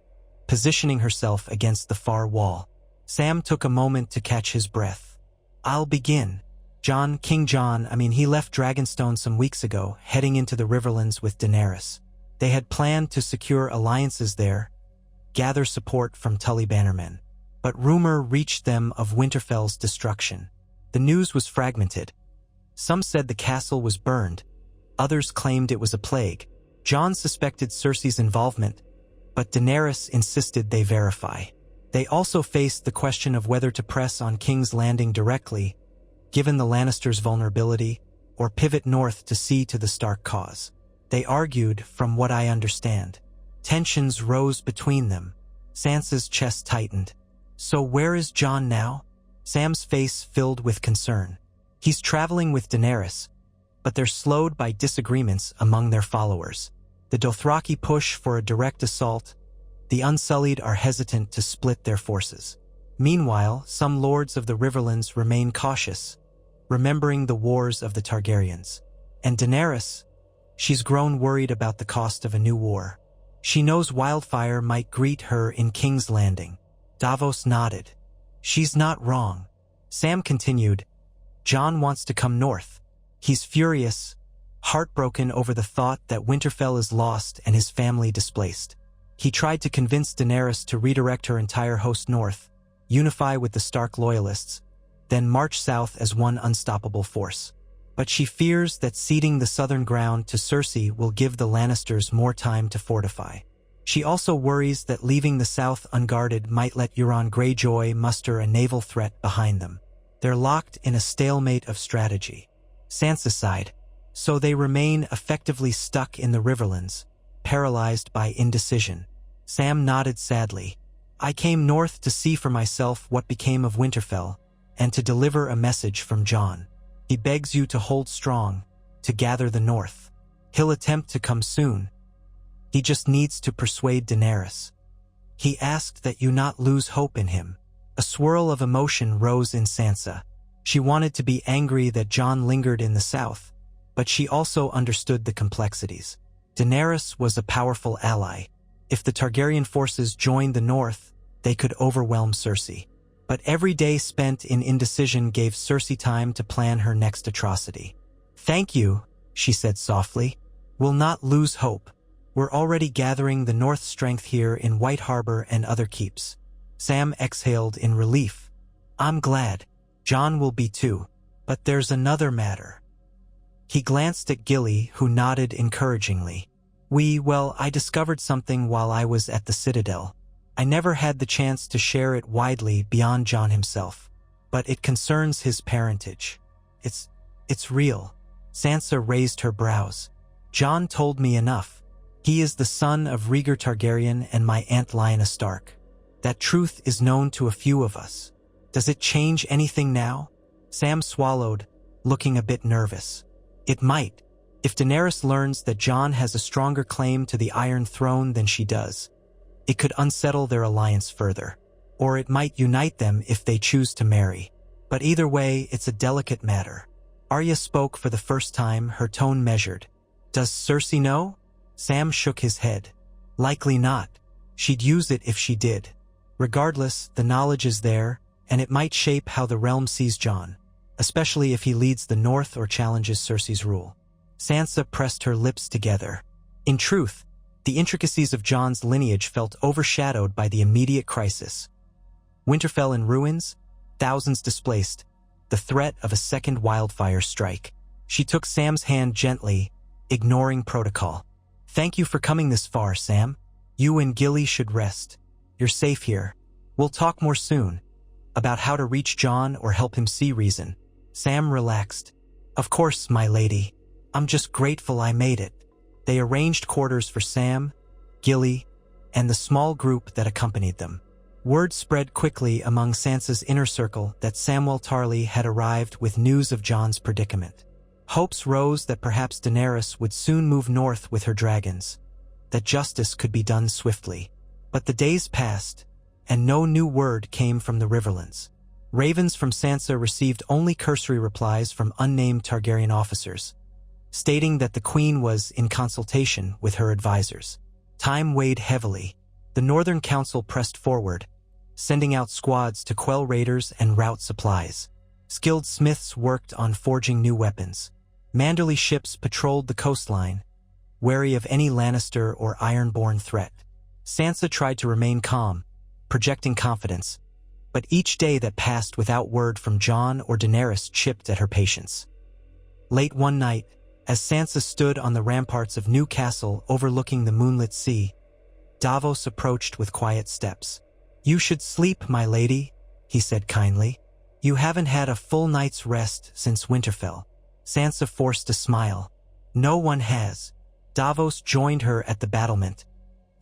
positioning herself against the far wall. Sam took a moment to catch his breath. I'll begin. King Jon, he left Dragonstone some weeks ago, heading into the Riverlands with Daenerys. They had planned to secure alliances there, gather support from Tully bannermen. But rumor reached them of Winterfell's destruction. The news was fragmented. Some said the castle was burned. Others claimed it was a plague. Jon suspected Cersei's involvement, but Daenerys insisted they verify. They also faced the question of whether to press on King's Landing directly, given the Lannisters' vulnerability, or pivot north to see to the Stark cause. They argued, from what I understand. Tensions rose between them. Sansa's chest tightened. So where is Jon now? Sam's face filled with concern. He's traveling with Daenerys, but they're slowed by disagreements among their followers. The Dothraki push for a direct assault. The Unsullied are hesitant to split their forces. Meanwhile, some lords of the Riverlands remain cautious, remembering the wars of the Targaryens. And Daenerys, she's grown worried about the cost of a new war. She knows Wildfire might greet her in King's Landing. Davos nodded. She's not wrong. Sam continued, Jon wants to come north. He's furious, heartbroken over the thought that Winterfell is lost and his family displaced. He tried to convince Daenerys to redirect her entire host north, unify with the Stark loyalists, then march south as one unstoppable force. But she fears that ceding the southern ground to Cersei will give the Lannisters more time to fortify. She also worries that leaving the south unguarded might let Euron Greyjoy muster a naval threat behind them. They're locked in a stalemate of strategy. Sansa sighed. So they remain effectively stuck in the Riverlands, paralyzed by indecision. Sam nodded sadly. I came north to see for myself what became of Winterfell, and to deliver a message from Jon. He begs you to hold strong, to gather the north. He'll attempt to come soon. He just needs to persuade Daenerys. He asked that you not lose hope in him. A swirl of emotion rose in Sansa. She wanted to be angry that Jon lingered in the south, but she also understood the complexities. Daenerys was a powerful ally. If the Targaryen forces joined the north, they could overwhelm Cersei. But every day spent in indecision gave Cersei time to plan her next atrocity. Thank you, she said softly. We'll not lose hope. We're already gathering the north strength here in White Harbor and other keeps. Sam exhaled in relief. I'm glad. Jon will be too. But there's another matter. He glanced at Gilly, who nodded encouragingly. I discovered something while I was at the Citadel. I never had the chance to share it widely beyond Jon himself. But it concerns his parentage. It's real. Sansa raised her brows. Jon told me enough. He is the son of Rhaegar Targaryen and my Aunt Lyanna Stark. That truth is known to a few of us. Does it change anything now? Sam swallowed, looking a bit nervous. It might. If Daenerys learns that Jon has a stronger claim to the Iron Throne than she does, it could unsettle their alliance further. Or it might unite them if they choose to marry. But either way, it's a delicate matter. Arya spoke for the first time, her tone measured. Does Cersei know? Sam shook his head. Likely not. She'd use it if she did. Regardless, the knowledge is there, and it might shape how the realm sees Jon, especially if he leads the north or challenges Cersei's rule. Sansa pressed her lips together. In truth, the intricacies of Jon's lineage felt overshadowed by the immediate crisis. Winterfell in ruins, thousands displaced, the threat of a second wildfire strike. She took Sam's hand gently, ignoring protocol. Thank you for coming this far, Sam. You and Gilly should rest. You're safe here. We'll talk more soon. About how to reach Jon or help him see reason. Sam relaxed. Of course, my lady. I'm just grateful I made it. They arranged quarters for Sam, Gilly, and the small group that accompanied them. Word spread quickly among Sansa's inner circle that Samwell Tarly had arrived with news of Jon's predicament. Hopes rose that perhaps Daenerys would soon move north with her dragons, that justice could be done swiftly. But the days passed, and no new word came from the Riverlands. Ravens from Sansa received only cursory replies from unnamed Targaryen officers, stating that the Queen was in consultation with her advisors. Time weighed heavily. The Northern Council pressed forward, sending out squads to quell raiders and route supplies. Skilled smiths worked on forging new weapons. Manderly ships patrolled the coastline, wary of any Lannister or Ironborn threat. Sansa tried to remain calm, projecting confidence, But each day that passed without word from Jon or Daenerys chipped at her patience. Late one night, as Sansa stood on the ramparts of New Castle overlooking the moonlit sea, Davos approached with quiet steps. "You should sleep, my lady," he said kindly. "You haven't had a full night's rest since Winterfell." Sansa forced a smile. "No one has." Davos joined her at the battlement,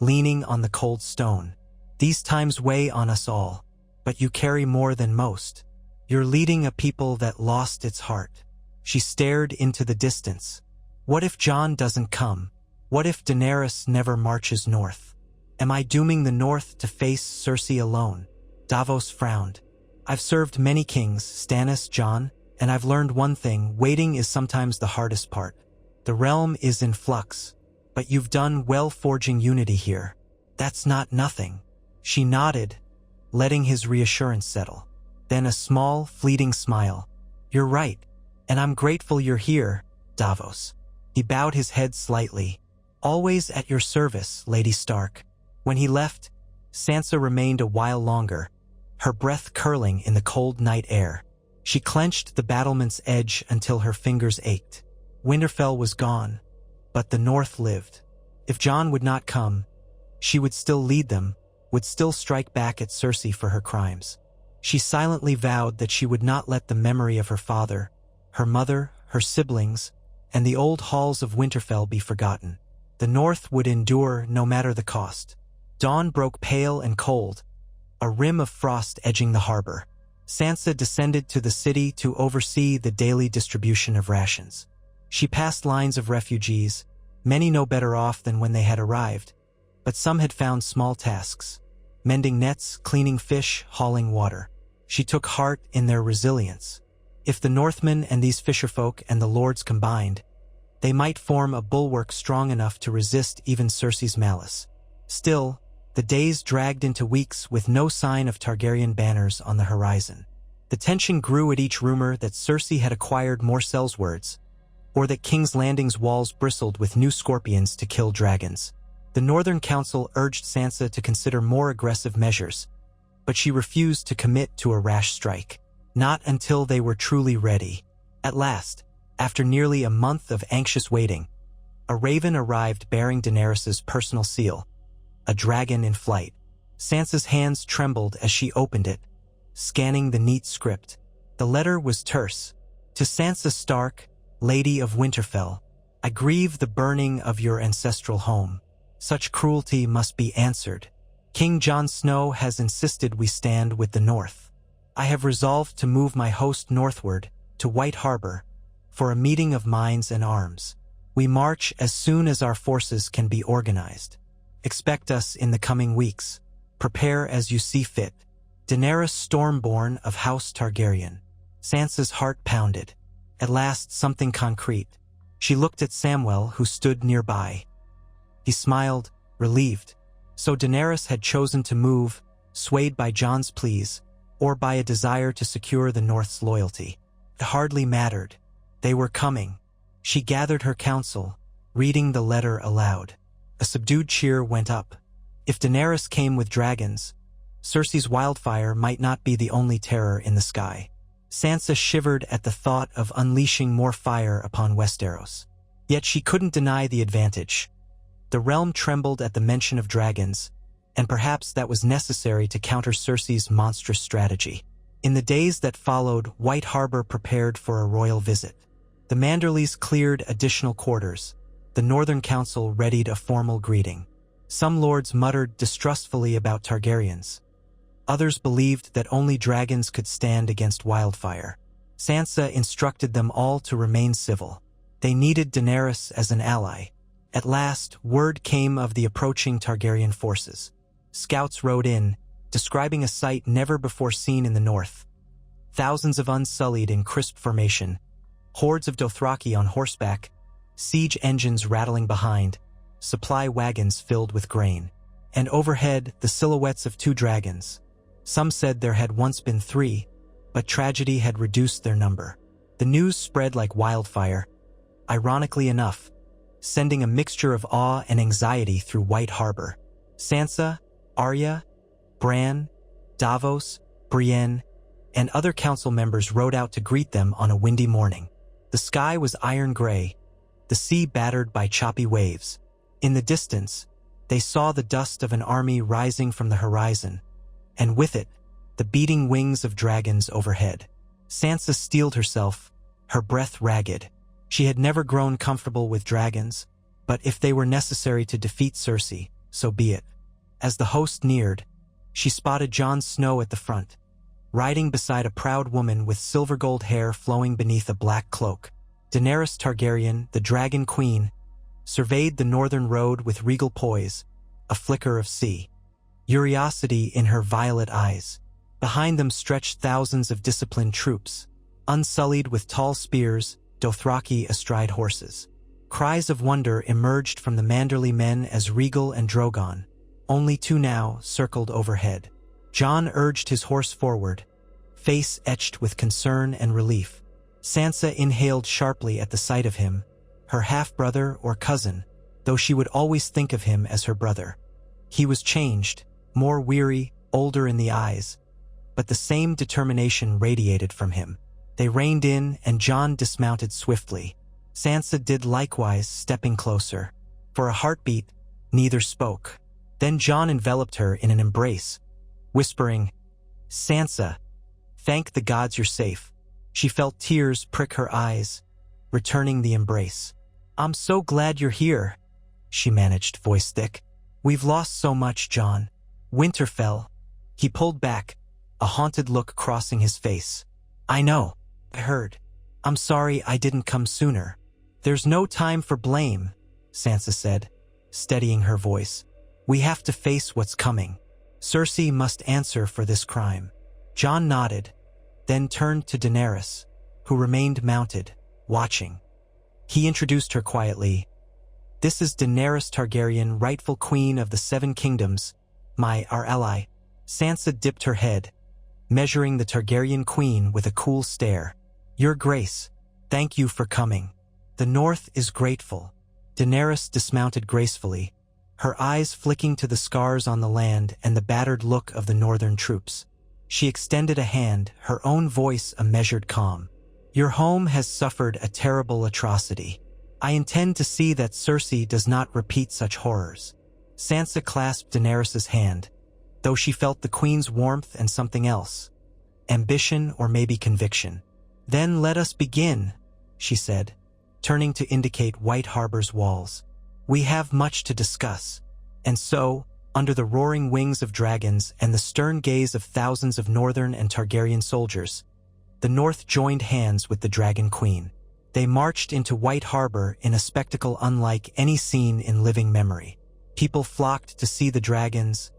leaning on the cold stone. "These times weigh on us all, but you carry more than most. You're leading a people that lost its heart." She stared into the distance. What if Jon doesn't come? What if Daenerys never marches north? Am I dooming the North to face Cersei alone? Davos frowned. "I've served many kings, Stannis, Jon, and I've learned one thing: waiting is sometimes the hardest part. The realm is in flux, but you've done well forging unity here. That's not nothing." She nodded, letting his reassurance settle. Then a small, fleeting smile. "You're right, and I'm grateful you're here, Davos." He bowed his head slightly. "Always at your service, Lady Stark." When he left, Sansa remained a while longer, her breath curling in the cold night air. She clenched the battlement's edge until her fingers ached. Winterfell was gone, but the North lived. If Jon would not come, she would still lead them, would still strike back at Cersei for her crimes. She silently vowed that she would not let the memory of her father, her mother, her siblings, and the old halls of Winterfell be forgotten. The North would endure no matter the cost. Dawn broke pale and cold, a rim of frost edging the harbor. Sansa descended to the city to oversee the daily distribution of rations. She passed lines of refugees, many no better off than when they had arrived, but some had found small tasks: mending nets, cleaning fish, hauling water. She took heart in their resilience. If the Northmen and these fisherfolk and the lords combined, they might form a bulwark strong enough to resist even Cersei's malice. Still, the days dragged into weeks with no sign of Targaryen banners on the horizon. The tension grew at each rumor that Cersei had acquired more sellswords, or that King's Landing's walls bristled with new scorpions to kill dragons. The Northern Council urged Sansa to consider more aggressive measures, but she refused to commit to a rash strike. Not until they were truly ready. At last, after nearly a month of anxious waiting, a raven arrived bearing Daenerys's personal seal, a dragon in flight. Sansa's hands trembled as she opened it, scanning the neat script. The letter was terse. "To Sansa Stark, Lady of Winterfell, I grieve the burning of your ancestral home. Such cruelty must be answered. King Jon Snow has insisted we stand with the North. I have resolved to move my host northward, to White Harbor, for a meeting of minds and arms. We march as soon as our forces can be organized. Expect us in the coming weeks. Prepare as you see fit. Daenerys Stormborn of House Targaryen." Sansa's heart pounded. At last, something concrete. She looked at Samwell, who stood nearby. He smiled, relieved. So Daenerys had chosen to move, swayed by Jon's pleas, or by a desire to secure the North's loyalty. It hardly mattered. They were coming. She gathered her council, reading the letter aloud. A subdued cheer went up. If Daenerys came with dragons, Cersei's Wildfire might not be the only terror in the sky. Sansa shivered at the thought of unleashing more fire upon Westeros. Yet she couldn't deny the advantage. The realm trembled at the mention of dragons, and perhaps that was necessary to counter Cersei's monstrous strategy. In the days that followed, White Harbor prepared for a royal visit. The Manderleys cleared additional quarters. The Northern Council readied a formal greeting. Some lords muttered distrustfully about Targaryens. Others believed that only dragons could stand against Wildfire. Sansa instructed them all to remain civil. They needed Daenerys as an ally. At last, word came of the approaching Targaryen forces. Scouts rode in, describing a sight never before seen in the north. Thousands of Unsullied in crisp formation, hordes of Dothraki on horseback, siege engines rattling behind, supply wagons filled with grain. And overhead, the silhouettes of 2 dragons. Some said there had once been 3, but tragedy had reduced their number. The news spread like wildfire, ironically enough, sending a mixture of awe and anxiety through White Harbor. Sansa, Arya, Bran, Davos, Brienne, and other council members rode out to greet them on a windy morning. The sky was iron gray, the sea battered by choppy waves. In the distance, they saw the dust of an army rising from the horizon, and with it, the beating wings of dragons overhead. Sansa steeled herself, her breath ragged. She had never grown comfortable with dragons, but if they were necessary to defeat Cersei, so be it. As the host neared, she spotted Jon Snow at the front, riding beside a proud woman with silver-gold hair flowing beneath a black cloak. Daenerys Targaryen, the Dragon Queen, surveyed the northern road with regal poise, a flicker of curiosity in her violet eyes. Behind them stretched thousands of disciplined troops, unsullied with tall spears, Dothraki astride horses. Cries of wonder emerged from the Manderly men as Rhaegal and Drogon, only two now, circled overhead. Jon urged his horse forward, face etched with concern and relief. Sansa inhaled sharply at the sight of him, her half-brother or cousin, though she would always think of him as her brother. He was changed, more weary, older in the eyes, but the same determination radiated from him. They reined in, and Jon dismounted swiftly. Sansa did likewise, stepping closer. For a heartbeat, neither spoke. Then Jon enveloped her in an embrace, whispering, "Sansa, thank the gods you're safe." She felt tears prick her eyes, returning the embrace. "I'm so glad you're here," she managed, voice thick. "We've lost so much, Jon." Winterfell. He pulled back, a haunted look crossing his face. "I know. I heard. I'm sorry I didn't come sooner." "There's no time for blame," Sansa said, steadying her voice. "We have to face what's coming. Cersei must answer for this crime." Jon nodded, then turned to Daenerys, who remained mounted, watching. He introduced her quietly. "This is Daenerys Targaryen, rightful queen of the Seven Kingdoms, our ally." Sansa dipped her head, measuring the Targaryen queen with a cool stare. "Your Grace, thank you for coming. The North is grateful." Daenerys dismounted gracefully, her eyes flicking to the scars on the land and the battered look of the northern troops. She extended a hand, her own voice a measured calm. "Your home has suffered a terrible atrocity. I intend to see that Cersei does not repeat such horrors." Sansa clasped Daenerys' hand, though she felt the queen's warmth and something else. Ambition or maybe conviction. "Then let us begin," she said, turning to indicate White Harbor's walls. "We have much to discuss." And so, under the roaring wings of dragons and the stern gaze of thousands of Northern and Targaryen soldiers, the North joined hands with the Dragon Queen. They marched into White Harbor in a spectacle unlike any seen in living memory. People flocked to see the dragons,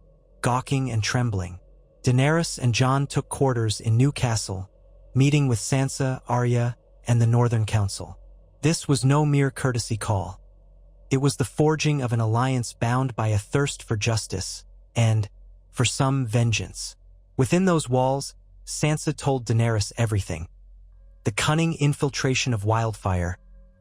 gawking and trembling. Daenerys and Jon took quarters in New Castle, meeting with Sansa, Arya, and the Northern Council. This was no mere courtesy call. It was the forging of an alliance bound by a thirst for justice and, for some, vengeance. Within those walls, Sansa told Daenerys everything. The cunning infiltration of Wildfire,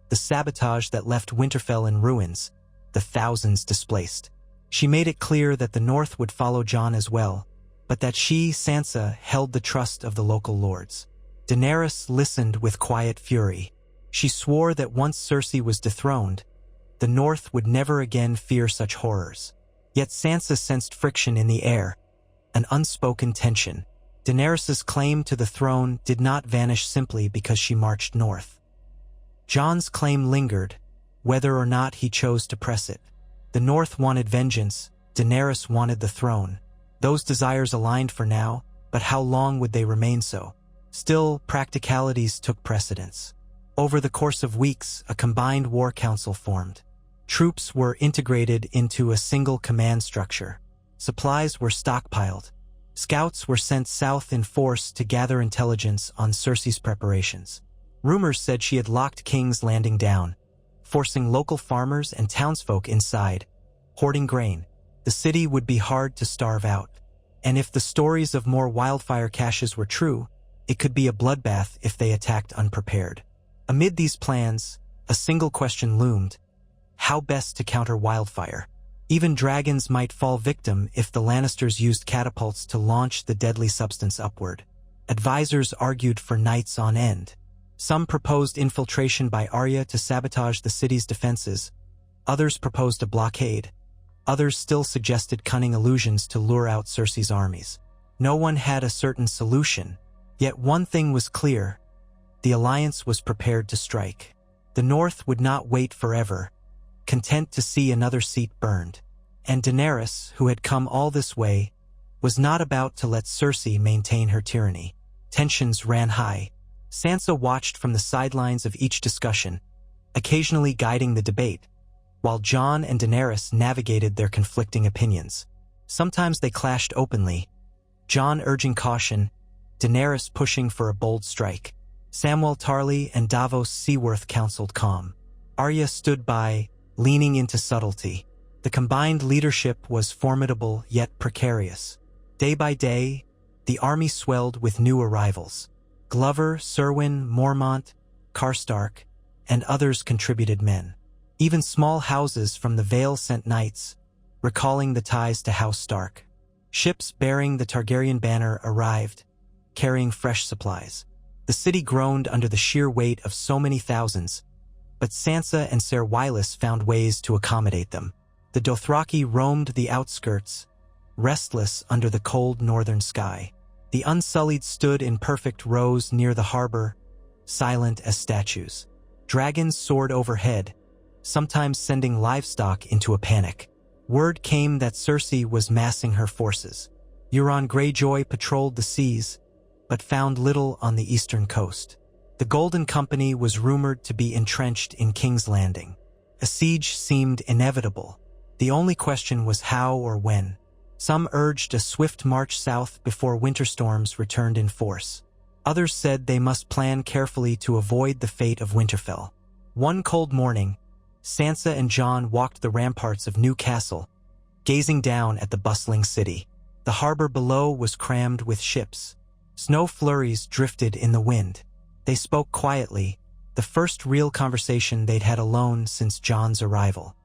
the sabotage that left Winterfell in ruins, the thousands displaced. She made it clear that the North would follow Jon as well, but that she, Sansa, held the trust of the local lords. Daenerys listened with quiet fury. She swore that once Cersei was dethroned, the North would never again fear such horrors. Yet Sansa sensed friction in the air, an unspoken tension. Daenerys' claim to the throne did not vanish simply because she marched north. Jon's claim lingered, whether or not he chose to press it. The North wanted vengeance, Daenerys wanted the throne. Those desires aligned for now, but how long would they remain so? Still, practicalities took precedence. Over the course of weeks, a combined war council formed. Troops were integrated into a single command structure. Supplies were stockpiled. Scouts were sent south in force to gather intelligence on Cersei's preparations. Rumors said she had locked King's Landing down, forcing local farmers and townsfolk inside, hoarding grain. The city would be hard to starve out. And if the stories of more Wildfire caches were true, it could be a bloodbath if they attacked unprepared. Amid these plans, a single question loomed: how best to counter Wildfire? Even dragons might fall victim if the Lannisters used catapults to launch the deadly substance upward. Advisors argued for nights on end. Some proposed infiltration by Arya to sabotage the city's defenses. Others proposed a blockade. Others still suggested cunning illusions to lure out Cersei's armies. No one had a certain solution. Yet one thing was clear. The alliance was prepared to strike. The North would not wait forever, content to see another seat burned. And Daenerys, who had come all this way, was not about to let Cersei maintain her tyranny. Tensions ran high. Sansa watched from the sidelines of each discussion, occasionally guiding the debate, while Jon and Daenerys navigated their conflicting opinions. Sometimes they clashed openly, Jon urging caution, Daenerys pushing for a bold strike. Samwell Tarly and Davos Seaworth counseled calm. Arya stood by, leaning into subtlety. The combined leadership was formidable yet precarious. Day by day, the army swelled with new arrivals. Glover, Serwyn, Mormont, Karstark, and others contributed men. Even small houses from the Vale sent knights, recalling the ties to House Stark. Ships bearing the Targaryen banner arrived, carrying fresh supplies. The city groaned under the sheer weight of so many thousands, but Sansa and Ser Wylis found ways to accommodate them. The Dothraki roamed the outskirts, restless under the cold northern sky. The Unsullied stood in perfect rows near the harbor, silent as statues. Dragons soared overhead, sometimes sending livestock into a panic. Word came that Cersei was massing her forces. Euron Greyjoy patrolled the seas, but found little on the eastern coast. The Golden Company was rumored to be entrenched in King's Landing. A siege seemed inevitable. The only question was how or when. Some urged a swift march south before winter storms returned in force. Others said they must plan carefully to avoid the fate of Winterfell. One cold morning, Sansa and Jon walked the ramparts of New Castle, gazing down at the bustling city. The harbor below was crammed with ships. Snow flurries drifted in the wind. They spoke quietly, the first real conversation they'd had alone since Jon's arrival.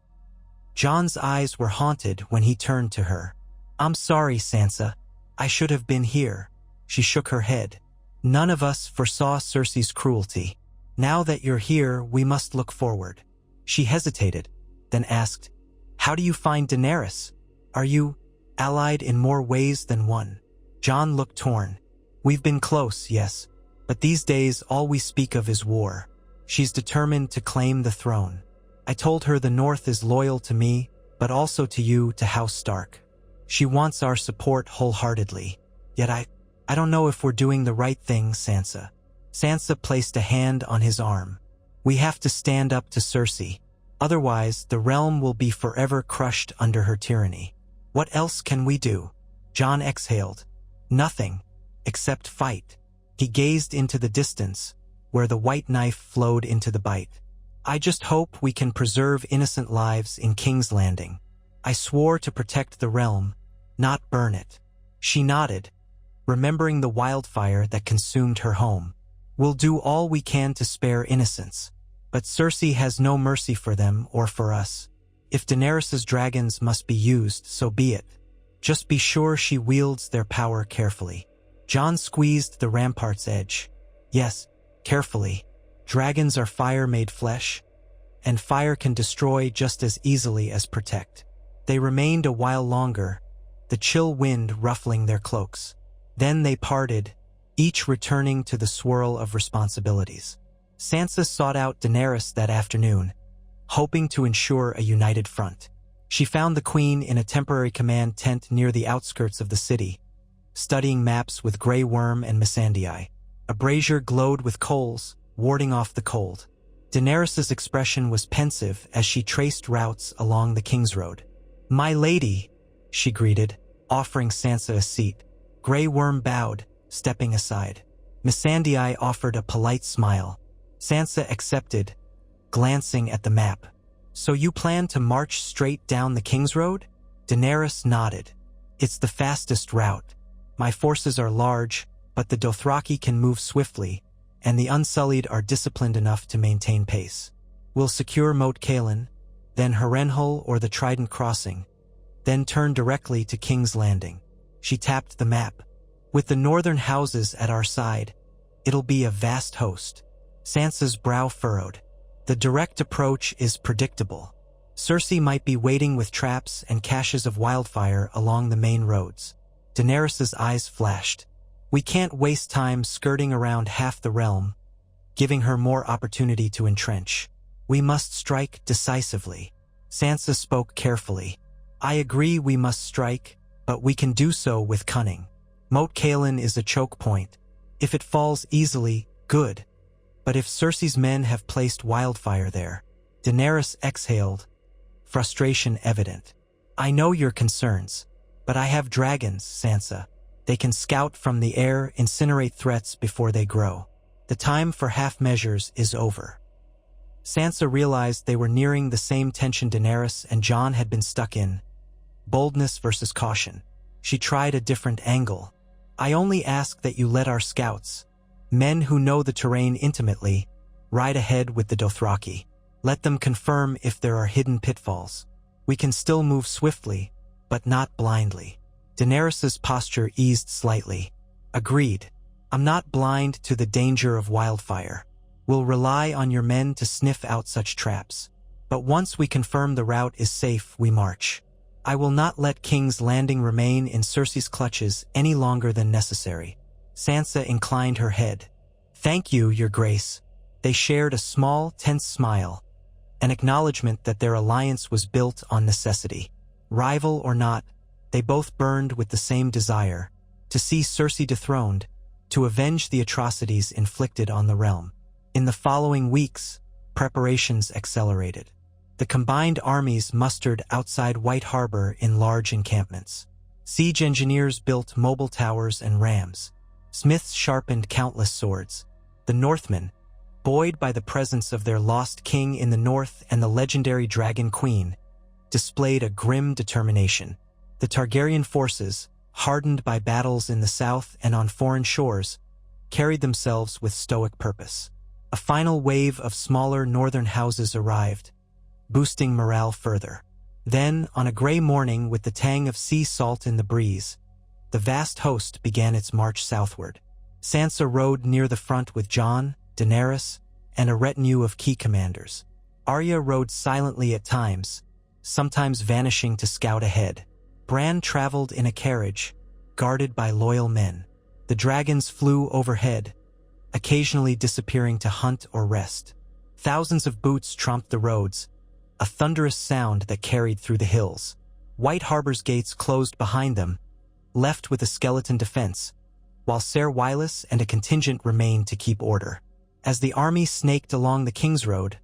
Jon's eyes were haunted when he turned to her. "I'm sorry, Sansa. I should have been here." She shook her head. "None of us foresaw Cersei's cruelty. Now that you're here, we must look forward." She hesitated, then asked, "How do you find Daenerys? Are you allied in more ways than one?" Jon looked torn. "We've been close, yes, but these days all we speak of is war. She's determined to claim the throne. I told her the North is loyal to me, but also to you, to House Stark. She wants our support wholeheartedly. Yet I don't know if we're doing the right thing, Sansa." Sansa placed a hand on his arm. "We have to stand up to Cersei. Otherwise, the realm will be forever crushed under her tyranny. What else can we do?" Jon exhaled. "Nothing, except fight." He gazed into the distance, where the white knife flowed into the bite. "I just hope we can preserve innocent lives in King's Landing. I swore to protect the realm, not burn it." She nodded, remembering the wildfire that consumed her home. "We'll do all we can to spare innocents, but Cersei has no mercy for them or for us. If Daenerys's dragons must be used, so be it. Just be sure she wields their power carefully." Jon squeezed the rampart's edge. "Yes, carefully. Dragons are fire-made flesh, and fire can destroy just as easily as protect." They remained a while longer, the chill wind ruffling their cloaks. Then they parted, each returning to the swirl of responsibilities. Sansa sought out Daenerys that afternoon, hoping to ensure a united front. She found the Queen in a temporary command tent near the outskirts of the city, studying maps with Grey Worm and Missandei. A brazier glowed with coals, warding off the cold. Daenerys's expression was pensive as she traced routes along the King's Road. "My lady," she greeted, offering Sansa a seat. Grey Worm bowed, stepping aside. Missandei offered a polite smile. Sansa accepted, glancing at the map. "So you plan to march straight down the King's Road?" Daenerys nodded. "It's the fastest route. My forces are large, but the Dothraki can move swiftly, and the Unsullied are disciplined enough to maintain pace. We'll secure Moat Cailin, then Harrenhal or the Trident Crossing, then turned directly to King's Landing. She tapped the map. With the northern houses at our side, it'll be a vast host. Sansa's brow furrowed. The direct approach is predictable. Cersei might be waiting with traps and caches of wildfire along the main roads. Daenerys's eyes flashed. We can't waste time skirting around half the realm, giving her more opportunity to entrench. We must strike decisively. Sansa spoke carefully. I agree we must strike, but we can do so with cunning. Moat Cailin is a choke point. If it falls easily, good. But if Cersei's men have placed wildfire there, Daenerys exhaled, frustration evident. I know your concerns, but I have dragons, Sansa. They can scout from the air, incinerate threats before they grow. The time for half measures is over. Sansa realized they were nearing the same tension Daenerys and Jon had been stuck in. Boldness versus caution. She tried a different angle. I only ask that you let our scouts, men who know the terrain intimately, ride ahead with the Dothraki. Let them confirm if there are hidden pitfalls. We can still move swiftly, but not blindly. Daenerys's posture eased slightly. Agreed. I'm not blind to the danger of wildfire. We'll rely on your men to sniff out such traps. But once we confirm the route is safe, we march. I will not let King's Landing remain in Cersei's clutches any longer than necessary. Sansa inclined her head. Thank you, Your Grace. They shared a small, tense smile, an acknowledgement that their alliance was built on necessity. Rival or not, they both burned with the same desire, to see Cersei dethroned, to avenge the atrocities inflicted on the realm. In the following weeks, preparations accelerated. The combined armies mustered outside White Harbor in large encampments. Siege engineers built mobile towers and rams. Smiths sharpened countless swords. The Northmen, buoyed by the presence of their lost king in the north and the legendary Dragon Queen, displayed a grim determination. The Targaryen forces, hardened by battles in the south and on foreign shores, carried themselves with stoic purpose. A final wave of smaller northern houses arrived, boosting morale further. Then, on a gray morning with the tang of sea salt in the breeze, the vast host began its march southward. Sansa rode near the front with Jon, Daenerys, and a retinue of key commanders. Arya rode silently at times, sometimes vanishing to scout ahead. Bran traveled in a carriage, guarded by loyal men. The dragons flew overhead, occasionally disappearing to hunt or rest. Thousands of boots tromped the roads, a thunderous sound that carried through the hills. White Harbor's gates closed behind them, left with a skeleton defense, while Ser Wylis and a contingent remained to keep order. As the army snaked along the King's Road,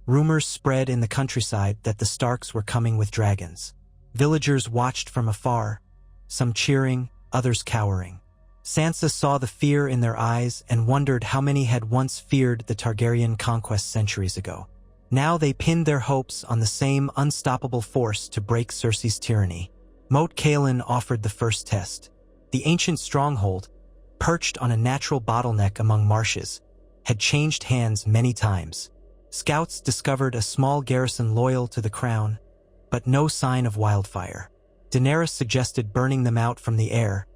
rumors spread in the countryside that the Starks were coming with dragons. Villagers watched from afar, some cheering, others cowering. Sansa saw the fear in their eyes and wondered how many had once feared the Targaryen conquest centuries ago. Now they pinned their hopes on the same unstoppable force to break Cersei's tyranny. Moat Cailin offered the first test. The ancient stronghold, perched on a natural bottleneck among marshes, had changed hands many times. Scouts discovered a small garrison loyal to the crown, but no sign of wildfire. Daenerys suggested burning them out from the air,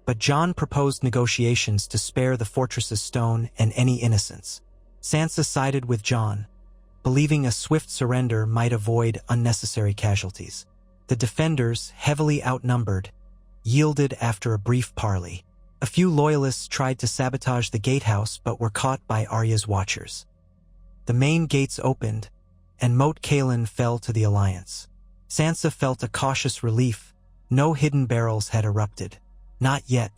but Jon proposed negotiations to spare the fortress's stone and any innocents. Sansa sided with Jon, believing a swift surrender might avoid unnecessary casualties. The defenders, heavily outnumbered, yielded after a brief parley. A few loyalists tried to sabotage the gatehouse but were caught by Arya's watchers. The main gates opened, and Moat Cailin fell to the alliance. Sansa felt a cautious relief. No hidden barrels had erupted. Not yet.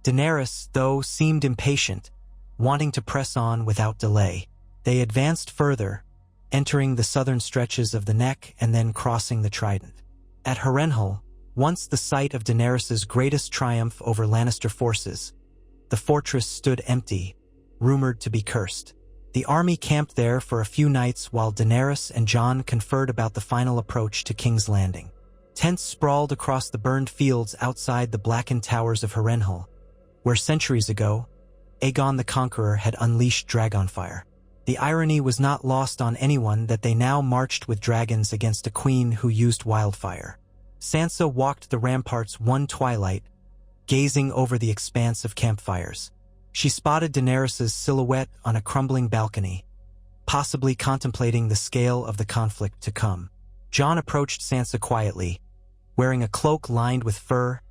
Daenerys, though, seemed impatient, wanting to press on without delay. They advanced further, entering the southern stretches of the Neck and then crossing the Trident. At Harrenhal, once the site of Daenerys's greatest triumph over Lannister forces, the fortress stood empty, rumored to be cursed. The army camped there for a few nights while Daenerys and Jon conferred about the final approach to King's Landing. Tents sprawled across the burned fields outside the blackened towers of Harrenhal, where centuries ago, Aegon the Conqueror had unleashed Dragonfire. The irony was not lost on anyone that they now marched with dragons against a queen who used wildfire. Sansa walked the ramparts one twilight, gazing over the expanse of campfires. She spotted Daenerys' silhouette on a crumbling balcony, possibly contemplating the scale of the conflict to come. Jon approached Sansa quietly, wearing a cloak lined with fur,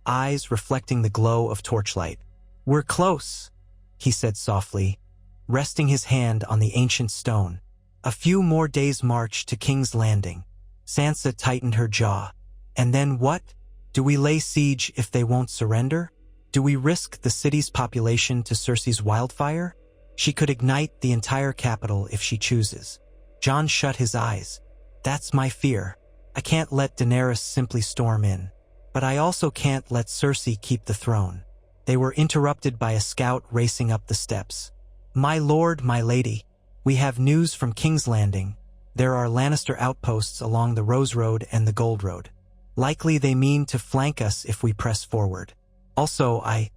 eyes reflecting the glow of torchlight. "We're close," he said softly, resting his hand on the ancient stone. "A few more days' march to King's Landing." Sansa tightened her jaw. "And then what? Do we lay siege if they won't surrender? Do we risk the city's population to Cersei's Wildfire? She could ignite the entire capital if she chooses." Jon shut his eyes. "That's my fear. I can't let Daenerys simply storm in. But I also can't let Cersei keep the throne." They were interrupted by a scout racing up the steps. "My lord, my lady, we have news from King's Landing. There are Lannister outposts along the Rose Road and the Gold Road. Likely they mean to flank us if we press forward. Also, I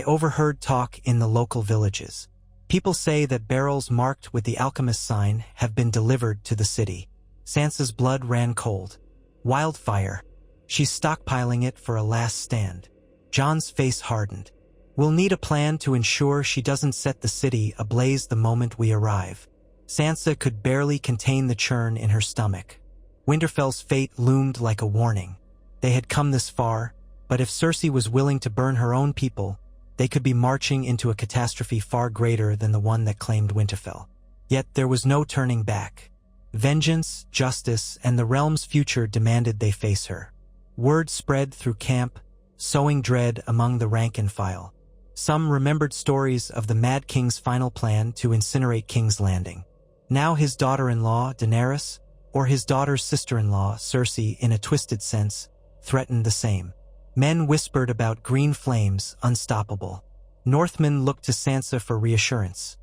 overheard talk in the local villages. People say that barrels marked with the alchemist sign have been delivered to the city." Sansa's blood ran cold. "Wildfire. She's stockpiling it for a last stand." Jon's face hardened. "We'll need a plan to ensure she doesn't set the city ablaze the moment we arrive." Sansa could barely contain the churn in her stomach. Winterfell's fate loomed like a warning. They had come this far, but if Cersei was willing to burn her own people, they could be marching into a catastrophe far greater than the one that claimed Winterfell. Yet there was no turning back. Vengeance, justice, and the realm's future demanded they face her. Word spread through camp, sowing dread among the rank and file. Some remembered stories of the Mad King's final plan to incinerate King's Landing. Now his daughter-in-law, Daenerys, or his daughter's sister-in-law, Cersei, in a twisted sense, threatened the same. Men whispered about green flames, unstoppable. Northmen looked to Sansa for reassurance.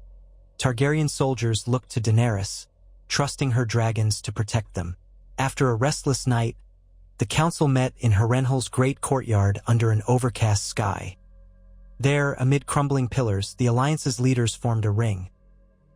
Targaryen soldiers looked to Daenerys, trusting her dragons to protect them. After a restless night, the council met in Harrenhal's great courtyard under an overcast sky. There, amid crumbling pillars, the alliance's leaders formed a ring.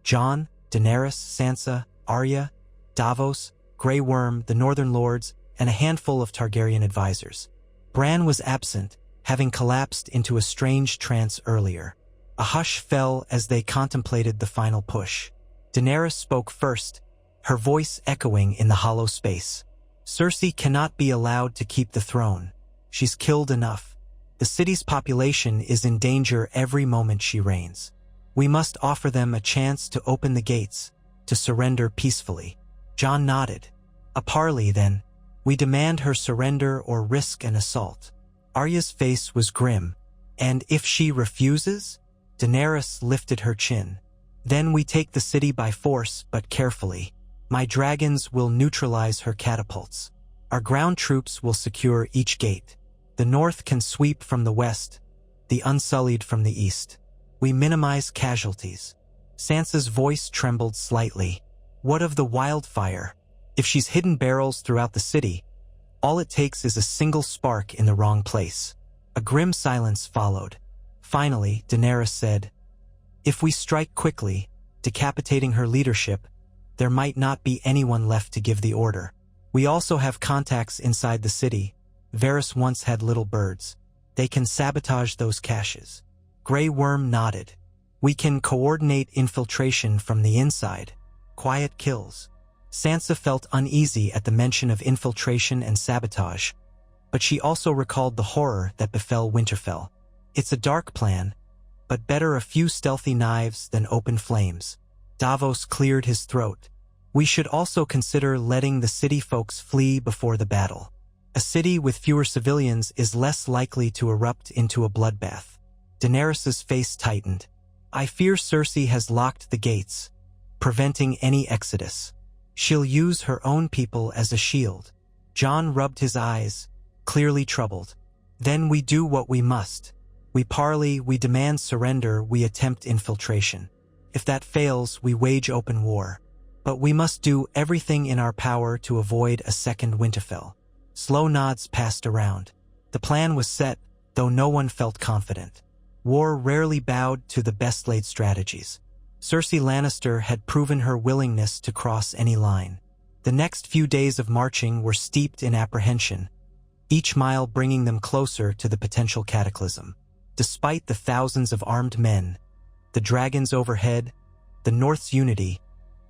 Jon, Daenerys, Sansa, Arya, Davos, Grey Worm, the Northern Lords, and a handful of Targaryen advisors. Bran was absent, having collapsed into a strange trance earlier. A hush fell as they contemplated the final push. Daenerys spoke first, her voice echoing in the hollow space. "Cersei cannot be allowed to keep the throne. She's killed enough. The city's population is in danger every moment she reigns. We must offer them a chance to open the gates, to surrender peacefully." Jon nodded. "A parley, then. We demand her surrender or risk an assault." Arya's face was grim. "And if she refuses?" Daenerys lifted her chin. "Then we take the city by force, but carefully. My dragons will neutralize her catapults. Our ground troops will secure each gate. The north can sweep from the west, the unsullied from the east. We minimize casualties." Sansa's voice trembled slightly. "What of the Wildfire? If she's hidden barrels throughout the city, all it takes is a single spark in the wrong place." A grim silence followed. Finally, Daenerys said, "If we strike quickly, decapitating her leadership, there might not be anyone left to give the order. We also have contacts inside the city. Varys once had little birds. They can sabotage those caches." Grey Worm nodded. "We can coordinate infiltration from the inside. Quiet kills." Sansa felt uneasy at the mention of infiltration and sabotage, but she also recalled the horror that befell Winterfell. It's a dark plan, but better a few stealthy knives than open flames. Davos cleared his throat. "We should also consider letting the city folks flee before the battle. A city with fewer civilians is less likely to erupt into a bloodbath." Daenerys' face tightened. "I fear Cersei has locked the gates, preventing any exodus. She'll use her own people as a shield." Jon rubbed his eyes, clearly troubled. "Then we do what we must. We parley, we demand surrender, we attempt infiltration. If that fails, we wage open war. But we must do everything in our power to avoid a second Winterfell." Slow nods passed around. The plan was set, though no one felt confident. War rarely bowed to the best-laid strategies. Cersei Lannister had proven her willingness to cross any line. The next few days of marching were steeped in apprehension, each mile bringing them closer to the potential cataclysm. Despite the thousands of armed men, the dragons overhead, the North's unity,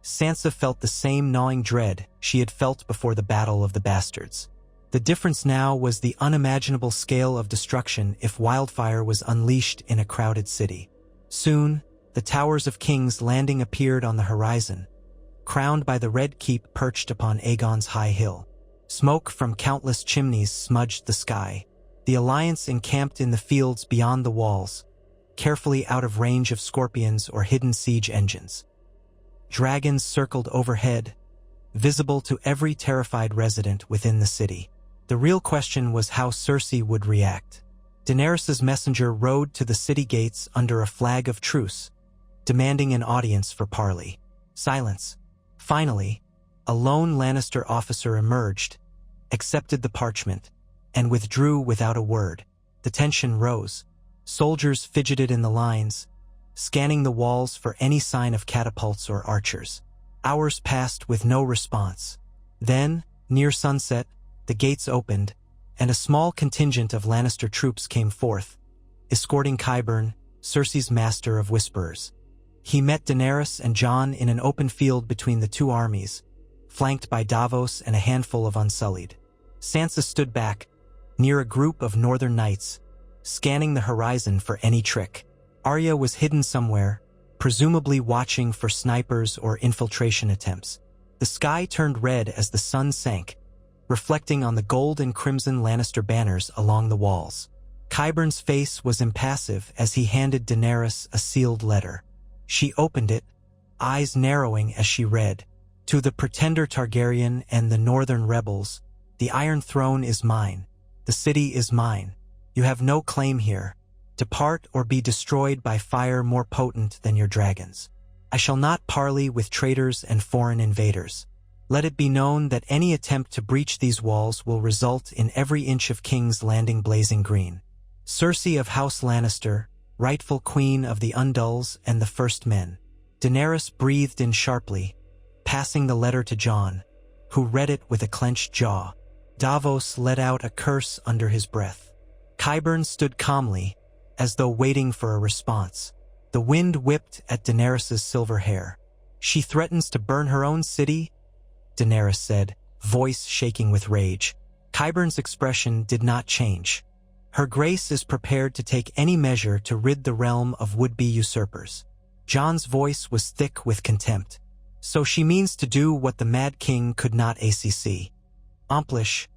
Sansa felt the same gnawing dread she had felt before the Battle of the Bastards. The difference now was the unimaginable scale of destruction if wildfire was unleashed in a crowded city. Soon, the towers of King's Landing appeared on the horizon, crowned by the Red Keep perched upon Aegon's high hill. Smoke from countless chimneys smudged the sky. The Alliance encamped in the fields beyond the walls, carefully out of range of scorpions or hidden siege engines. Dragons circled overhead, visible to every terrified resident within the city. The real question was how Cersei would react. Daenerys's messenger rode to the city gates under a flag of truce, demanding an audience for parley. Silence. Finally, a lone Lannister officer emerged, accepted the parchment, and withdrew without a word. The tension rose. Soldiers fidgeted in the lines, scanning the walls for any sign of catapults or archers. Hours passed with no response. Then, near sunset, the gates opened, and a small contingent of Lannister troops came forth, escorting Qyburn, Cersei's master of whisperers. He met Daenerys and Jon in an open field between the two armies, flanked by Davos and a handful of Unsullied. Sansa stood back, near a group of northern knights, scanning the horizon for any trick. Arya was hidden somewhere, presumably watching for snipers or infiltration attempts. The sky turned red as the sun sank, reflecting on the gold and crimson Lannister banners along the walls. Qyburn's face was impassive as he handed Daenerys a sealed letter. She opened it, eyes narrowing as she read. To the Pretender Targaryen and the Northern rebels, the Iron Throne is mine. The city is mine. You have no claim here. Depart or be destroyed by fire more potent than your dragons. I shall not parley with traitors and foreign invaders. Let it be known that any attempt to breach these walls will result in every inch of King's Landing blazing green. Cersei of House Lannister, rightful queen of the Undulls and the First Men. Daenerys breathed in sharply, passing the letter to Jon, who read it with a clenched jaw. Davos let out a curse under his breath. Qyburn stood calmly, as though waiting for a response. The wind whipped at Daenerys's silver hair. She threatens to burn her own city? Daenerys said, voice shaking with rage. Qyburn's expression did not change. Her grace is prepared to take any measure to rid the realm of would-be usurpers. Jon's voice was thick with contempt. So she means to do what the Mad King could not ACC. Accomplish.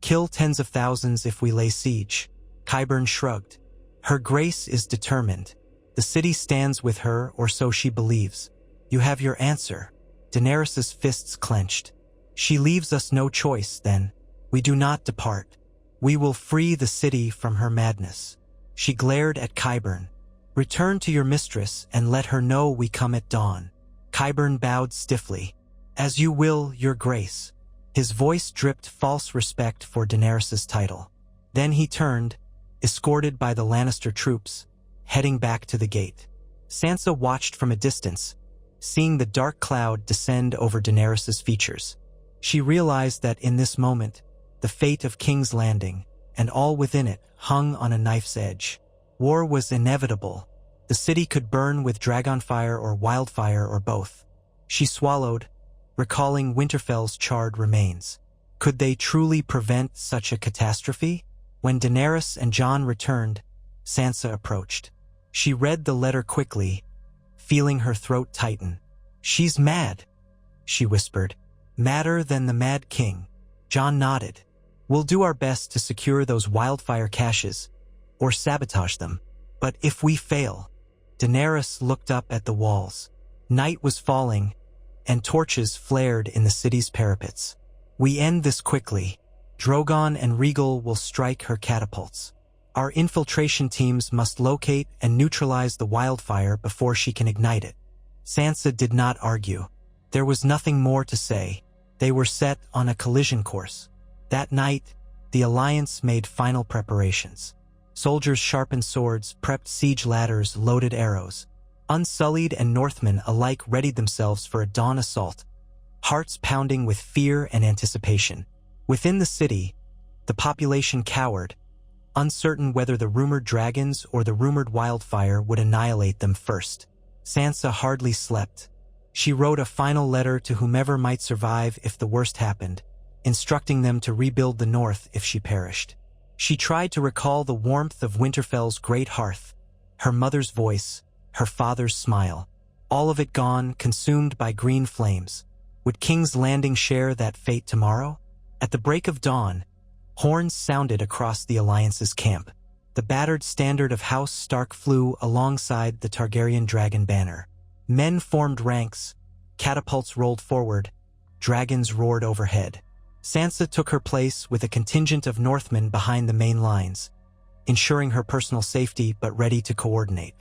Kill tens of thousands if we lay siege. Qyburn shrugged. Her grace is determined. The city stands with her, or so she believes. You have your answer. Daenerys's fists clenched. She leaves us no choice, then. We do not depart. We will free the city from her madness. She glared at Qyburn. Return to your mistress and let her know we come at dawn. Qyburn bowed stiffly. As you will, your grace. His voice dripped false respect for Daenerys's title. Then he turned, escorted by the Lannister troops, heading back to the gate. Sansa watched from a distance, seeing the dark cloud descend over Daenerys's features. She realized that in this moment, the fate of King's Landing, and all within it, hung on a knife's edge. War was inevitable. The city could burn with dragonfire or wildfire or both. She swallowed, recalling Winterfell's charred remains. Could they truly prevent such a catastrophe? When Daenerys and Jon returned, Sansa approached. She read the letter quickly, feeling her throat tighten. She's mad, she whispered. Madder than the Mad King. Jon nodded. We'll do our best to secure those wildfire caches, or sabotage them. But if we fail... Daenerys looked up at the walls. Night was falling, and torches flared in the city's parapets. We end this quickly. Drogon and Rhaegal will strike her catapults. Our infiltration teams must locate and neutralize the wildfire before she can ignite it. Sansa did not argue. There was nothing more to say. They were set on a collision course. That night, the Alliance made final preparations. Soldiers sharpened swords, prepped siege ladders, loaded arrows. Unsullied and Northmen alike readied themselves for a dawn assault, hearts pounding with fear and anticipation. Within the city, The population cowered, uncertain whether the rumored dragons or the rumored wildfire would annihilate them first. Sansa hardly slept. She wrote a final letter to whomever might survive if the worst happened, instructing them to rebuild the north if she perished. She tried to recall the warmth of Winterfell's great hearth, her mother's voice, her father's smile. All of it gone, consumed by green flames. Would King's Landing share that fate tomorrow? At the break of dawn, horns sounded across the Alliance's camp. The battered standard of House Stark flew alongside the Targaryen dragon banner. Men formed ranks, catapults rolled forward, dragons roared overhead. Sansa took her place with a contingent of Northmen behind the main lines, ensuring her personal safety but ready to coordinate.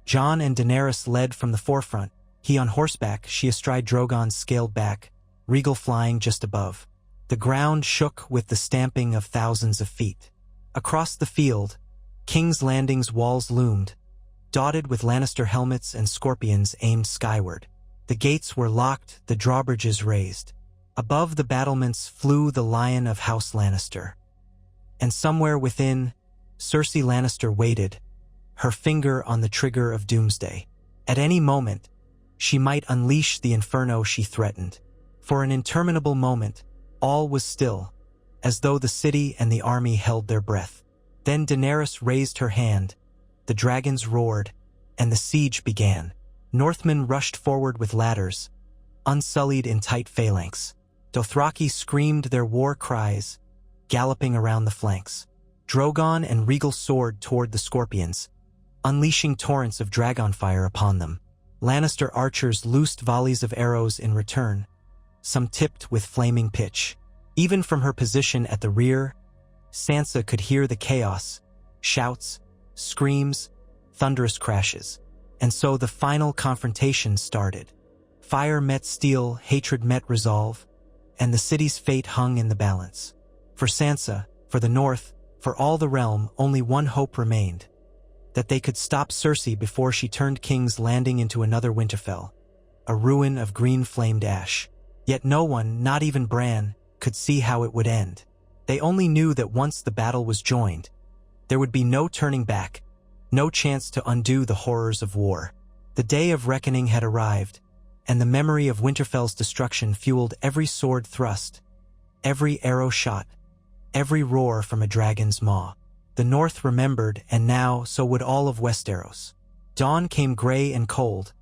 Jon and Daenerys led from the forefront, he on horseback, she astride Drogon's scaled back, regal flying just above. The ground shook with the stamping of thousands of feet. Across the field, King's Landing's walls loomed, dotted with Lannister helmets and scorpions aimed skyward. The gates were locked, the drawbridges raised. Above the battlements flew the Lion of House Lannister. And somewhere within, Cersei Lannister waited, her finger on the trigger of doomsday. At any moment, she might unleash the inferno she threatened. For an interminable moment, all was still, as though the city and the army held their breath. Then Daenerys raised her hand, the dragons roared, and the siege began. Northmen rushed forward with ladders, unsullied in tight phalanx. Dothraki screamed their war cries, galloping around the flanks. Drogon and Regal soared toward the scorpions, unleashing torrents of dragonfire upon them. Lannister archers loosed volleys of arrows in return, some tipped with flaming pitch. Even from her position at the rear, Sansa could hear the chaos, shouts, screams, thunderous crashes. And so the final confrontation started. Fire met steel, hatred met resolve, and the city's fate hung in the balance. For Sansa, for the North, for all the realm, only one hope remained: that they could stop Cersei before she turned King's Landing into another Winterfell, a ruin of green-flamed ash. Yet no one, not even Bran, could see how it would end. They only knew that once the battle was joined, there would be no turning back, no chance to undo the horrors of war. The day of reckoning had arrived, and the memory of Winterfell's destruction fueled every sword thrust, every arrow shot, every roar from a dragon's maw. The North remembered, and now so would all of Westeros. Dawn came gray and cold,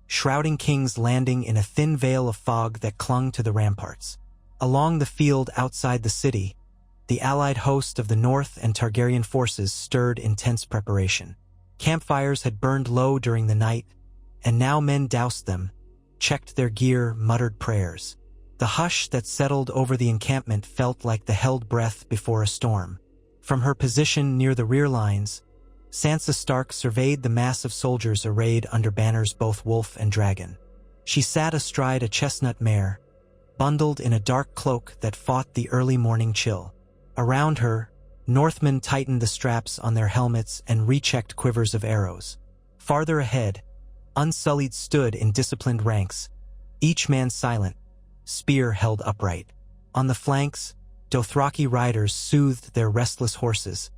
shrouding King's Landing in a thin veil of fog that clung to the ramparts. Along the field outside the city, the allied host of the North and Targaryen forces stirred in tense preparation. Campfires had burned low during the night, and now men doused them, checked their gear, muttered prayers. The hush that settled over the encampment felt like the held breath before a storm. From her position near the rear lines, Sansa Stark surveyed the mass of soldiers arrayed under banners both wolf and dragon. She sat astride a chestnut mare, bundled in a dark cloak that fought the early morning chill. Around her, Northmen tightened the straps on their helmets and rechecked quivers of arrows. Farther ahead, Unsullied stood in disciplined ranks, each man silent, spear held upright. On the flanks, Dothraki riders soothed their restless horses,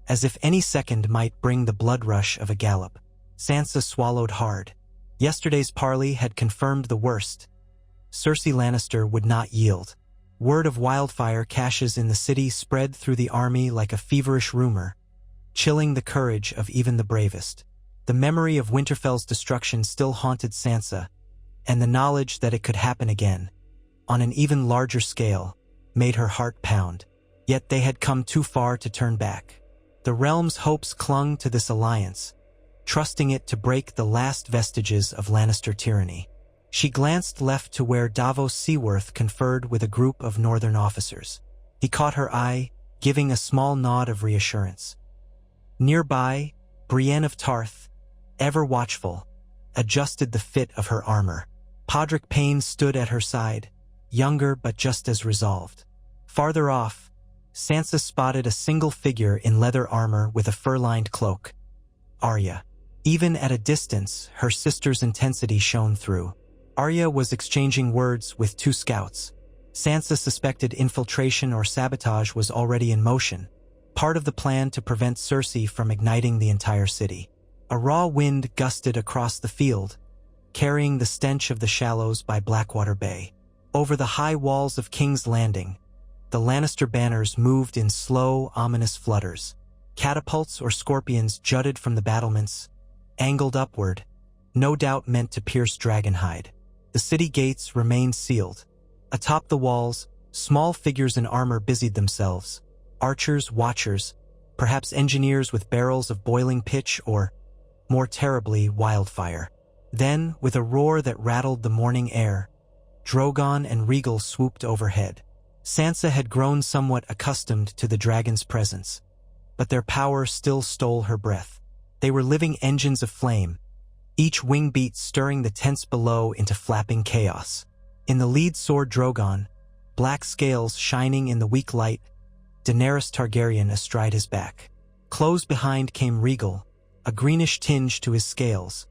as if any second might bring the blood rush of a gallop. Sansa swallowed hard. Yesterday's parley had confirmed the worst. Cersei Lannister would not yield. Word of wildfire caches in the city spread through the army like a feverish rumor, chilling the courage of even the bravest. The memory of Winterfell's destruction still haunted Sansa, and the knowledge that it could happen again, on an even larger scale, made her heart pound. Yet they had come too far to turn back. The realm's hopes clung to this alliance, trusting it to break the last vestiges of Lannister tyranny. She glanced left to where Davos Seaworth conferred with a group of northern officers. He caught her eye, giving a small nod of reassurance. Nearby, Brienne of Tarth, ever watchful, adjusted the fit of her armor. Podrick Payne stood at her side, younger but just as resolved. Farther off, Sansa spotted a single figure in leather armor with a fur-lined cloak. Arya. Even at a distance, her sister's intensity shone through. Arya was exchanging words with two scouts, Sansa suspected infiltration or sabotage was already in motion, part of the plan to prevent Cersei from igniting the entire city. A raw wind gusted across the field, carrying the stench of the shallows by Blackwater Bay. Over the high walls of King's Landing, the Lannister banners moved in slow, ominous flutters. Catapults or scorpions jutted from the battlements, angled upward, no doubt meant to pierce Dragonhide. The city gates remained sealed. Atop the walls, small figures in armor busied themselves. Archers, watchers, perhaps engineers with barrels of boiling pitch or, more terribly, wildfire. Then, with a roar that rattled the morning air, Drogon and Rhaegal swooped overhead. Sansa had grown somewhat accustomed to the dragon's presence, but their power still stole her breath. They were living engines of flame, each wing beat stirring the tents below into flapping chaos. In the lead soared Drogon, black scales shining in the weak light, Daenerys Targaryen astride his back. Close behind came Rhaegal, a greenish tinge to his scales,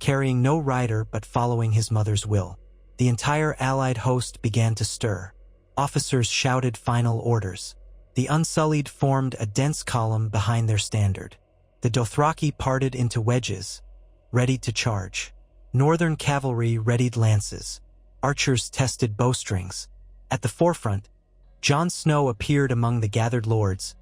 carrying no rider but following his mother's will. The entire allied host began to stir. Officers shouted final orders. The Unsullied formed a dense column behind their standard. The Dothraki parted into wedges, ready to charge. Northern cavalry readied lances. Archers tested bowstrings. At the forefront, Jon Snow appeared among the gathered lords,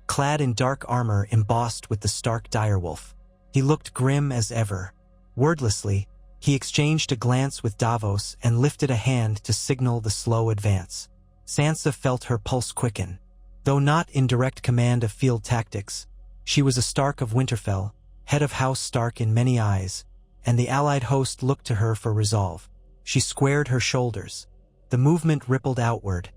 clad in dark armor embossed with the Stark direwolf. He looked grim as ever. Wordlessly, he exchanged a glance with Davos and lifted a hand to signal the slow advance. Sansa felt her pulse quicken. Though not in direct command of field tactics, she was a Stark of Winterfell, head of House Stark in many eyes, and the allied host looked to her for resolve. She squared her shoulders. The movement rippled outward.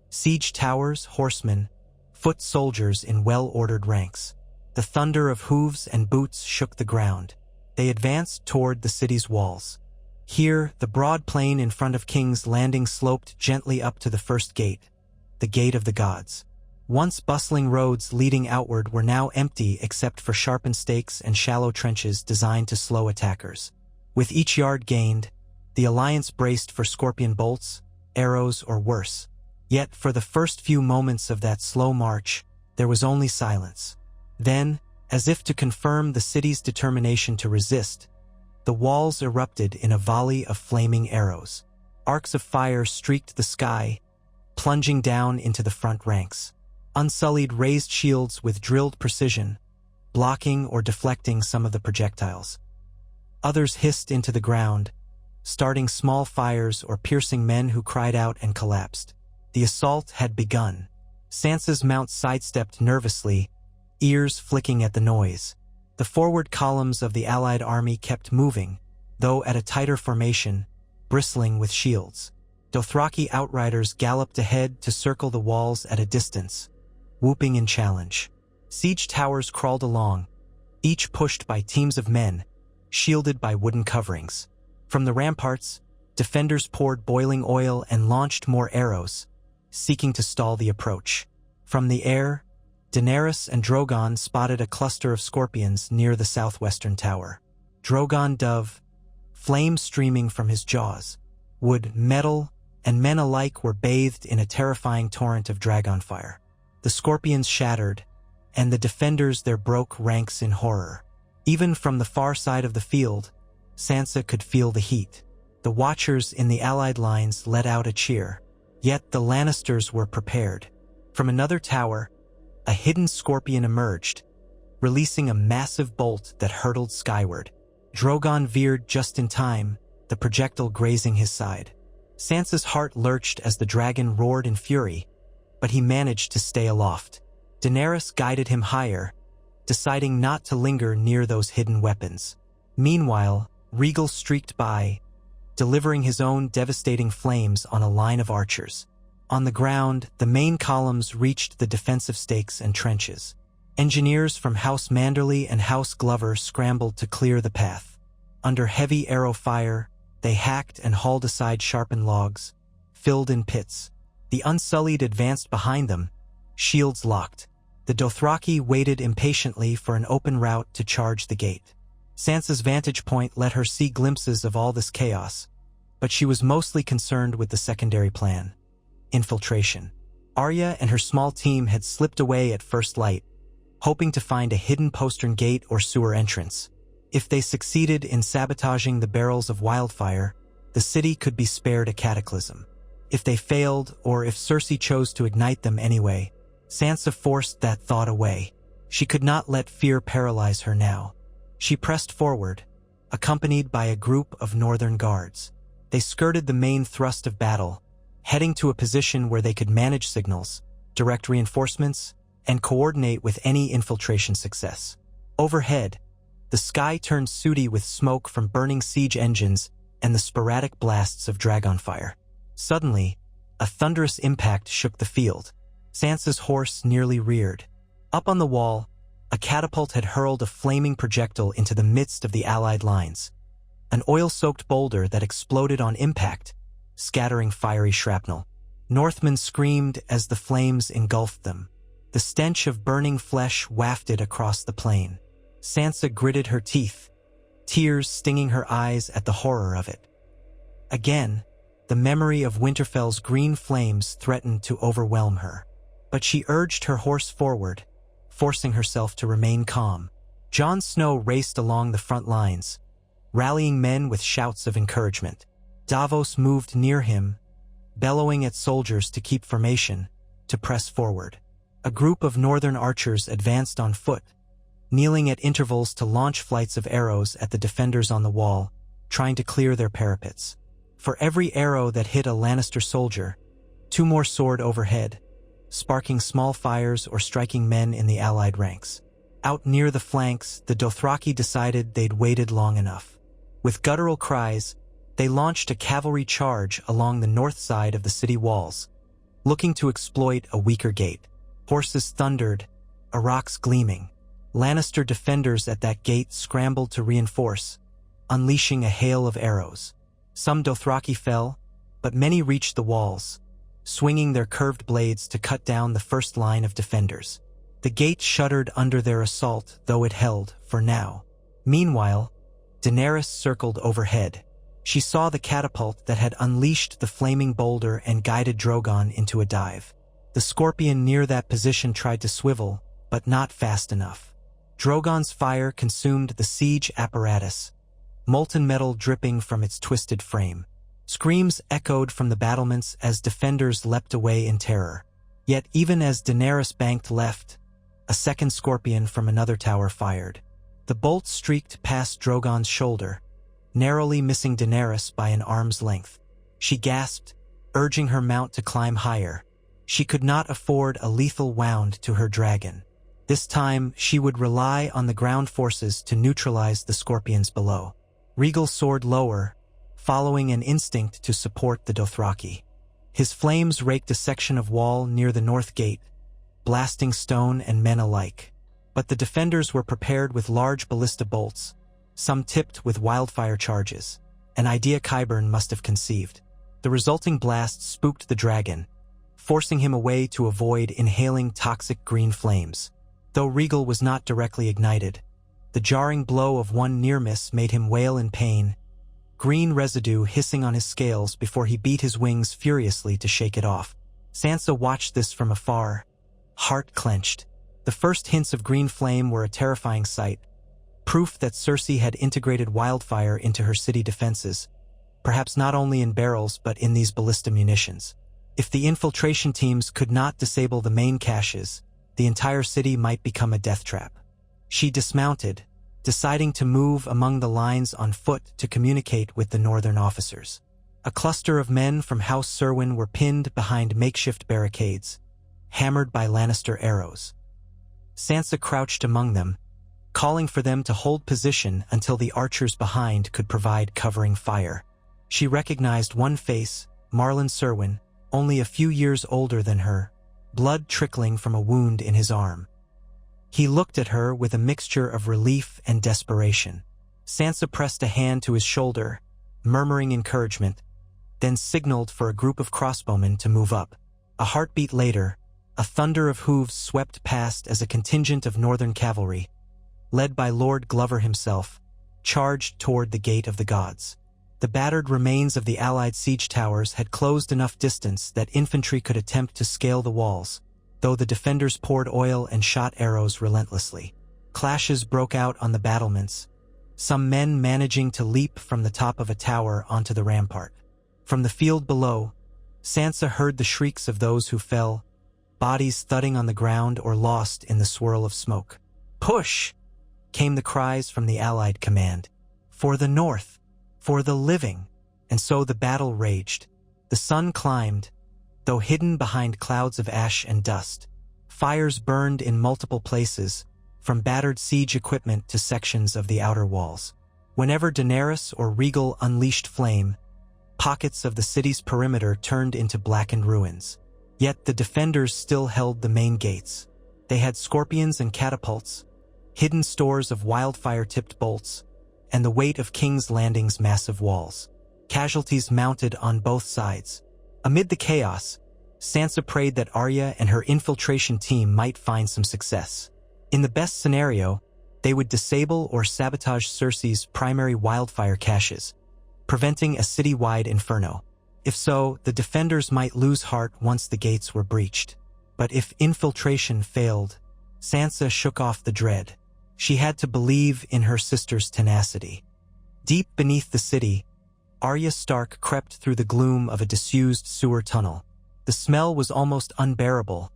Siege towers, horsemen, foot soldiers in well-ordered ranks. The thunder of hooves and boots shook the ground. They advanced toward the city's walls. Here, the broad plain in front of King's Landing sloped gently up to the first gate, the Gate of the Gods. Once bustling roads leading outward were now empty except for sharpened stakes and shallow trenches designed to slow attackers. With each yard gained, the Alliance braced for scorpion bolts, arrows, or worse. Yet, for the first few moments of that slow march, there was only silence. Then, as if to confirm the city's determination to resist, the walls erupted in a volley of flaming arrows. Arcs of fire streaked the sky, plunging down into the front ranks. Unsullied raised shields with drilled precision, blocking or deflecting some of the projectiles. Others hissed into the ground, starting small fires or piercing men who cried out and collapsed. The assault had begun. Sansa's mount sidestepped nervously, ears flicking at the noise. The forward columns of the allied army kept moving, though at a tighter formation, bristling with shields. Dothraki outriders galloped ahead to circle the walls at a distance, whooping in challenge. Siege towers crawled along, each pushed by teams of men, shielded by wooden coverings. From the ramparts, defenders poured boiling oil and launched more arrows, seeking to stall the approach. From the air, Daenerys and Drogon spotted a cluster of scorpions near the southwestern tower. Drogon dove, flame streaming from his jaws. Wood, metal, and men alike were bathed in a terrifying torrent of dragonfire. The scorpions shattered, and the defenders there broke ranks in horror. Even from the far side of the field, Sansa could feel the heat. The watchers in the allied lines let out a cheer. Yet the Lannisters were prepared. From another tower, a hidden scorpion emerged, releasing a massive bolt that hurtled skyward. Drogon veered just in time, the projectile grazing his side. Sansa's heart lurched as the dragon roared in fury, but he managed to stay aloft. Daenerys guided him higher, deciding not to linger near those hidden weapons. Meanwhile, Rhaegal streaked by, delivering his own devastating flames on a line of archers. On the ground, the main columns reached the defensive stakes and trenches. Engineers from House Manderly and House Glover scrambled to clear the path. Under heavy arrow fire, they hacked and hauled aside sharpened logs, filled in pits. The Unsullied advanced behind them, shields locked. The Dothraki waited impatiently for an open route to charge the gate. Sansa's vantage point let her see glimpses of all this chaos, but she was mostly concerned with the secondary plan. infiltration. Arya and her small team had slipped away at first light, hoping to find a hidden postern gate or sewer entrance. If they succeeded in sabotaging the barrels of Wildfire, the city could be spared a cataclysm. If they failed, or if Cersei chose to ignite them anyway, Sansa forced that thought away. She could not let fear paralyze her now. She pressed forward, accompanied by a group of northern guards. They skirted the main thrust of battle, heading to a position where they could manage signals, direct reinforcements, and coordinate with any infiltration success. Overhead, the sky turned sooty with smoke from burning siege engines and the sporadic blasts of dragonfire. Suddenly, a thunderous impact shook the field. Sansa's horse nearly reared. Up on the wall, a catapult had hurled a flaming projectile into the midst of the Allied lines. An oil-soaked boulder that exploded on impact, scattering fiery shrapnel. Northmen screamed as the flames engulfed them. The stench of burning flesh wafted across the plain. Sansa gritted her teeth, tears stinging her eyes at the horror of it. Again, the memory of Winterfell's green flames threatened to overwhelm her. But she urged her horse forward, forcing herself to remain calm. Jon Snow raced along the front lines, rallying men with shouts of encouragement. Davos moved near him, bellowing at soldiers to keep formation, to press forward. A group of northern archers advanced on foot, kneeling at intervals to launch flights of arrows at the defenders on the wall, trying to clear their parapets. For every arrow that hit a Lannister soldier, 2 more soared overhead, sparking small fires or striking men in the allied ranks. Out near the flanks, the Dothraki decided they'd waited long enough. With guttural cries, they launched a cavalry charge along the north side of the city walls, looking to exploit a weaker gate. Horses thundered, arcs gleaming. Lannister defenders at that gate scrambled to reinforce, unleashing a hail of arrows. Some Dothraki fell, but many reached the walls, swinging their curved blades to cut down the first line of defenders. The gate shuddered under their assault, though it held, for now. Meanwhile, Daenerys circled overhead. She saw the catapult that had unleashed the flaming boulder and guided Drogon into a dive. The scorpion near that position tried to swivel, but not fast enough. Drogon's fire consumed the siege apparatus, molten metal dripping from its twisted frame. Screams echoed from the battlements as defenders leapt away in terror. Yet even as Daenerys banked left, a second scorpion from another tower fired. The bolt streaked past Drogon's shoulder, narrowly missing Daenerys by an arm's length. She gasped, urging her mount to climb higher. She could not afford a lethal wound to her dragon. This time, she would rely on the ground forces to neutralize the scorpions below. Rhaegal soared lower, following an instinct to support the Dothraki. His flames raked a section of wall near the north gate, blasting stone and men alike. But the defenders were prepared with large ballista bolts, some tipped with wildfire charges, an idea Qyburn must have conceived. The resulting blast spooked the dragon, forcing him away to avoid inhaling toxic green flames. Though Rhaegal was not directly ignited, the jarring blow of one near miss made him wail in pain, green residue hissing on his scales before he beat his wings furiously to shake it off. Sansa watched this from afar, heart clenched. The first hints of green flame were a terrifying sight, proof that Cersei had integrated Wildfire into her city defenses, perhaps not only in barrels but in these ballista munitions. If the infiltration teams could not disable the main caches, the entire city might become a death trap. She dismounted, deciding to move among the lines on foot to communicate with the northern officers. A cluster of men from House Serwyn were pinned behind makeshift barricades, hammered by Lannister arrows. Sansa crouched among them, calling for them to hold position until the archers behind could provide covering fire. She recognized one face, Marlon Serwyn, only a few years older than her, blood trickling from a wound in his arm. He looked at her with a mixture of relief and desperation. Sansa pressed a hand to his shoulder, murmuring encouragement, then signaled for a group of crossbowmen to move up. A heartbeat later, a thunder of hooves swept past as a contingent of northern cavalry, led by Lord Glover himself, charged toward the Gate of the Gods. The battered remains of the Allied siege towers had closed enough distance that infantry could attempt to scale the walls, though the defenders poured oil and shot arrows relentlessly. Clashes broke out on the battlements, some men managing to leap from the top of a tower onto the rampart. From the field below, Sansa heard the shrieks of those who fell, bodies thudding on the ground or lost in the swirl of smoke. "Push!" came the cries from the Allied command. "For the North! For the living!" And so the battle raged. The sun climbed, though hidden behind clouds of ash and dust. Fires burned in multiple places, from battered siege equipment to sections of the outer walls. Whenever Daenerys or Regal unleashed flame, pockets of the city's perimeter turned into blackened ruins. Yet the defenders still held the main gates. They had scorpions and catapults, hidden stores of wildfire-tipped bolts, and the weight of King's Landing's massive walls. Casualties mounted on both sides. Amid the chaos, Sansa prayed that Arya and her infiltration team might find some success. In the best scenario, they would disable or sabotage Cersei's primary wildfire caches, preventing a city-wide inferno. If so, the defenders might lose heart once the gates were breached. But if infiltration failed, Sansa shook off the dread. She had to believe in her sister's tenacity. Deep beneath the city, Arya Stark crept through the gloom of a disused sewer tunnel. The smell was almost unbearable.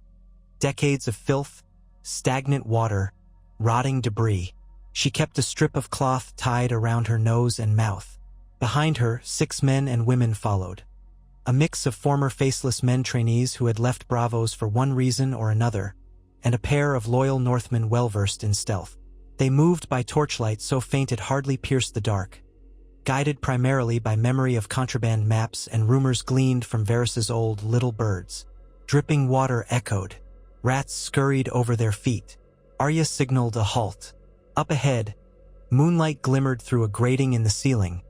Decades of filth, stagnant water, rotting debris. She kept a strip of cloth tied around her nose and mouth. Behind her, 6 men and women followed. A mix of former faceless men trainees who had left Bravos for one reason or another, and a pair of loyal Northmen well-versed in stealth. They moved by torchlight so faint it hardly pierced the dark, guided primarily by memory of contraband maps and rumors gleaned from Varys's old little birds. Dripping water echoed. Rats scurried over their feet. Arya signaled a halt. Up ahead, moonlight glimmered through a grating in the ceiling,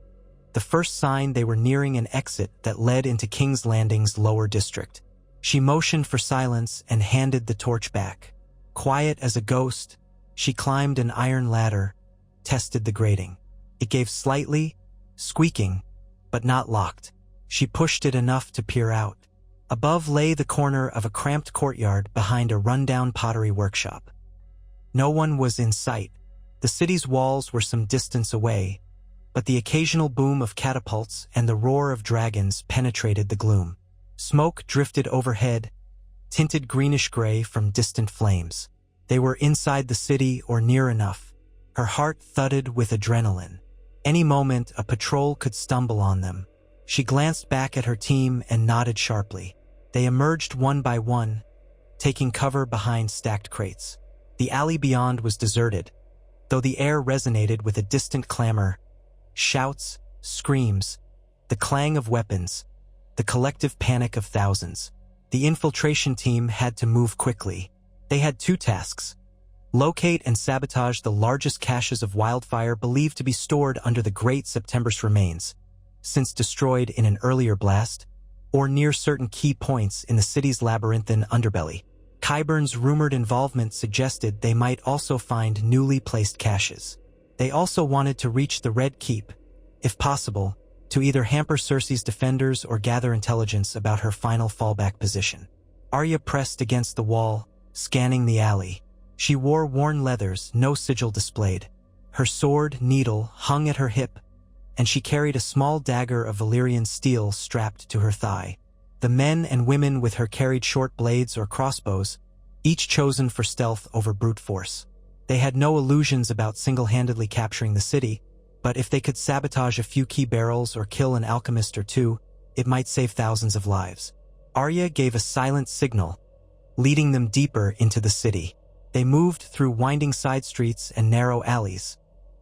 the first sign they were nearing an exit that led into King's Landing's lower district. She motioned for silence and handed the torch back. Quiet as a ghost, she climbed an iron ladder, tested the grating. It gave slightly, squeaking, but not locked. She pushed it enough to peer out. Above lay the corner of a cramped courtyard behind a rundown pottery workshop. No one was in sight. The city's walls were some distance away, but the occasional boom of catapults and the roar of dragons penetrated the gloom. Smoke drifted overhead, tinted greenish-gray from distant flames. They were inside the city or near enough. Her heart thudded with adrenaline. Any moment, a patrol could stumble on them. She glanced back at her team and nodded sharply. They emerged one by one, taking cover behind stacked crates. The alley beyond was deserted, though the air resonated with a distant clamor. Shouts, screams, the clang of weapons, the collective panic of thousands. The infiltration team had to move quickly. They had 2 tasks: locate and sabotage the largest caches of wildfire believed to be stored under the Great September's remains, since destroyed in an earlier blast, or near certain key points in the city's labyrinthine underbelly. Qyburn's rumored involvement suggested they might also find newly placed caches. They also wanted to reach the Red Keep, if possible, to either hamper Cersei's defenders or gather intelligence about her final fallback position. Arya pressed against the wall, scanning the alley. She wore worn leathers, no sigil displayed. Her sword, needle, hung at her hip, and she carried a small dagger of Valyrian steel strapped to her thigh. The men and women with her carried short blades or crossbows, each chosen for stealth over brute force. They had no illusions about single-handedly capturing the city, but if they could sabotage a few key barrels or kill an alchemist or 2, it might save thousands of lives. Arya gave a silent signal, leading them deeper into the city. They moved through winding side streets and narrow alleys,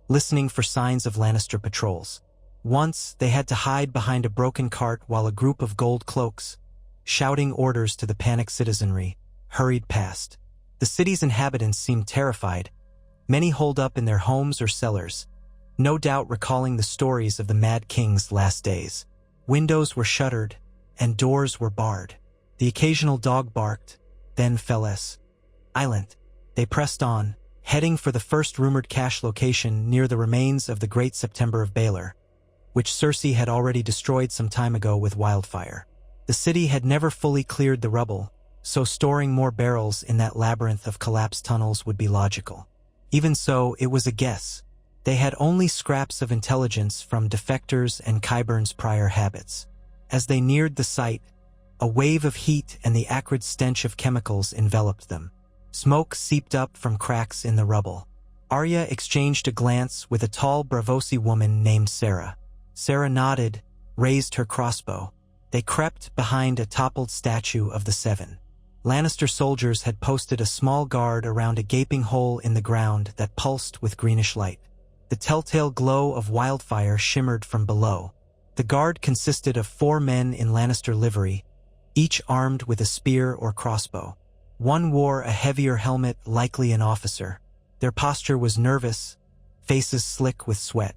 listening for signs of Lannister patrols. Once, they had to hide behind a broken cart while a group of gold cloaks, shouting orders to the panicked citizenry, hurried past. The city's inhabitants seemed terrified, many holed up in their homes or cellars, no doubt recalling the stories of the Mad King's last days. Windows were shuttered, and doors were barred. The occasional dog barked, then fell silent. They pressed on, heading for the first rumored cache location near the remains of the Great September of Baelor. which Cersei had already destroyed some time ago with Wildfire. The city had never fully cleared the rubble, so storing more barrels in that labyrinth of collapsed tunnels would be logical. Even so, it was a guess. They had only scraps of intelligence from defectors and Qyburn's prior habits. As they neared the site, a wave of heat and the acrid stench of chemicals enveloped them. Smoke seeped up from cracks in the rubble. Arya exchanged a glance with a tall Braavosi woman named Sarah. Sarah nodded, raised her crossbow. They crept behind a toppled statue of the Seven. Lannister soldiers had posted a small guard around a gaping hole in the ground that pulsed with greenish light. The telltale glow of Wildfire shimmered from below. The guard consisted of 4 men in Lannister livery, each armed with a spear or crossbow. One wore a heavier helmet, likely an officer. Their posture was nervous, faces slick with sweat.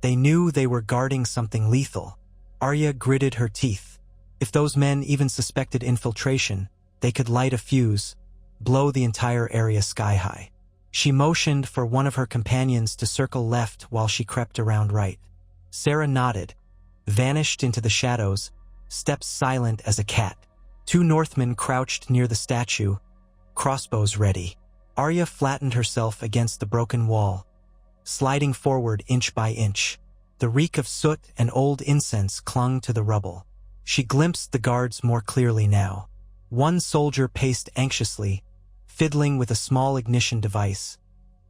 They knew they were guarding something lethal. Arya gritted her teeth. If those men even suspected infiltration, they could light a fuse, blow the entire area sky-high. She motioned for one of her companions to circle left while she crept around right. Sarah nodded, vanished into the shadows, stepped silent as a cat. 2 Northmen crouched near the statue, crossbows ready. Arya flattened herself against the broken wall, sliding forward inch by inch. The reek of soot and old incense clung to the rubble. She glimpsed the guards more clearly now. One soldier paced anxiously, fiddling with a small ignition device.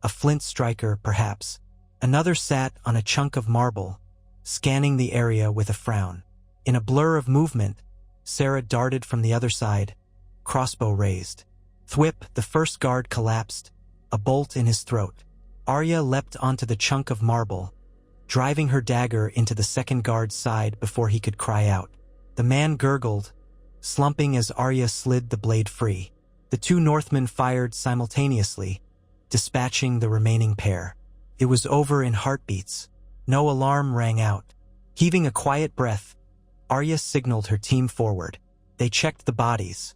A flint striker, perhaps. Another sat on a chunk of marble, scanning the area with a frown. In a blur of movement, Sarah darted from the other side, crossbow raised. Thwip, the first guard collapsed, a bolt in his throat. Arya leapt onto the chunk of marble, driving her dagger into the second guard's side before he could cry out. The man gurgled, slumping as Arya slid the blade free. The 2 Northmen fired simultaneously, dispatching the remaining pair. It was over in heartbeats. No alarm rang out. Heaving a quiet breath, Arya signaled her team forward. They checked the bodies.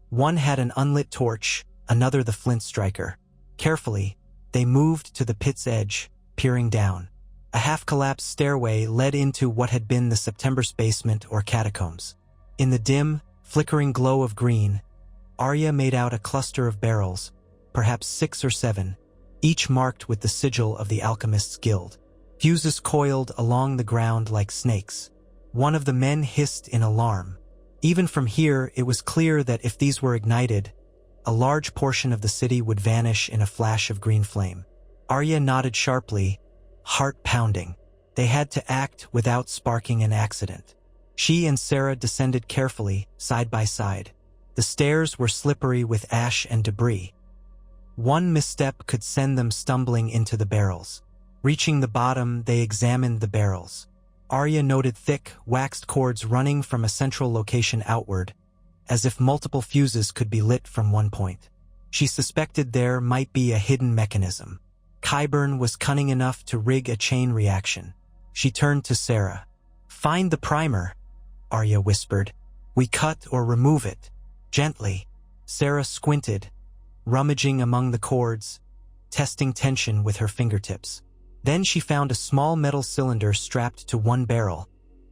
One had an unlit torch, another the flint striker. Carefully, they moved to the pit's edge, peering down. A half-collapsed stairway led into what had been the September's basement or catacombs. In the dim, flickering glow of green, Arya made out a cluster of barrels, perhaps 6 or 7, each marked with the sigil of the Alchemist's Guild. Fuses coiled along the ground like snakes. One of the men hissed in alarm. Even from here, it was clear that if these were ignited, a large portion of the city would vanish in a flash of green flame. Arya nodded sharply, heart pounding. They had to act without sparking an accident. She and Sarah descended carefully, side by side. The stairs were slippery with ash and debris. One misstep could send them stumbling into the barrels. Reaching the bottom, they examined the barrels. Arya noted thick, waxed cords running from a central location outward, as if multiple fuses could be lit from one point. She suspected there might be a hidden mechanism. Qyburn was cunning enough to rig a chain reaction. She turned to Sarah. "Find the primer," Arya whispered. "We cut or remove it. Gently." Sarah squinted, rummaging among the cords, testing tension with her fingertips. Then she found a small metal cylinder strapped to one barrel,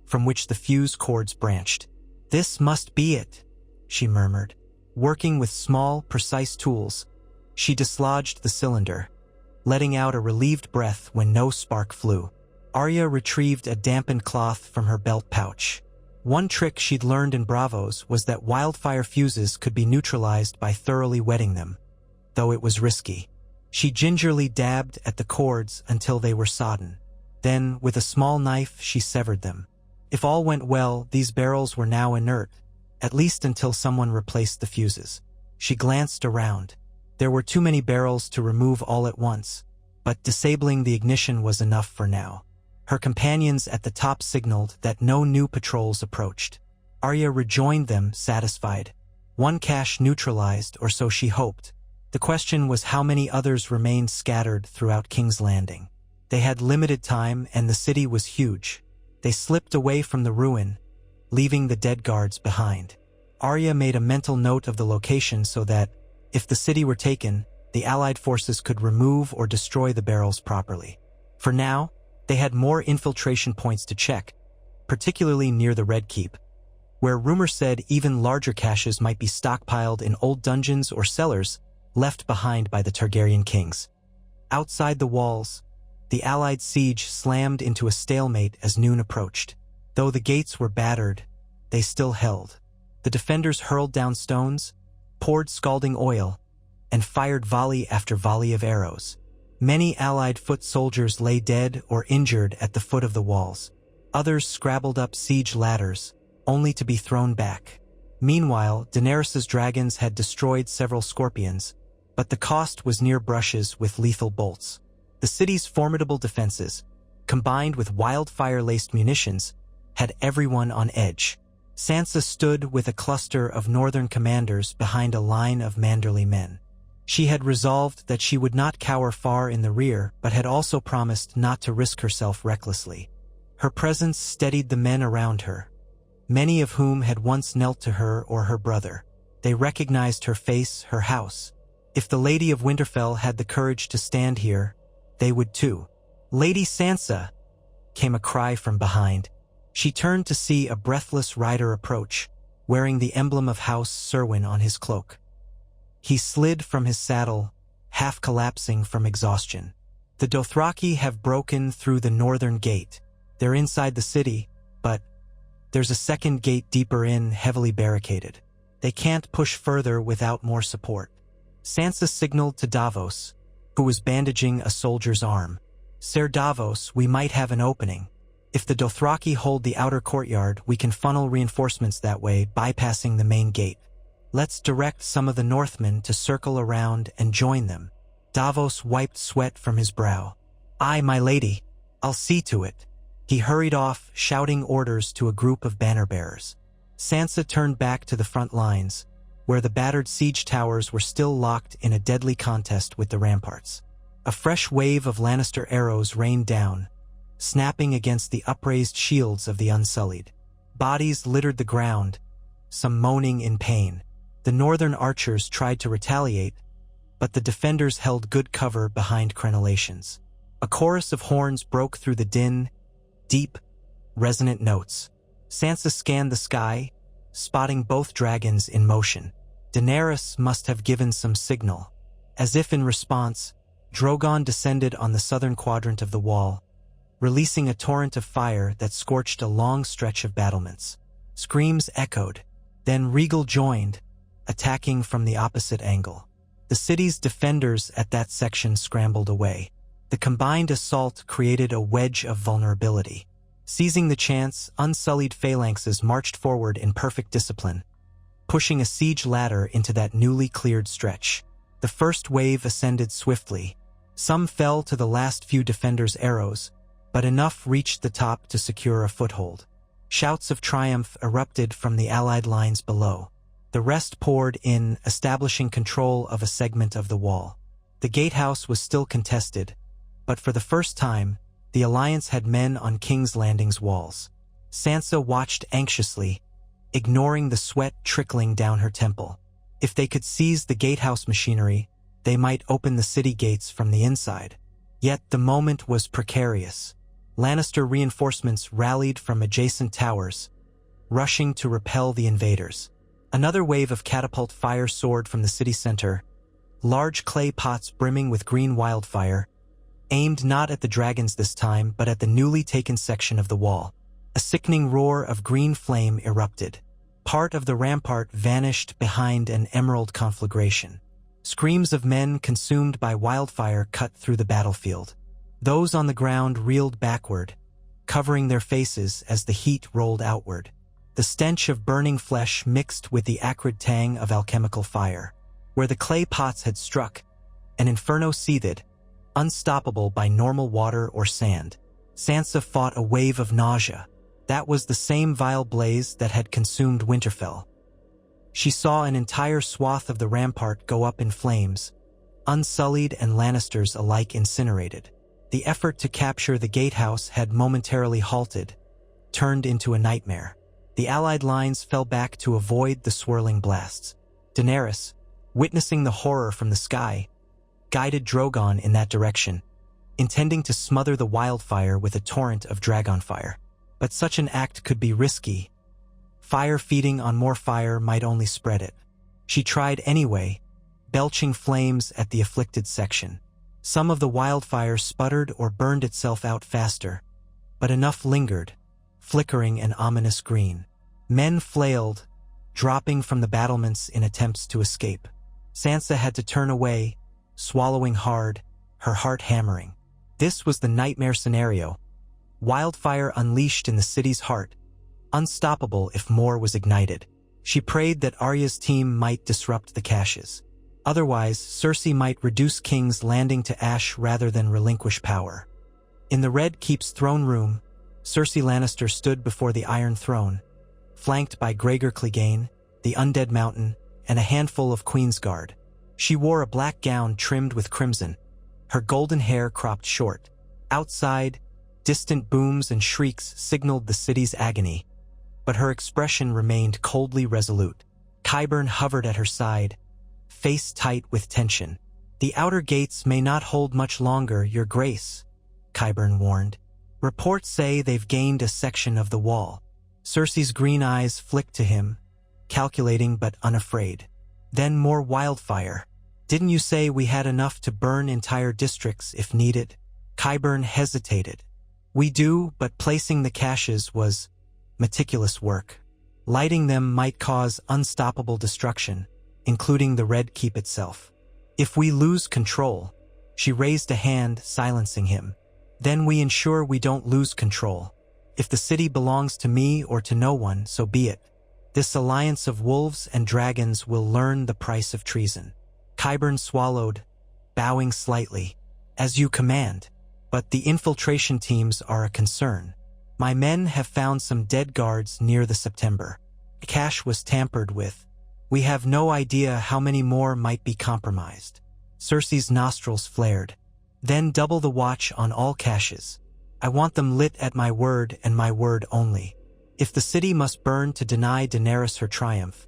from which the fuse cords branched. "This must be it," she murmured. Working with small, precise tools, she dislodged the cylinder, letting out a relieved breath when no spark flew. Arya retrieved a dampened cloth from her belt pouch. One trick she'd learned in Bravos was that wildfire fuses could be neutralized by thoroughly wetting them, though it was risky. She gingerly dabbed at the cords until they were sodden. Then, with a small knife, she severed them. If all went well, these barrels were now inert, at least until someone replaced the fuses. She glanced around. There were too many barrels to remove all at once, but disabling the ignition was enough for now. Her companions at the top signaled that no new patrols approached. Arya rejoined them, satisfied. One cache neutralized, or so she hoped. The question was how many others remained scattered throughout King's Landing. They had limited time, and the city was huge. They slipped away from the ruin, leaving the dead guards behind. Arya made a mental note of the location so that, if the city were taken, the Allied forces could remove or destroy the barrels properly. For now, They had more infiltration points to check, particularly near the Red Keep, where rumor said even larger caches might be stockpiled in old dungeons or cellars left behind by the Targaryen kings. Outside the walls, the Allied siege slammed into a stalemate as noon approached. Though the gates were battered, they still held. The defenders hurled down stones, poured scalding oil, and fired volley after volley of arrows. Many Allied foot soldiers lay dead or injured at the foot of the walls. Others scrabbled up siege ladders, only to be thrown back. Meanwhile, Daenerys's dragons had destroyed several scorpions, but the cost was near brushes with lethal bolts. The city's formidable defenses, combined with wildfire-laced munitions, had everyone on edge. Sansa stood with a cluster of northern commanders behind a line of Manderly men. She had resolved that she would not cower far in the rear, but had also promised not to risk herself recklessly. Her presence steadied the men around her, many of whom had once knelt to her or her brother. They recognized her face, her house. If the Lady of Winterfell had the courage to stand here, they would too. "Lady Sansa!" came a cry from behind. She turned to see a breathless rider approach, wearing the emblem of House Serwyn on his cloak. He slid from his saddle, half collapsing from exhaustion. "The Dothraki have broken through the northern gate. They're inside the city, but there's a second gate deeper in, heavily barricaded. They can't push further without more support." Sansa signaled to Davos, who was bandaging a soldier's arm. "Ser Davos, we might have an opening. If the Dothraki hold the outer courtyard, we can funnel reinforcements that way, bypassing the main gate. Let's direct some of the Northmen to circle around and join them." Davos wiped sweat from his brow. "Aye, my lady, I'll see to it." He hurried off, shouting orders to a group of banner-bearers. Sansa turned back to the front lines, where the battered siege towers were still locked in a deadly contest with the ramparts. A fresh wave of Lannister arrows rained down, snapping against the upraised shields of the Unsullied. Bodies littered the ground, some moaning in pain. The northern archers tried to retaliate, but the defenders held good cover behind crenellations. A chorus of horns broke through the din, deep, resonant notes. Sansa scanned the sky, spotting both dragons in motion. Daenerys must have given some signal. As if in response, Drogon descended on the southern quadrant of the wall, releasing a torrent of fire that scorched a long stretch of battlements. Screams echoed. Then Rhaegal joined, attacking from the opposite angle. The city's defenders at that section scrambled away. The combined assault created a wedge of vulnerability. Seizing the chance, Unsullied phalanxes marched forward in perfect discipline, pushing a siege ladder into that newly cleared stretch. The first wave ascended swiftly. Some fell to the last few defenders' arrows, but enough reached the top to secure a foothold. Shouts of triumph erupted from the Allied lines below. The rest poured in, establishing control of a segment of the wall. The gatehouse was still contested, but for the first time, the Alliance had men on King's Landing's walls. Sansa watched anxiously, ignoring the sweat trickling down her temple. If they could seize the gatehouse machinery, they might open the city gates from the inside. Yet the moment was precarious. Lannister reinforcements rallied from adjacent towers, rushing to repel the invaders. Another wave of catapult fire soared from the city center, large clay pots brimming with green wildfire, aimed not at the dragons this time, but at the newly taken section of the wall. A sickening roar of green flame erupted. Part of the rampart vanished behind an emerald conflagration. Screams of men consumed by wildfire cut through the battlefield. Those on the ground reeled backward, covering their faces as the heat rolled outward. The stench of burning flesh mixed with the acrid tang of alchemical fire. Where the clay pots had struck, an inferno seethed, unstoppable by normal water or sand. Sansa fought a wave of nausea. That was the same vile blaze that had consumed Winterfell. She saw an entire swath of the rampart go up in flames, Unsullied and Lannisters alike incinerated. The effort to capture the gatehouse had momentarily halted, turned into a nightmare. The Allied lines fell back to avoid the swirling blasts. Daenerys, witnessing the horror from the sky, guided Drogon in that direction. intending to smother the wildfire with a torrent of dragonfire. But such an act could be risky. Fire feeding on more fire might only spread it. She tried anyway, belching flames at the afflicted section. Some of the wildfire sputtered or burned itself out faster, but enough lingered, flickering an ominous green. Men flailed, dropping from the battlements in attempts to escape. Sansa had to turn away, swallowing hard, her heart hammering. This was the nightmare scenario. Wildfire unleashed in the city's heart, unstoppable if more was ignited. She prayed that Arya's team might disrupt the caches. Otherwise, Cersei might reduce King's Landing to ash rather than relinquish power. In the Red Keep's throne room, Cersei Lannister stood before the Iron Throne, flanked by Gregor Clegane, the Undead Mountain, and a handful of Queensguard. She wore a black gown trimmed with crimson, her golden hair cropped short. Outside, distant booms and shrieks signaled the city's agony, but her expression remained coldly resolute. Qyburn hovered at her side, face tight with tension. "The outer gates may not hold much longer, Your Grace," Qyburn warned. "Reports say they've gained a section of the wall." Cersei's green eyes flicked to him, calculating but unafraid. "Then more wildfire. Didn't you say we had enough to burn entire districts if needed?" Qyburn hesitated. "We do, but placing the caches was meticulous work. Lighting them might cause unstoppable destruction, including the Red Keep itself. If we lose control," she raised a hand, silencing him, "then we ensure we don't lose control. If the city belongs to me or to no one, so be it. This alliance of wolves and dragons will learn the price of treason." Qyburn swallowed, bowing slightly. "As you command. But the infiltration teams are a concern. My men have found some dead guards near the September. Cache was tampered with. We have no idea how many more might be compromised." Cersei's nostrils flared. "Then double the watch on all caches. I want them lit at my word and my word only. If the city must burn to deny Daenerys her triumph,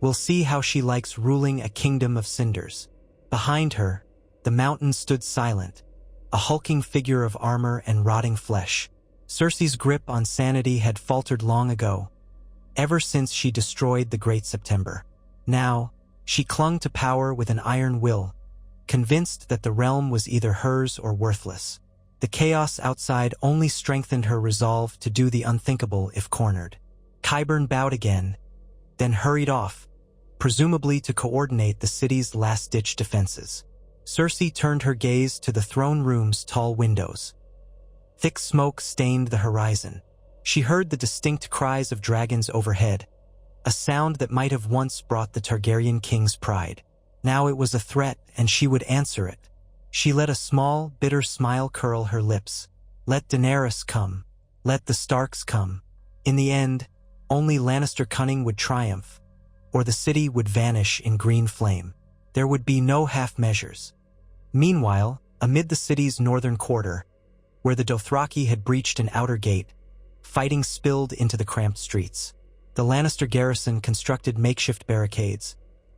we'll see how she likes ruling a kingdom of cinders." Behind her, the mountain stood silent, a hulking figure of armor and rotting flesh. Cersei's grip on sanity had faltered long ago, ever since she destroyed the Great September. Now, she clung to power with an iron will, convinced that the realm was either hers or worthless. The chaos outside only strengthened her resolve to do the unthinkable if cornered. Qyburn bowed again, then hurried off, presumably to coordinate the city's last-ditch defenses. Cersei turned her gaze to the throne room's tall windows. Thick smoke stained the horizon. She heard the distinct cries of dragons overhead, a sound that might have once brought the Targaryen king's pride. Now it was a threat, and she would answer it. She let a small, bitter smile curl her lips. Let Daenerys come. Let the Starks come. In the end, only Lannister cunning would triumph, or the city would vanish in green flame. There would be no half-measures. Meanwhile, amid the city's northern quarter, where the Dothraki had breached an outer gate, fighting spilled into the cramped streets. The Lannister garrison constructed makeshift barricades,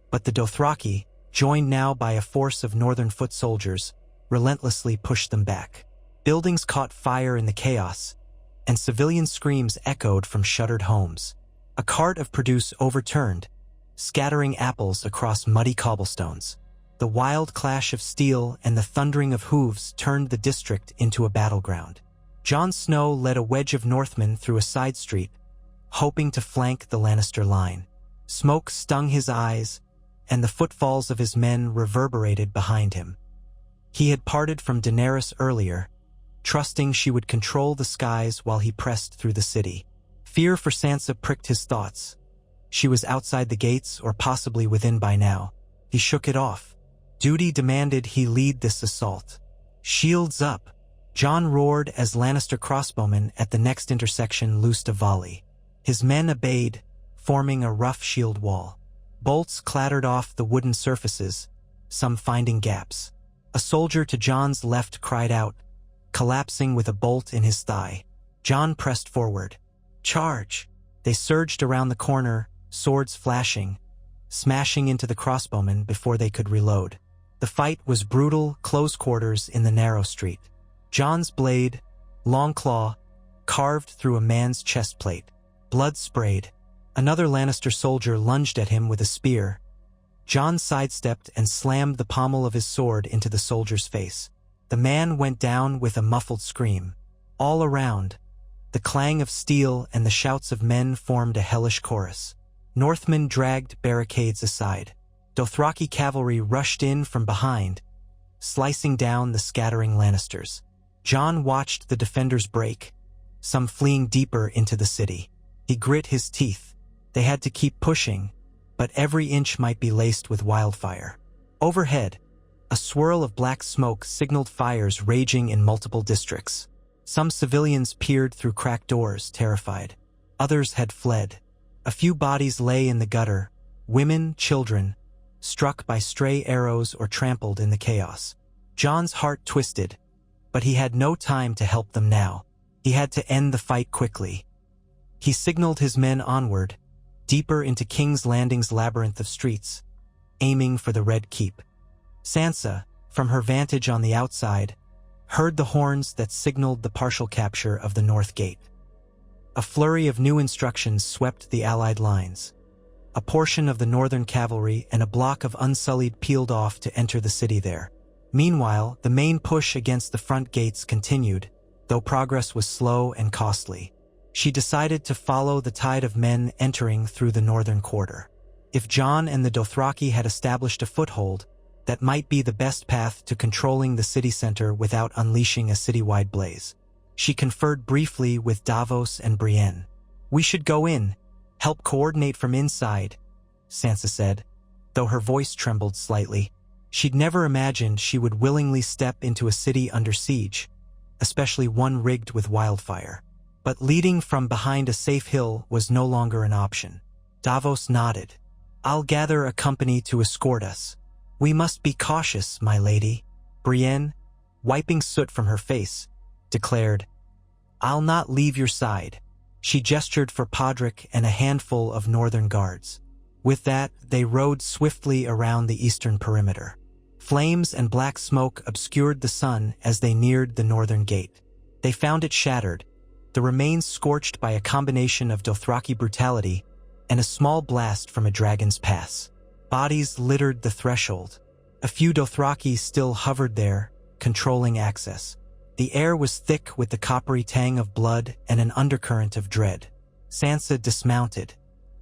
but the Dothraki, joined now by a force of northern foot soldiers, relentlessly pushed them back. Buildings caught fire in the chaos, and civilian screams echoed from shuttered homes. A cart of produce overturned, scattering apples across muddy cobblestones. The wild clash of steel and the thundering of hooves turned the district into a battleground. Jon Snow led a wedge of Northmen through a side street, hoping to flank the Lannister line. Smoke stung his eyes, and the footfalls of his men reverberated behind him. He had parted from Daenerys earlier, trusting she would control the skies while he pressed through the city. Fear for Sansa pricked his thoughts. She was outside the gates or possibly within by now. He shook it off. Duty demanded he lead this assault. "Shields up!" Jon roared as Lannister crossbowmen at the next intersection loosed a volley. His men obeyed, forming a rough shield wall. Bolts clattered off the wooden surfaces, some finding gaps. A soldier to Jon's left cried out, collapsing with a bolt in his thigh. Jon pressed forward. "Charge!" They surged around the corner, swords flashing, smashing into the crossbowmen before they could reload. The fight was brutal, close quarters in the narrow street. Jon's blade, long claw, carved through a man's chest plate. Blood sprayed. Another Lannister soldier lunged at him with a spear. Jon sidestepped and slammed the pommel of his sword into the soldier's face. The man went down with a muffled scream. All around, the clang of steel and the shouts of men formed a hellish chorus. Northmen dragged barricades aside. Dothraki cavalry rushed in from behind, slicing down the scattering Lannisters. Jon watched the defenders break, some fleeing deeper into the city. He grit his teeth. They had to keep pushing, but every inch might be laced with wildfire. Overhead, a swirl of black smoke signaled fires raging in multiple districts. Some civilians peered through cracked doors, terrified. Others had fled. A few bodies lay in the gutter, women, children, struck by stray arrows or trampled in the chaos. Jon's heart twisted, but he had no time to help them now. He had to end the fight quickly. He signaled his men onward, deeper into King's Landing's labyrinth of streets, aiming for the Red Keep. Sansa, from her vantage on the outside, heard the horns that signaled the partial capture of the North Gate. A flurry of new instructions swept the Allied lines. A portion of the Northern cavalry and a block of Unsullied peeled off to enter the city there. Meanwhile, the main push against the front gates continued, though progress was slow and costly. She decided to follow the tide of men entering through the northern quarter. If Jon and the Dothraki had established a foothold, that might be the best path to controlling the city center without unleashing a citywide blaze. She conferred briefly with Davos and Brienne. "We should go in, help coordinate from inside," Sansa said, though her voice trembled slightly. She'd never imagined she would willingly step into a city under siege, especially one rigged with wildfire. But leading from behind a safe hill was no longer an option. Davos nodded. "I'll gather a company to escort us." "We must be cautious, my lady," Brienne, wiping soot from her face, declared. "I'll not leave your side." She gestured for Podrick and a handful of northern guards. With that, they rode swiftly around the eastern perimeter. Flames and black smoke obscured the sun as they neared the northern gate. They found it shattered, the remains scorched by a combination of Dothraki brutality and a small blast from a dragon's pass. Bodies littered the threshold. A few Dothraki still hovered there, controlling access. The air was thick with the coppery tang of blood and an undercurrent of dread. Sansa dismounted.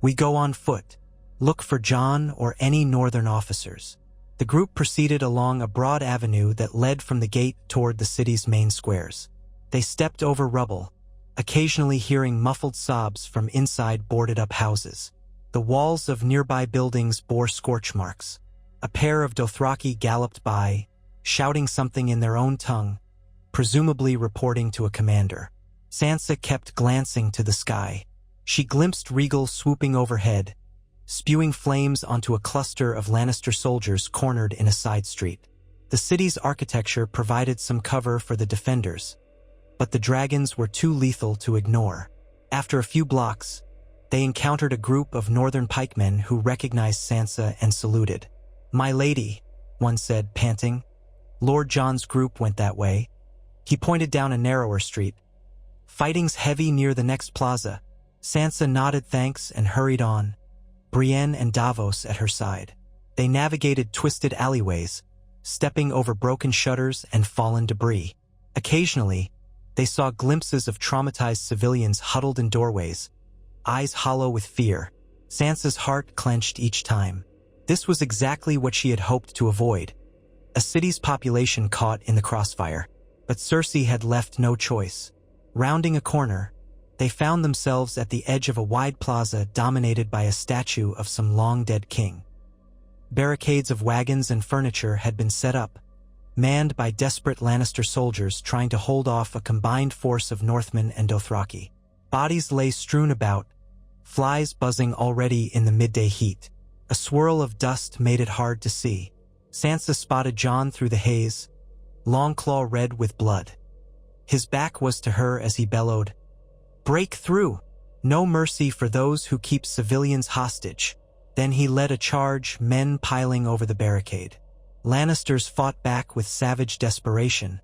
"We go on foot. Look for Jon or any northern officers." The group proceeded along a broad avenue that led from the gate toward the city's main squares. They stepped over rubble, occasionally hearing muffled sobs from inside boarded-up houses. The walls of nearby buildings bore scorch marks. A pair of Dothraki galloped by, shouting something in their own tongue, presumably reporting to a commander. Sansa kept glancing to the sky. She glimpsed Rhaegal swooping overhead, spewing flames onto a cluster of Lannister soldiers cornered in a side street. The city's architecture provided some cover for the defenders, but the dragons were too lethal to ignore. After a few blocks, they encountered a group of northern pikemen who recognized Sansa and saluted. "My lady," one said, panting. "Lord Jon's group went that way." He pointed down a narrower street. "Fighting's heavy near the next plaza." Sansa nodded thanks and hurried on, Brienne and Davos at her side. They navigated twisted alleyways, stepping over broken shutters and fallen debris. Occasionally, they saw glimpses of traumatized civilians huddled in doorways, eyes hollow with fear. Sansa's heart clenched each time. This was exactly what she had hoped to avoid. A city's population caught in the crossfire. But Cersei had left no choice. Rounding a corner, they found themselves at the edge of a wide plaza dominated by a statue of some long-dead king. Barricades of wagons and furniture had been set up, manned by desperate Lannister soldiers trying to hold off a combined force of Northmen and Dothraki. Bodies lay strewn about, flies buzzing already in the midday heat. A swirl of dust made it hard to see. Sansa spotted Jon through the haze, Longclaw red with blood. His back was to her as he bellowed, "Break through! No mercy for those who keep civilians hostage." Then he led a charge, men piling over the barricade. Lannisters fought back with savage desperation,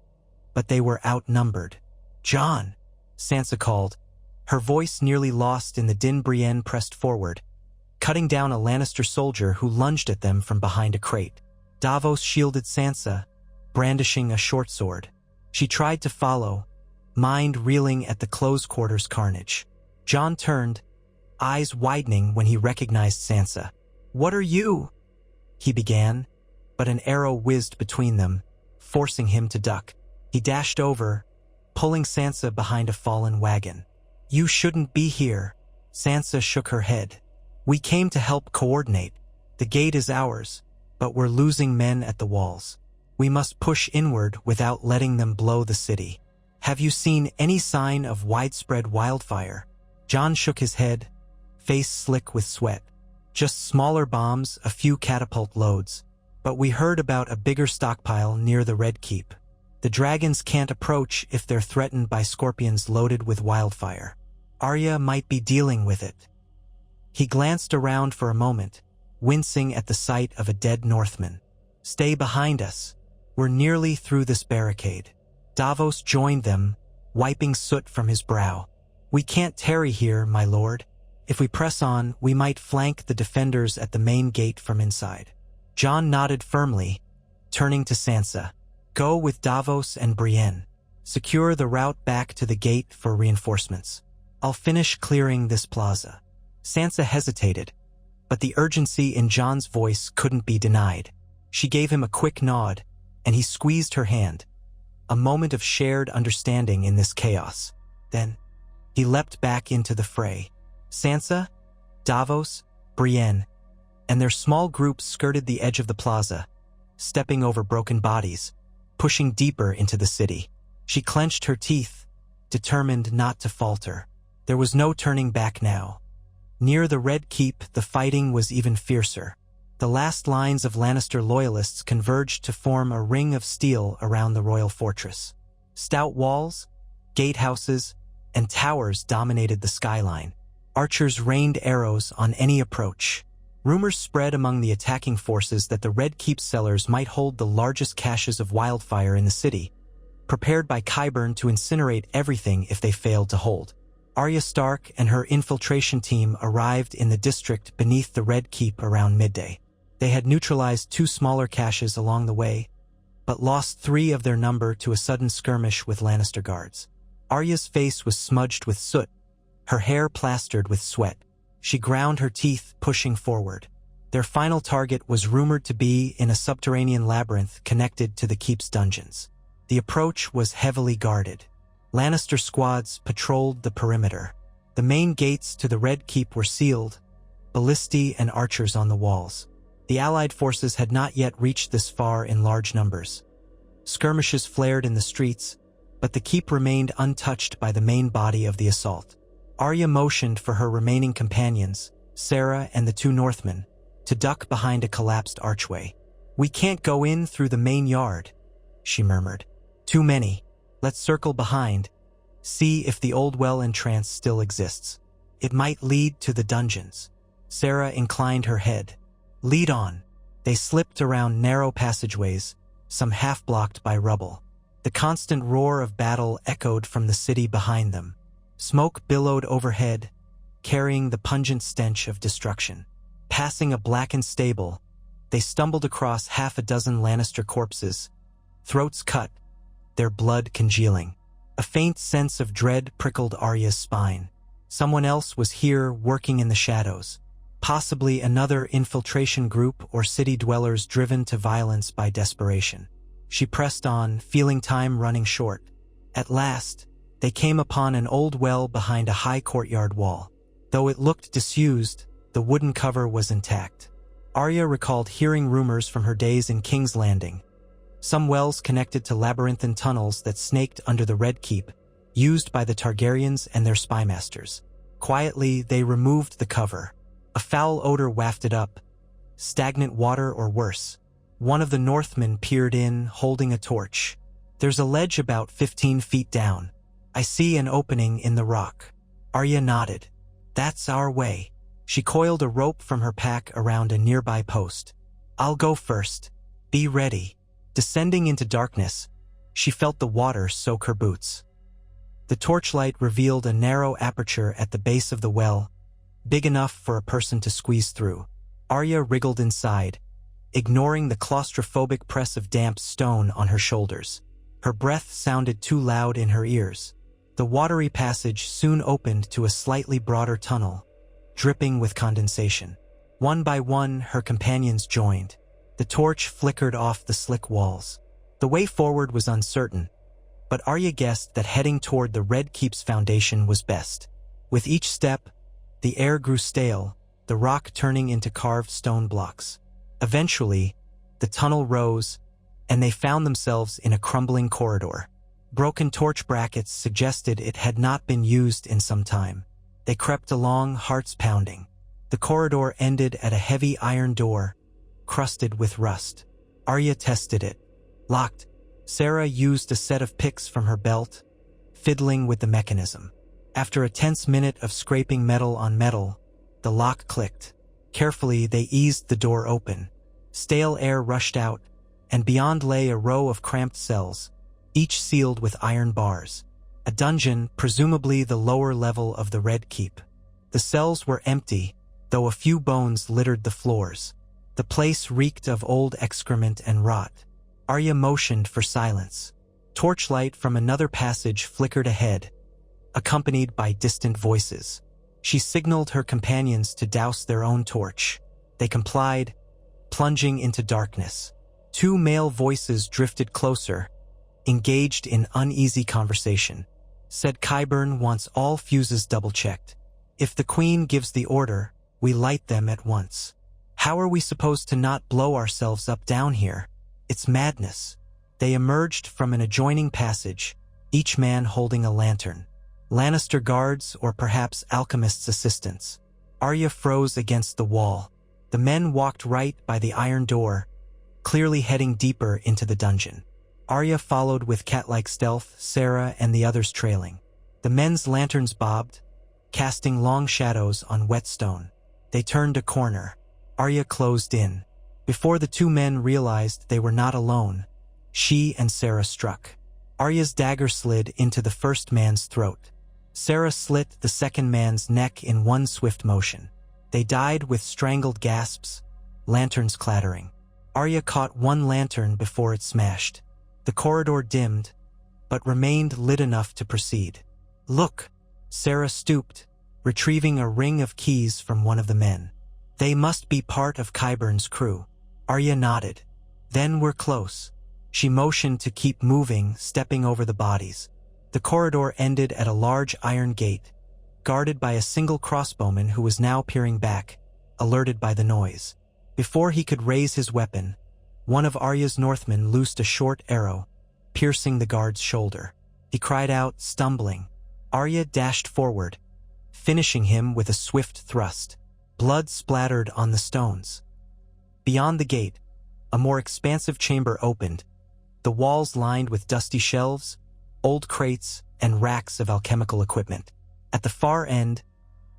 but they were outnumbered. "Jon," Sansa called, her voice nearly lost in the din. Brienne pressed forward, cutting down a Lannister soldier who lunged at them from behind a crate. Davos shielded Sansa, brandishing a short sword. She tried to follow, mind reeling at the close quarters carnage. Jon turned, eyes widening when he recognized Sansa. "What are you?" he began, but an arrow whizzed between them, forcing him to duck. He dashed over, pulling Sansa behind a fallen wagon. "You shouldn't be here." Sansa shook her head. "We came to help coordinate. The gate is ours, but we're losing men at the walls. We must push inward without letting them blow the city. Have you seen any sign of widespread wildfire?" Jon shook his head, face slick with sweat. "Just smaller bombs, a few catapult loads. But we heard about a bigger stockpile near the Red Keep. The dragons can't approach if they're threatened by scorpions loaded with wildfire. Arya might be dealing with it." He glanced around for a moment, wincing at the sight of a dead Northman. "Stay behind us. We're nearly through this barricade." Davos joined them, wiping soot from his brow. "We can't tarry here, my lord. If we press on, we might flank the defenders at the main gate from inside." Jon nodded firmly, turning to Sansa. "Go with Davos and Brienne. Secure the route back to the gate for reinforcements. I'll finish clearing this plaza." Sansa hesitated, but the urgency in Jon's voice couldn't be denied. She gave him a quick nod, and he squeezed her hand. A moment of shared understanding in this chaos. Then, he leapt back into the fray. Sansa, Davos, Brienne, and their small groups skirted the edge of the plaza, stepping over broken bodies, pushing deeper into the city. She clenched her teeth, determined not to falter. There was no turning back now. Near the Red Keep, the fighting was even fiercer. The last lines of Lannister loyalists converged to form a ring of steel around the royal fortress. Stout walls, gatehouses, and towers dominated the skyline. Archers rained arrows on any approach. Rumors spread among the attacking forces that the Red Keep cellars might hold the largest caches of wildfire in the city, prepared by Qyburn to incinerate everything if they failed to hold. Arya Stark and her infiltration team arrived in the district beneath the Red Keep around midday. They had neutralized 2 smaller caches along the way, but lost 3 of their number to a sudden skirmish with Lannister guards. Arya's face was smudged with soot, her hair plastered with sweat. She ground her teeth, pushing forward. Their final target was rumored to be in a subterranean labyrinth connected to the keep's dungeons. The approach was heavily guarded. Lannister squads patrolled the perimeter. The main gates to the Red Keep were sealed, ballistae and archers on the walls. The Allied forces had not yet reached this far in large numbers. Skirmishes flared in the streets, but the keep remained untouched by the main body of the assault. Arya motioned for her remaining companions, Sarah and the 2 Northmen, to duck behind a collapsed archway. "We can't go in through the main yard," she murmured. "Too many. Let's circle behind, see if the old well entrance still exists. It might lead to the dungeons." Sarah inclined her head. "Lead on." They slipped around narrow passageways, some half-blocked by rubble. The constant roar of battle echoed from the city behind them. Smoke billowed overhead, carrying the pungent stench of destruction. Passing a blackened stable, they stumbled across half a dozen Lannister corpses, throats cut, their blood congealing. A faint sense of dread prickled Arya's spine. Someone else was here working in the shadows. Possibly another infiltration group or city dwellers driven to violence by desperation. She pressed on, feeling time running short. At last, they came upon an old well behind a high courtyard wall. Though it looked disused, the wooden cover was intact. Arya recalled hearing rumors from her days in King's Landing. Some wells connected to labyrinthine tunnels that snaked under the Red Keep, used by the Targaryens and their spymasters. Quietly, they removed the cover. A foul odor wafted up, stagnant water or worse. One of the Northmen peered in, holding a torch. "There's a ledge about 15 feet down. I see an opening in the rock." Arya nodded. "That's our way." She coiled a rope from her pack around a nearby post. "I'll go first. Be ready." Descending into darkness, She felt the water soak her boots. The torchlight revealed a narrow aperture at the base of the well, big enough for a person to squeeze through. Arya wriggled inside, ignoring the claustrophobic press of damp stone on her shoulders. Her breath sounded too loud in her ears. The watery passage soon opened to a slightly broader tunnel, dripping with condensation. One by one, her companions joined. The torch flickered off the slick walls. The way forward was uncertain, but Arya guessed that heading toward the Red Keep's foundation was best. With each step, the air grew stale, the rock turning into carved stone blocks. Eventually, the tunnel rose, and they found themselves in a crumbling corridor. Broken torch brackets suggested it had not been used in some time. They crept along, hearts pounding. The corridor ended at a heavy iron door, crusted with rust. Arya tested it. Locked. Sarah used a set of picks from her belt, fiddling with the mechanism. After a tense minute of scraping metal on metal, the lock clicked. Carefully, they eased the door open. Stale air rushed out, and beyond lay a row of cramped cells, each sealed with iron bars. A dungeon, presumably the lower level of the Red Keep. The cells were empty, though a few bones littered the floors. The place reeked of old excrement and rot. Arya motioned for silence. Torchlight from another passage flickered ahead, accompanied by distant voices. She signaled her companions to douse their own torch. They complied, plunging into darkness. Two male voices drifted closer, engaged in uneasy conversation. Said Qyburn wants all fuses double-checked. If the Queen gives the order, we light them at once. How are we supposed to not blow ourselves up down here? It's madness. They emerged from an adjoining passage, each man holding a lantern. Lannister guards or perhaps alchemists' assistants. Arya froze against the wall. The men walked right by the iron door, clearly heading deeper into the dungeon. Arya followed with cat-like stealth, Sarah and the others trailing. The men's lanterns bobbed, casting long shadows on wet stone. They turned a corner. Arya closed in. Before the two men realized they were not alone, she and Sarah struck. Arya's dagger slid into the first man's throat. Sarah slit the second man's neck in one swift motion. They died with strangled gasps, lanterns clattering. Arya caught one lantern before it smashed. The corridor dimmed, but remained lit enough to proceed. Look! Sarah stooped, retrieving a ring of keys from one of the men. They must be part of Qyburn's crew. Arya nodded. Then we're close. She motioned to keep moving, stepping over the bodies. The corridor ended at a large iron gate, guarded by a single crossbowman who was now peering back, alerted by the noise. Before he could raise his weapon, one of Arya's Northmen loosed a short arrow, piercing the guard's shoulder. He cried out, stumbling. Arya dashed forward, finishing him with a swift thrust. Blood splattered on the stones. Beyond the gate, a more expansive chamber opened, the walls lined with dusty shelves, old crates, and racks of alchemical equipment. At the far end,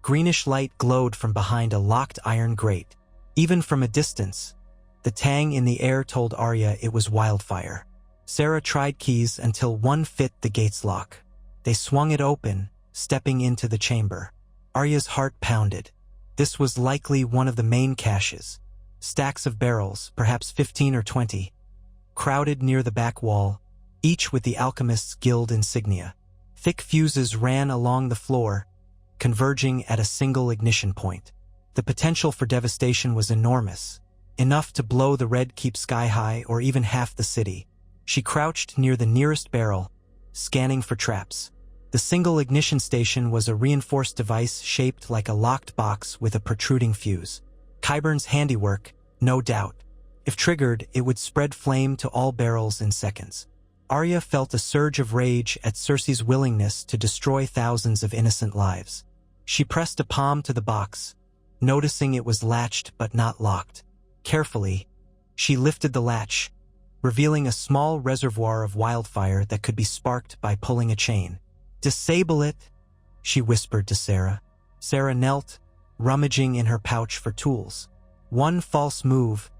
greenish light glowed from behind a locked iron grate. Even from a distance, the tang in the air told Arya it was Wildfire. Sarah tried keys until one fit the gate's lock. They swung it open, stepping into the chamber. Arya's heart pounded. This was likely one of the main caches. Stacks of barrels, perhaps 15 or 20, crowded near the back wall, each with the Alchemist's Guild insignia. Thick fuses ran along the floor, converging at a single ignition point. The potential for devastation was enormous, enough to blow the Red Keep sky high or even half the city. She crouched near the nearest barrel, scanning for traps. The single ignition station was a reinforced device shaped like a locked box with a protruding fuse. Qyburn's handiwork, no doubt. If triggered, it would spread flame to all barrels in seconds. Arya felt a surge of rage at Cersei's willingness to destroy thousands of innocent lives. She pressed a palm to the box, noticing it was latched but not locked. Carefully, she lifted the latch, revealing a small reservoir of wildfire that could be sparked by pulling a chain. "Disable it," she whispered to Sarah. Sarah knelt, rummaging in her pouch for tools. One false move,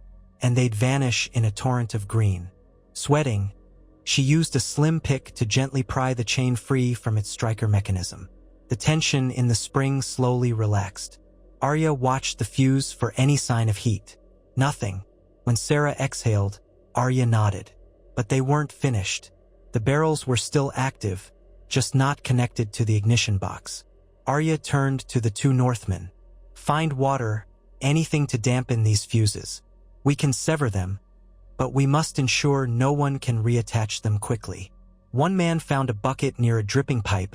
and they'd vanish in a torrent of green. Sweating, She used a slim pick to gently pry the chain free from its striker mechanism. The tension in the spring slowly relaxed. Arya watched the fuse for any sign of heat. Nothing. When Sarah exhaled, Arya nodded. But they weren't finished. The barrels were still active, just not connected to the ignition box. Arya turned to the two Northmen. "Find water, anything to dampen these fuses. We can sever them, but we must ensure no one can reattach them quickly." One man found a bucket near a dripping pipe,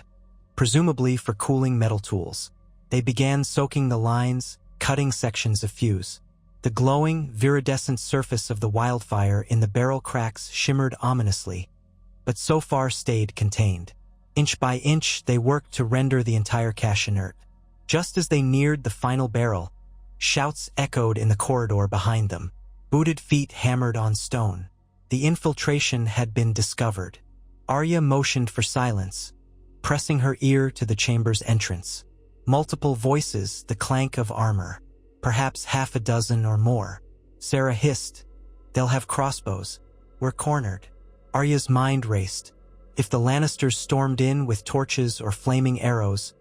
presumably for cooling metal tools. They began soaking the lines, cutting sections of fuse. The glowing, viridescent surface of the wildfire in the barrel cracks shimmered ominously, but so far stayed contained. Inch by inch, they worked to render the entire cache inert. Just as they neared the final barrel, shouts echoed in the corridor behind them. Booted feet hammered on stone. The infiltration had been discovered. Arya motioned for silence, pressing her ear to the chamber's entrance. Multiple voices, the clank of armor. Perhaps half a dozen or more. Sarah hissed, "They'll have crossbows. We're cornered." Arya's mind raced. If the Lannisters stormed in with torches or flaming arrows,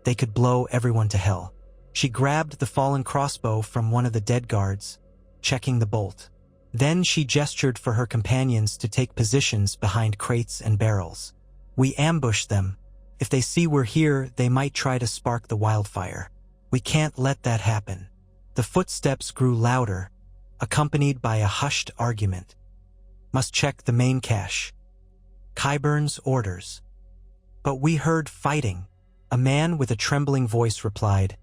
they could blow everyone to hell. She grabbed the fallen crossbow from one of the dead guards, checking the bolt. Then she gestured for her companions to take positions behind crates and barrels. "We ambush them. If they see we're here, they might try to spark the wildfire. We can't let that happen." The footsteps grew louder, accompanied by a hushed argument. "Must check the main cache. Qyburn's orders." "But we heard fighting," a man with a trembling voice replied.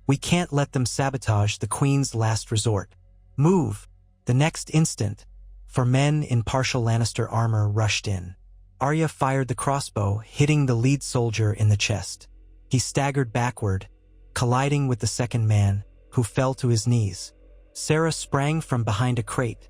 "We can't let them sabotage the Queen's last resort. Move." The next instant, 4 men in partial Lannister armor rushed in. Arya fired the crossbow, hitting the lead soldier in the chest. He staggered backward, colliding with the second man, who fell to his knees. Sarah sprang from behind a crate,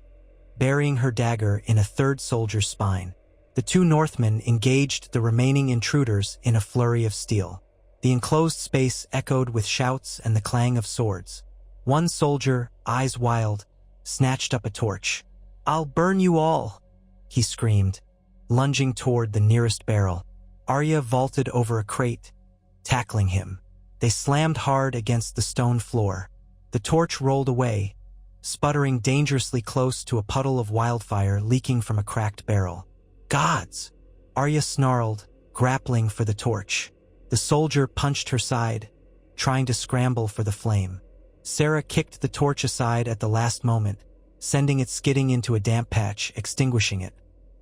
burying her dagger in a third soldier's spine. The two Northmen engaged the remaining intruders in a flurry of steel. The enclosed space echoed with shouts and the clang of swords. One soldier, eyes wild, snatched up a torch. "I'll burn you all," he screamed, lunging toward the nearest barrel. Arya vaulted over a crate, tackling him. They slammed hard against the stone floor. The torch rolled away, sputtering dangerously close to a puddle of wildfire leaking from a cracked barrel. "Gods!" Arya snarled, grappling for the torch. The soldier punched her side, trying to scramble for the flame. Sarah kicked the torch aside at the last moment, sending it skidding into a damp patch, extinguishing it.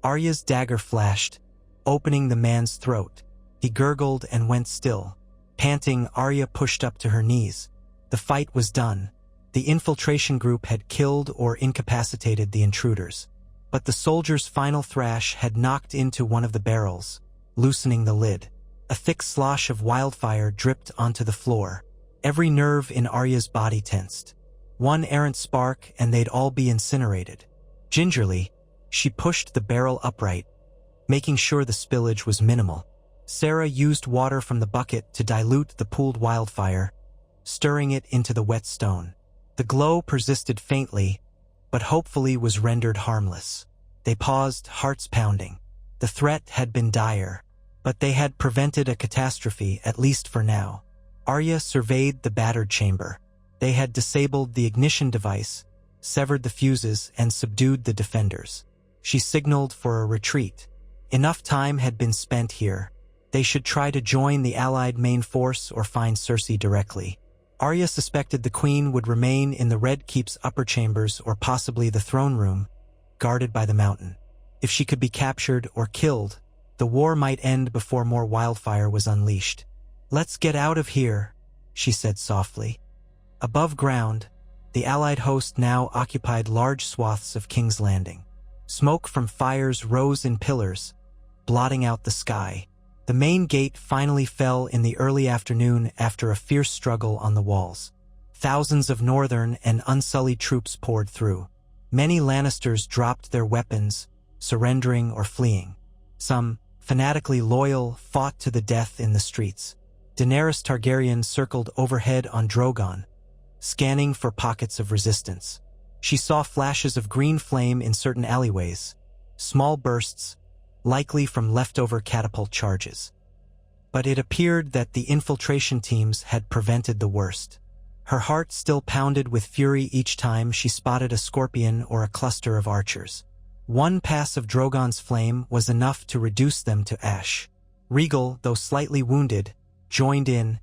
Arya's dagger flashed, opening the man's throat. He gurgled and went still. Panting, Arya pushed up to her knees. The fight was done. The infiltration group had killed or incapacitated the intruders. But the soldier's final thrash had knocked into one of the barrels, loosening the lid. A thick slosh of wildfire dripped onto the floor. Every nerve in Arya's body tensed. One errant spark and they'd all be incinerated. Gingerly, she pushed the barrel upright, making sure the spillage was minimal. Sarah used water from the bucket to dilute the pooled wildfire, stirring it into the wet stone. The glow persisted faintly, but hopefully was rendered harmless. They paused, hearts pounding. The threat had been dire, but they had prevented a catastrophe, at least for now. Arya surveyed the battered chamber. They had disabled the ignition device, severed the fuses, and subdued the defenders. She signaled for a retreat. Enough time had been spent here. They should try to join the Allied main force or find Cersei directly. Arya suspected the Queen would remain in the Red Keep's upper chambers or possibly the throne room, guarded by the mountain. If she could be captured or killed, the war might end before more wildfire was unleashed. "Let's get out of here," she said softly. Above ground, the Allied host now occupied large swaths of King's Landing. Smoke from fires rose in pillars, blotting out the sky. The main gate finally fell in the early afternoon after a fierce struggle on the walls. Thousands of Northern and Unsullied troops poured through. Many Lannisters dropped their weapons, surrendering or fleeing. Some, fanatically loyal, fought to the death in the streets. Daenerys Targaryen circled overhead on Drogon, scanning for pockets of resistance. She saw flashes of green flame in certain alleyways, small bursts, likely from leftover catapult charges. But it appeared that the infiltration teams had prevented the worst. Her heart still pounded with fury each time she spotted a scorpion or a cluster of archers. One pass of Drogon's flame was enough to reduce them to ash. Regal, though slightly wounded, joined in,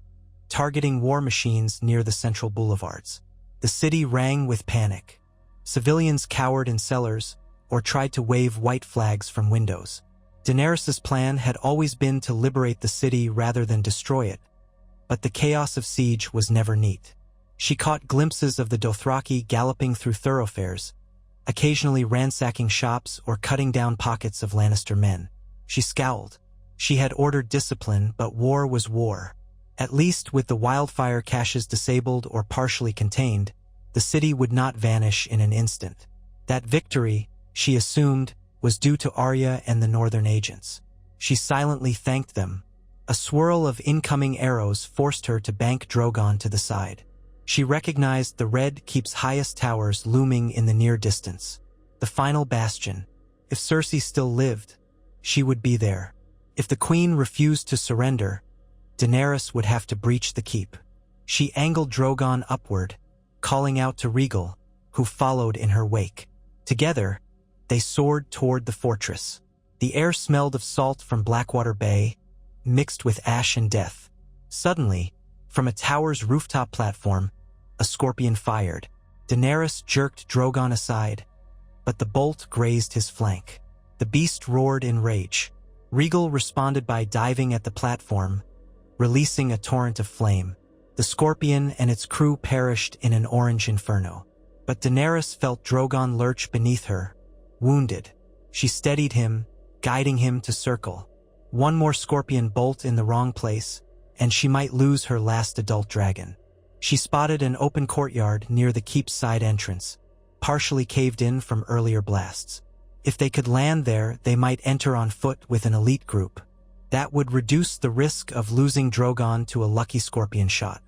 targeting war machines near the central boulevards. The city rang with panic. Civilians cowered in cellars or tried to wave white flags from windows. Daenerys's plan had always been to liberate the city rather than destroy it, but the chaos of siege was never neat. She caught glimpses of the Dothraki galloping through thoroughfares, occasionally ransacking shops or cutting down pockets of Lannister men. She scowled. She had ordered discipline, but war was war. At least with the wildfire caches disabled or partially contained, the city would not vanish in an instant. That victory, she assumed, was due to Arya and the northern agents. She silently thanked them. A swirl of incoming arrows forced her to bank Drogon to the side. She recognized the Red Keep's highest towers looming in the near distance. The final bastion. If Cersei still lived, she would be there. If the queen refused to surrender, Daenerys would have to breach the keep. She angled Drogon upward, calling out to Regal, who followed in her wake. Together, they soared toward the fortress. The air smelled of salt from Blackwater Bay, mixed with ash and death. Suddenly, from a tower's rooftop platform, a scorpion fired. Daenerys jerked Drogon aside, but the bolt grazed his flank. The beast roared in rage. Regal responded by diving at the platform, releasing a torrent of flame. The scorpion and its crew perished in an orange inferno. But Daenerys felt Drogon lurch beneath her. Wounded, she steadied him, guiding him to circle. One more scorpion bolt in the wrong place, and she might lose her last adult dragon. She spotted an open courtyard near the keep's side entrance, partially caved in from earlier blasts. If they could land there, they might enter on foot with an elite group. That would reduce the risk of losing Drogon to a lucky scorpion shot.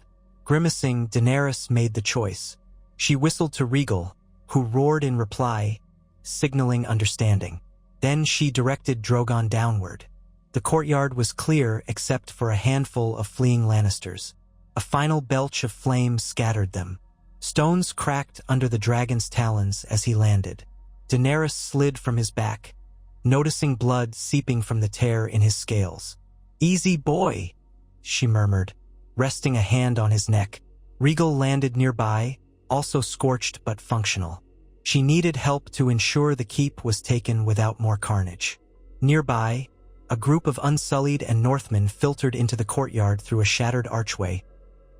Grimacing, Daenerys made the choice. She whistled to Regal, who roared in reply, signaling understanding. Then she directed Drogon downward. The courtyard was clear except for a handful of fleeing Lannisters. A final belch of flame scattered them. Stones cracked under the dragon's talons as he landed. Daenerys slid from his back, noticing blood seeping from the tear in his scales. "Easy boy," she murmured, resting a hand on his neck. Regal landed nearby, also scorched but functional. She needed help to ensure the keep was taken without more carnage. Nearby, a group of Unsullied and Northmen filtered into the courtyard through a shattered archway,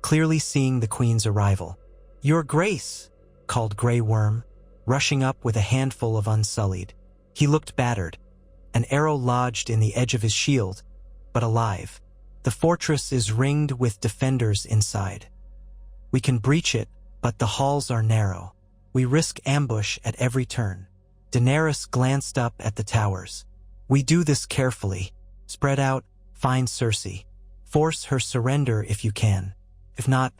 clearly seeing the queen's arrival. "Your Grace," called Grey Worm, rushing up with a handful of Unsullied. He looked battered, an arrow lodged in the edge of his shield, but alive. "The fortress is ringed with defenders inside. We can breach it, but the halls are narrow. We risk ambush at every turn." Daenerys glanced up at the towers. "We do this carefully. Spread out, find Cersei. Force her surrender if you can. If not,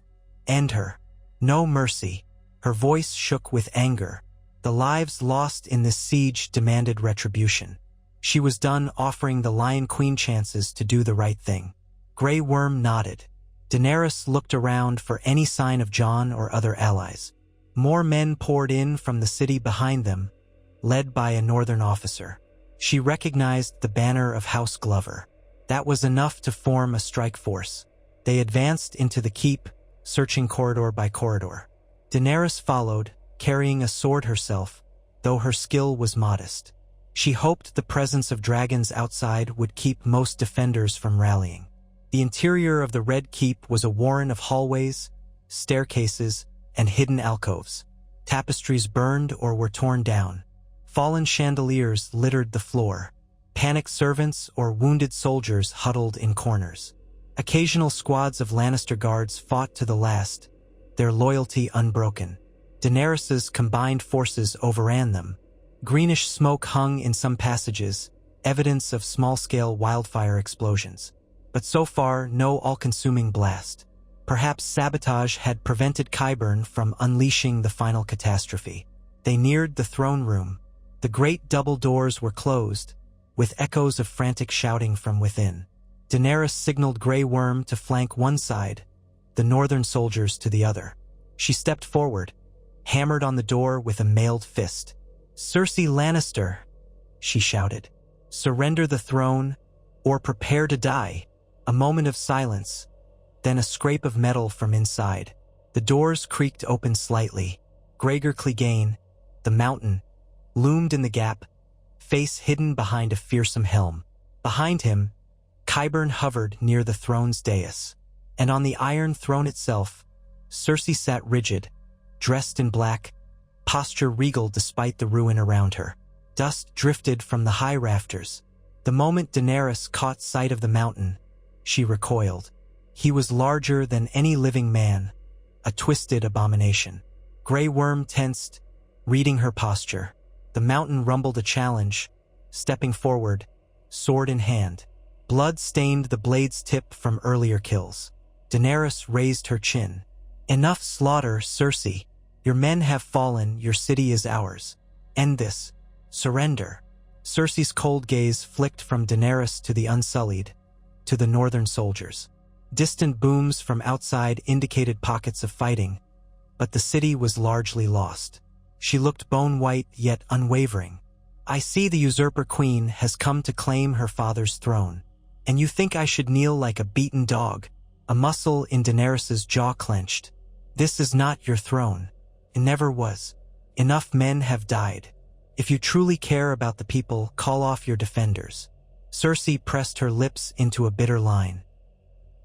end her. No mercy." Her voice shook with anger. The lives lost in this siege demanded retribution. She was done offering the Lion Queen chances to do the right thing. Grey Worm nodded. Daenerys looked around for any sign of Jon or other allies. More men poured in from the city behind them, led by a northern officer. She recognized the banner of House Glover. That was enough to form a strike force. They advanced into the keep, searching corridor by corridor. Daenerys followed, carrying a sword herself, though her skill was modest. She hoped the presence of dragons outside would keep most defenders from rallying. The interior of the Red Keep was a warren of hallways, staircases, and hidden alcoves. Tapestries burned or were torn down. Fallen chandeliers littered the floor. Panicked servants or wounded soldiers huddled in corners. Occasional squads of Lannister guards fought to the last, their loyalty unbroken. Daenerys's combined forces overran them. Greenish smoke hung in some passages, evidence of small-scale wildfire explosions. But so far, no all-consuming blast. Perhaps sabotage had prevented Qyburn from unleashing the final catastrophe. They neared the throne room. The great double doors were closed, with echoes of frantic shouting from within. Daenerys signaled Grey Worm to flank one side, the northern soldiers to the other. She stepped forward, hammered on the door with a mailed fist. "Cersei Lannister," she shouted, "surrender the throne or prepare to die." A moment of silence, then a scrape of metal from inside. The doors creaked open slightly. Gregor Clegane, the Mountain, loomed in the gap, face hidden behind a fearsome helm. Behind him, Qyburn hovered near the throne's dais, and on the iron throne itself, Cersei sat rigid, dressed in black, posture regal despite the ruin around her. Dust drifted from the high rafters. The moment Daenerys caught sight of the Mountain, she recoiled. He was larger than any living man, a twisted abomination. Grey Worm tensed, reading her posture. The Mountain rumbled a challenge, stepping forward, sword in hand. Blood stained the blade's tip from earlier kills. Daenerys raised her chin. "Enough slaughter, Cersei. Your men have fallen, your city is ours. End this. Surrender." Cersei's cold gaze flicked from Daenerys to the Unsullied, to the northern soldiers. Distant booms from outside indicated pockets of fighting, but the city was largely lost. She looked bone-white yet unwavering. "I see the usurper queen has come to claim her father's throne. And you think I should kneel like a beaten dog?" A muscle in Daenerys's jaw clenched. "This is not your throne. It never was. Enough men have died. If you truly care about the people, call off your defenders." Cersei pressed her lips into a bitter line.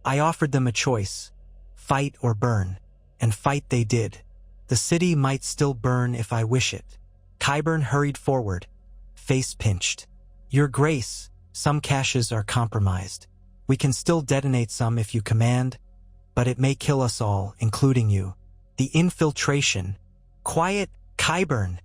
"I offered them a choice, fight or burn, and fight they did. The city might still burn if I wish it." Qyburn hurried forward, face pinched. "Your Grace, some caches are compromised. We can still detonate some if you command, but it may kill us all, including you." "The infiltration." "Quiet, Qyburn,"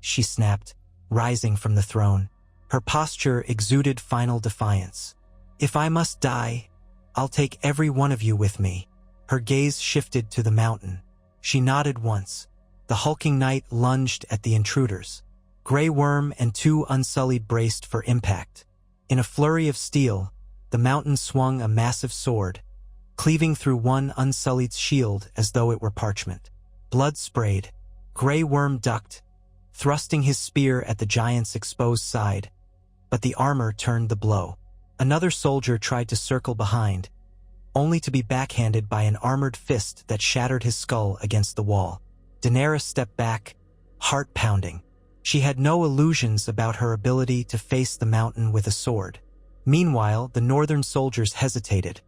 she snapped, rising from the throne. Her posture exuded final defiance. "If I must die, I'll take every one of you with me." Her gaze shifted to the Mountain. She nodded once. The hulking knight lunged at the intruders. Grey Worm and two Unsullied braced for impact. In a flurry of steel, the Mountain swung a massive sword, cleaving through one Unsullied's shield as though it were parchment. Blood sprayed. Grey Worm ducked, thrusting his spear at the giant's exposed side, but the armor turned the blow. Another soldier tried to circle behind, only to be backhanded by an armored fist that shattered his skull against the wall. Daenerys stepped back, heart pounding. She had no illusions about her ability to face the Mountain with a sword. Meanwhile, the northern soldiers hesitated,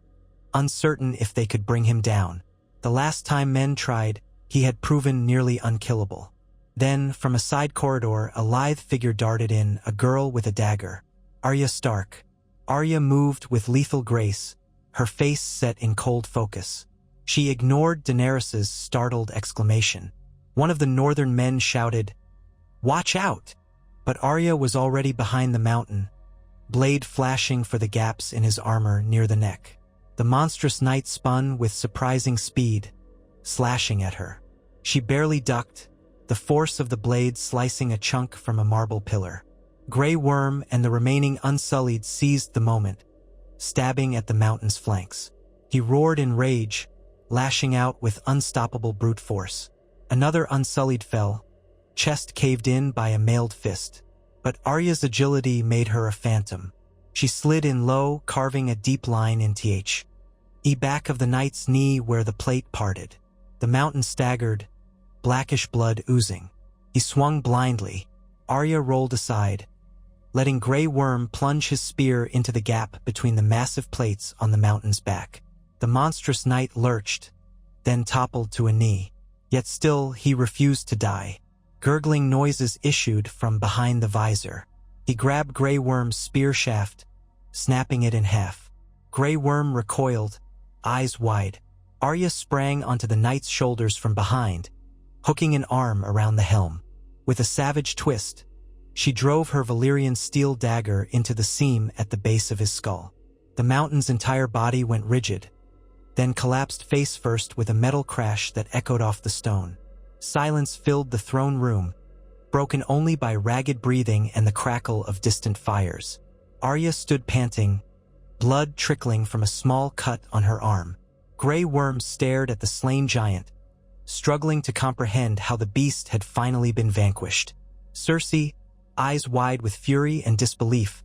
uncertain if they could bring him down. The last time men tried, he had proven nearly unkillable. Then, from a side corridor, a lithe figure darted in, a girl with a dagger. Arya Stark. Arya moved with lethal grace, her face set in cold focus. She ignored Daenerys's startled exclamation. One of the northern men shouted, "Watch out!" But Arya was already behind the Mountain, blade flashing for the gaps in his armor near the neck. The monstrous knight spun with surprising speed, slashing at her. She barely ducked, the force of the blade slicing a chunk from a marble pillar. Grey Worm and the remaining Unsullied seized the moment, stabbing at the Mountain's flanks. He roared in rage, lashing out with unstoppable brute force. Another Unsullied fell, chest caved in by a mailed fist. But Arya's agility made her a phantom. She slid in low, carving a deep line in the back of the knight's knee where the plate parted. The Mountain staggered, blackish blood oozing. He swung blindly. Arya rolled aside, letting Grey Worm plunge his spear into the gap between the massive plates on the Mountain's back. The monstrous knight lurched, then toppled to a knee. Yet still he refused to die. Gurgling noises issued from behind the visor. He grabbed Grey Worm's spear shaft, snapping it in half. Grey Worm recoiled, eyes wide. Arya sprang onto the knight's shoulders from behind, hooking an arm around the helm. With a savage twist, she drove her Valyrian steel dagger into the seam at the base of his skull. The Mountain's entire body went rigid, then collapsed face first with a metal crash that echoed off the stone. Silence filled the throne room, broken only by ragged breathing and the crackle of distant fires. Arya stood panting, blood trickling from a small cut on her arm. Grey Worm stared at the slain giant, struggling to comprehend how the beast had finally been vanquished. Cersei, eyes wide with fury and disbelief,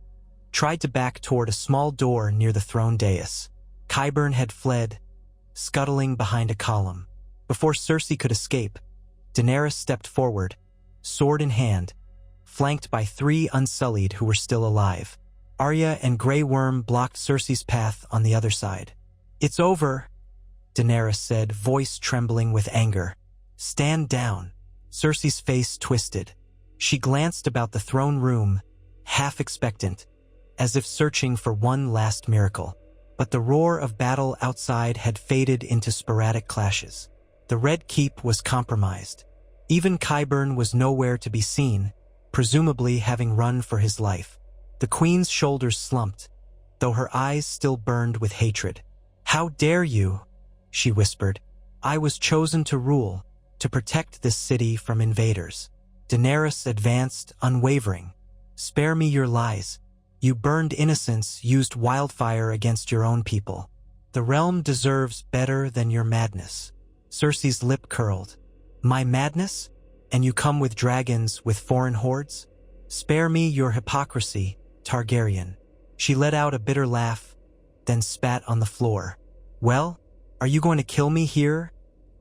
tried to back toward a small door near the throne dais. Qyburn had fled, scuttling behind a column. Before Cersei could escape, Daenerys stepped forward, sword in hand, flanked by 3 Unsullied who were still alive. Arya and Grey Worm blocked Cersei's path on the other side. "It's over," Daenerys said, voice trembling with anger. "Stand down." Cersei's face twisted. She glanced about the throne room, half expectant, as if searching for one last miracle. But the roar of battle outside had faded into sporadic clashes. The Red Keep was compromised. Even Qyburn was nowhere to be seen, presumably having run for his life. The Queen's shoulders slumped, though her eyes still burned with hatred. "How dare you?" she whispered. "I was chosen to rule, to protect this city from invaders." Daenerys advanced, unwavering. "Spare me your lies. You burned innocents, used wildfire against your own people. The realm deserves better than your madness." Cersei's lip curled. "My madness? And you come with dragons, with foreign hordes? Spare me your hypocrisy, Targaryen." She let out a bitter laugh, then spat on the floor. "Well, are you going to kill me here,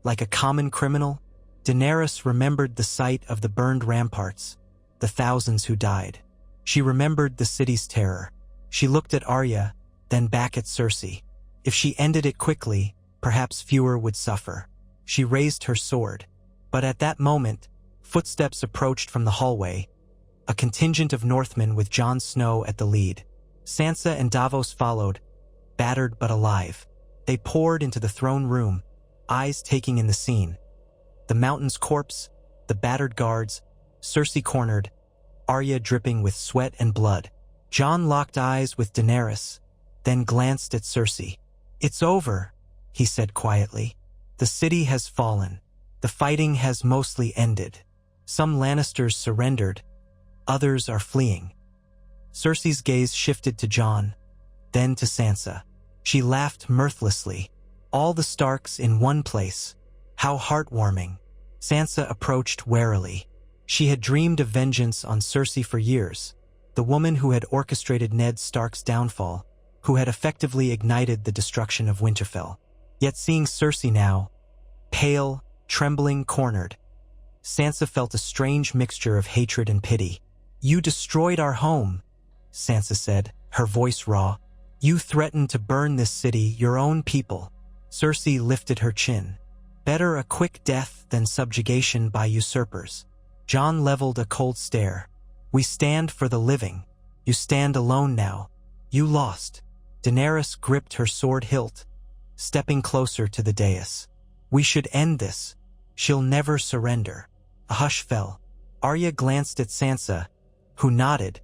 like a common criminal?" Daenerys remembered the sight of the burned ramparts, the thousands who died. She remembered the city's terror. She looked at Arya, then back at Cersei. If she ended it quickly, perhaps fewer would suffer. She raised her sword. But at that moment, footsteps approached from the hallway, a contingent of Northmen with Jon Snow at the lead. Sansa and Davos followed, battered but alive. They poured into the throne room, eyes taking in the scene. The Mountain's corpse, the battered guards, Cersei cornered, Arya dripping with sweat and blood. Jon locked eyes with Daenerys, then glanced at Cersei. "It's over," he said quietly. "The city has fallen. The fighting has mostly ended. Some Lannisters surrendered, others are fleeing." Cersei's gaze shifted to Jon, then to Sansa. She laughed mirthlessly. "All the Starks in one place. How heartwarming." Sansa approached warily. She had dreamed of vengeance on Cersei for years, the woman who had orchestrated Ned Stark's downfall, who had effectively ignited the destruction of Winterfell. Yet seeing Cersei now, pale, trembling, cornered, Sansa felt a strange mixture of hatred and pity. "You destroyed our home," Sansa said, her voice raw. "You threatened to burn this city, your own people." Cersei lifted her chin. "Better a quick death than subjugation by usurpers." Jon leveled a cold stare. "We stand for the living. You stand alone now. You lost." Daenerys gripped her sword hilt, stepping closer to the dais. "We should end this. She'll never surrender." A hush fell. Arya glanced at Sansa, who nodded,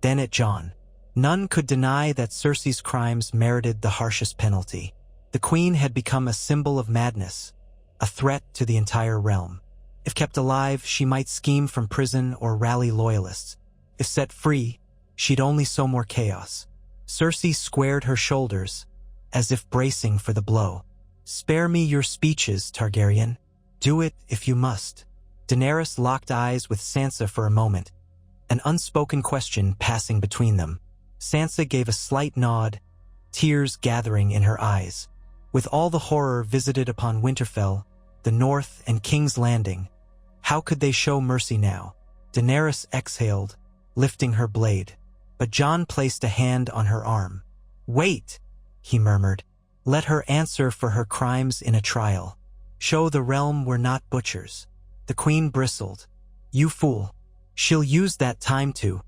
then at Jon. None could deny that Cersei's crimes merited the harshest penalty. The Queen had become a symbol of madness, a threat to the entire realm. If kept alive, she might scheme from prison or rally loyalists. If set free, she'd only sow more chaos. Cersei squared her shoulders, as if bracing for the blow. "Spare me your speeches, Targaryen. Do it if you must." Daenerys locked eyes with Sansa for a moment, an unspoken question passing between them. Sansa gave a slight nod, tears gathering in her eyes. With all the horror visited upon Winterfell, the North, and King's Landing, how could they show mercy now? Daenerys exhaled, lifting her blade. But Jon placed a hand on her arm. "Wait," he murmured. "Let her answer for her crimes in a trial. Show the realm we're not butchers." The Queen bristled. "You fool. She'll use that time to."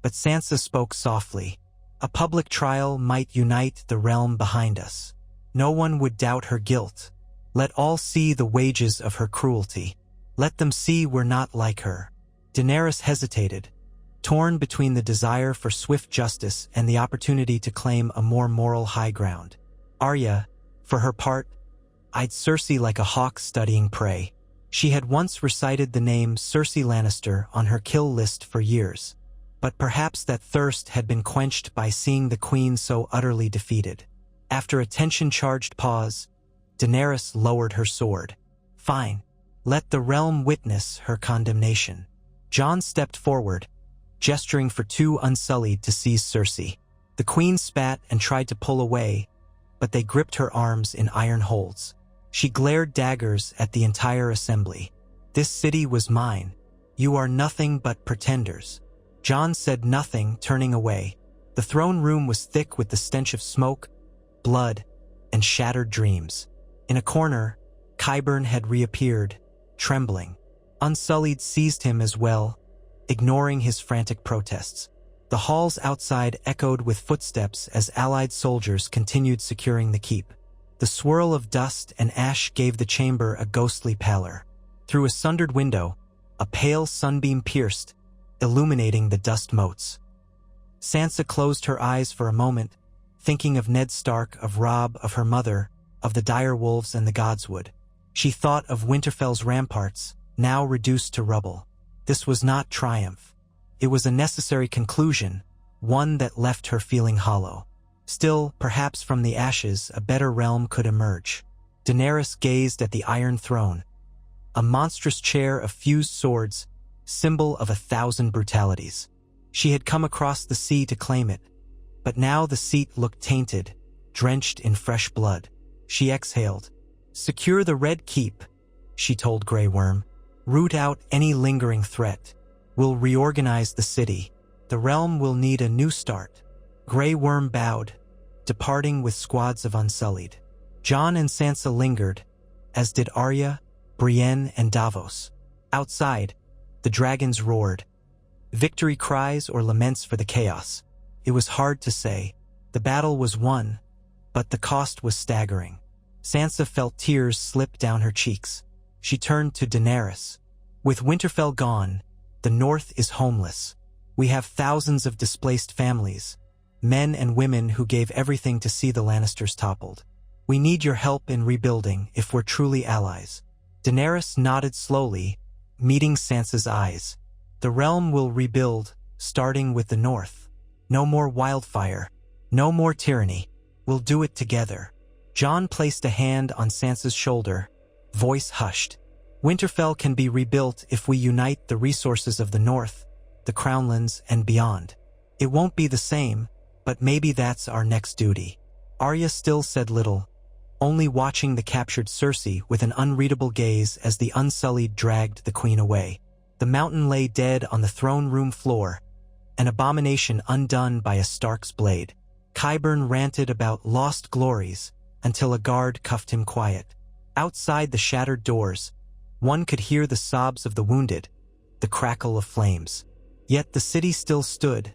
But Sansa spoke softly. "A public trial might unite the realm behind us. No one would doubt her guilt. Let all see the wages of her cruelty. Let them see we're not like her." Daenerys hesitated, torn between the desire for swift justice and the opportunity to claim a more moral high ground. Arya, for her part, eyed Cersei like a hawk studying prey. She had once recited the name Cersei Lannister on her kill list for years. But perhaps that thirst had been quenched by seeing the queen so utterly defeated. After a tension-charged pause, Daenerys lowered her sword. "Fine. Let the realm witness her condemnation." Jon stepped forward, gesturing for two Unsullied to seize Cersei. The queen spat and tried to pull away, but they gripped her arms in iron holds. She glared daggers at the entire assembly. "This city was mine. You are nothing but pretenders." Jon said nothing, turning away. The throne room was thick with the stench of smoke, blood, and shattered dreams. In a corner, Qyburn had reappeared, trembling. Unsullied seized him as well, ignoring his frantic protests. The halls outside echoed with footsteps as allied soldiers continued securing the keep. The swirl of dust and ash gave the chamber a ghostly pallor. Through a sundered window, a pale sunbeam pierced, illuminating the dust motes. Sansa closed her eyes for a moment, thinking of Ned Stark, of Robb, of her mother, of the dire wolves and the Godswood. She thought of Winterfell's ramparts, now reduced to rubble. This was not triumph. It was a necessary conclusion, one that left her feeling hollow. Still, perhaps from the ashes, a better realm could emerge. Daenerys gazed at the Iron Throne, a monstrous chair of fused swords, symbol of 1,000 brutalities. She had come across the sea to claim it, but now the seat looked tainted, drenched in fresh blood. She exhaled. "Secure the Red Keep," she told Grey Worm. "Root out any lingering threat. We'll reorganize the city. The realm will need a new start." Grey Worm bowed, departing with squads of Unsullied. Jon and Sansa lingered, as did Arya, Brienne, and Davos. Outside, the dragons roared. Victory cries or laments for the chaos. It was hard to say. The battle was won, but the cost was staggering. Sansa felt tears slip down her cheeks. She turned to Daenerys. "With Winterfell gone, the North is homeless. We have thousands of displaced families, men and women who gave everything to see the Lannisters toppled. We need your help in rebuilding if we're truly allies." Daenerys nodded slowly, meeting Sansa's eyes. "The realm will rebuild, starting with the North. No more wildfire, no more tyranny. We'll do it together." Jon placed a hand on Sansa's shoulder, voice hushed. "Winterfell can be rebuilt if we unite the resources of the North, the Crownlands, and beyond. It won't be the same, but maybe that's our next duty." Arya still said little, only watching the captured Cersei with an unreadable gaze as the Unsullied dragged the queen away. The mountain lay dead on the throne room floor, an abomination undone by a Stark's blade. Qyburn ranted about lost glories until a guard cuffed him quiet. Outside the shattered doors, one could hear the sobs of the wounded, the crackle of flames. Yet the city still stood,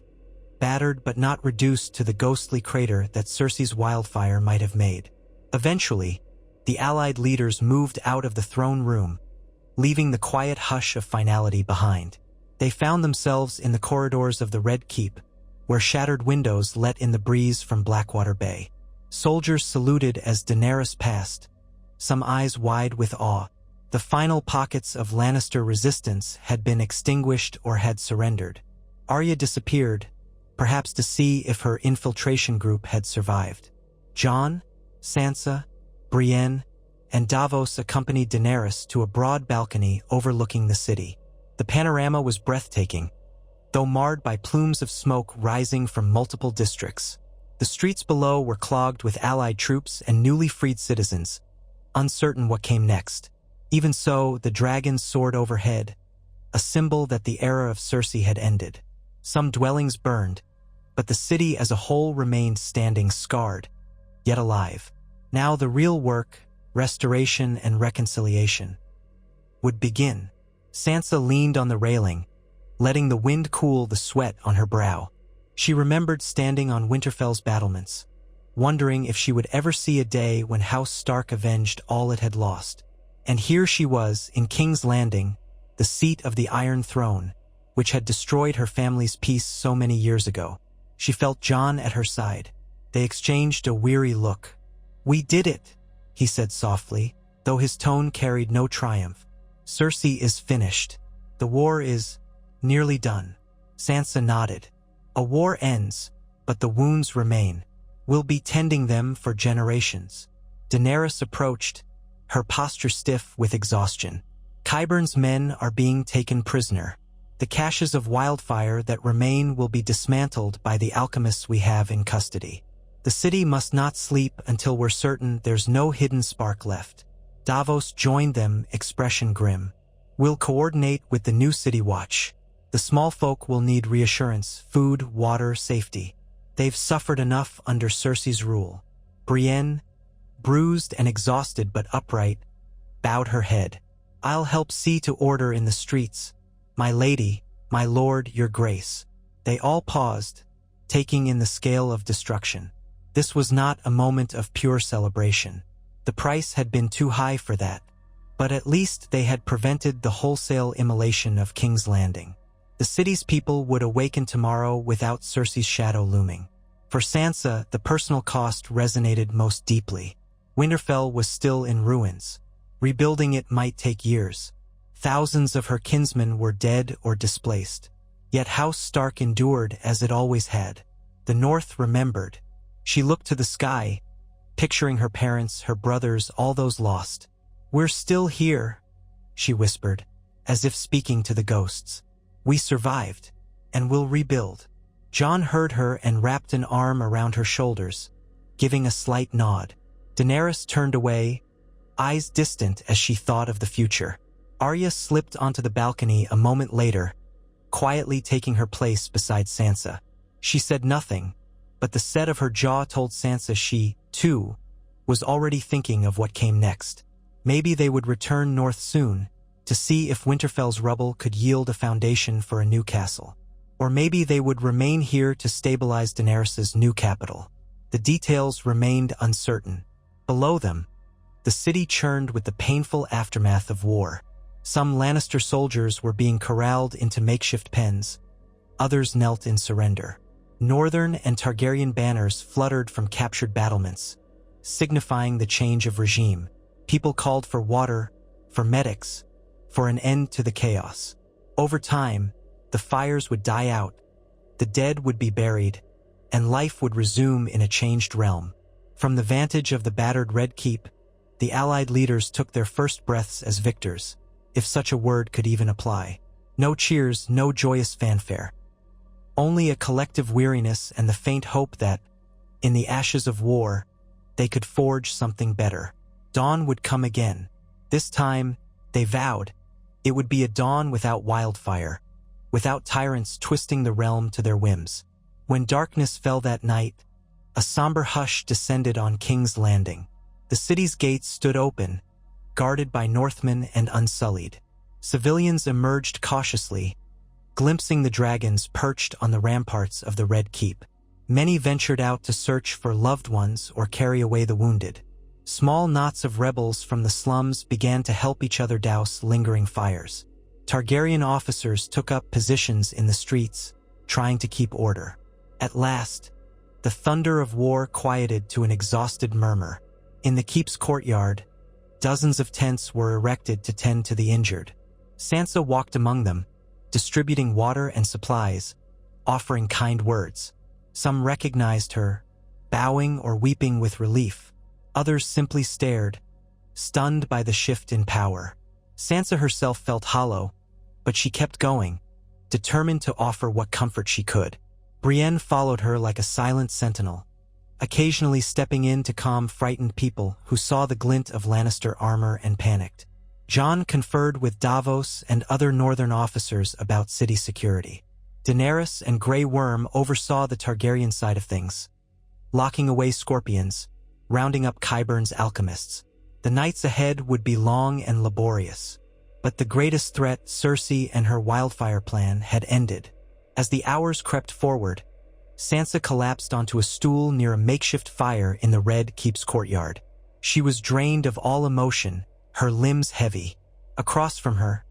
battered but not reduced to the ghostly crater that Cersei's wildfire might have made. Eventually, the allied leaders moved out of the throne room, leaving the quiet hush of finality behind. They found themselves in the corridors of the Red Keep, where shattered windows let in the breeze from Blackwater Bay. Soldiers saluted as Daenerys passed, some eyes wide with awe. The final pockets of Lannister resistance had been extinguished or had surrendered. Arya disappeared, perhaps to see if her infiltration group had survived. Jon, Sansa, Brienne, and Davos accompanied Daenerys to a broad balcony overlooking the city. The panorama was breathtaking, though marred by plumes of smoke rising from multiple districts. The streets below were clogged with allied troops and newly freed citizens, uncertain what came next. Even so, the dragons soared overhead, a symbol that the era of Cersei had ended. Some dwellings burned, but the city as a whole remained standing, scarred, yet alive. Now the real work, restoration and reconciliation, would begin. Sansa leaned on the railing, letting the wind cool the sweat on her brow. She remembered standing on Winterfell's battlements, wondering if she would ever see a day when House Stark avenged all it had lost. And here she was, in King's Landing, the seat of the Iron Throne, which had destroyed her family's peace so many years ago. She felt Jon at her side. They exchanged a weary look. "We did it," he said softly, though his tone carried no triumph. "Cersei is finished. The war is nearly done." Sansa nodded. A war ends, but the wounds remain. We'll be tending them for generations. Daenerys approached, her posture stiff with exhaustion. Qyburn's men are being taken prisoner. The caches of Wildfire that remain will be dismantled by the alchemists we have in custody. The city must not sleep until we're certain there's no hidden spark left. Davos joined them, expression grim. We'll coordinate with the new city watch. The small folk will need reassurance, food, water, safety. They've suffered enough under Cersei's rule. Brienne, bruised and exhausted but upright, bowed her head. I'll help see to order in the streets. My lady, my lord, your grace. They all paused, taking in the scale of destruction. This was not a moment of pure celebration. The price had been too high for that. But at least they had prevented the wholesale immolation of King's Landing. The city's people would awaken tomorrow without Cersei's shadow looming. For Sansa, the personal cost resonated most deeply. Winterfell was still in ruins. Rebuilding it might take years. Thousands of her kinsmen were dead or displaced. Yet House Stark endured as it always had. The North remembered. She looked to the sky, picturing her parents, her brothers, all those lost. We're still here, she whispered, as if speaking to the ghosts. We survived, and we'll rebuild. Jon heard her and wrapped an arm around her shoulders, giving a slight nod. Daenerys turned away, eyes distant as she thought of the future. Arya slipped onto the balcony a moment later, quietly taking her place beside Sansa. She said nothing, but the set of her jaw told Sansa she, too, was already thinking of what came next. Maybe they would return north soon, to see if Winterfell's rubble could yield a foundation for a new castle. Or maybe they would remain here to stabilize Daenerys's new capital. The details remained uncertain. Below them, the city churned with the painful aftermath of war. Some Lannister soldiers were being corralled into makeshift pens. Others knelt in surrender. Northern and Targaryen banners fluttered from captured battlements, signifying the change of regime. People called for water, for medics, for an end to the chaos. Over time, the fires would die out, the dead would be buried, and life would resume in a changed realm. From the vantage of the battered Red Keep, the Allied leaders took their first breaths as victors, if such a word could even apply. No cheers, no joyous fanfare. Only a collective weariness and the faint hope that, in the ashes of war, they could forge something better. Dawn would come again. This time, they vowed, it would be a dawn without wildfire, without tyrants twisting the realm to their whims. When darkness fell that night, a somber hush descended on King's Landing. The city's gates stood open, guarded by Northmen and unsullied. Civilians emerged cautiously, glimpsing the dragons perched on the ramparts of the Red Keep. Many ventured out to search for loved ones or carry away the wounded. Small knots of rebels from the slums began to help each other douse lingering fires. Targaryen officers took up positions in the streets, trying to keep order. At last, the thunder of war quieted to an exhausted murmur. In the keep's courtyard, dozens of tents were erected to tend to the injured. Sansa walked among them, distributing water and supplies, offering kind words. Some recognized her, bowing or weeping with relief. Others simply stared, stunned by the shift in power. Sansa herself felt hollow, but she kept going, determined to offer what comfort she could. Brienne followed her like a silent sentinel, occasionally stepping in to calm frightened people who saw the glint of Lannister armor and panicked. Jon conferred with Davos and other northern officers about city security. Daenerys and Grey Worm oversaw the Targaryen side of things, locking away scorpions, rounding up Qyburn's alchemists. The nights ahead would be long and laborious. But the greatest threat, Cersei and her Wildfire plan, had ended. As the hours crept forward, Sansa collapsed onto a stool near a makeshift fire in the Red Keep's courtyard. She was drained of all emotion, her limbs heavy. Across from her,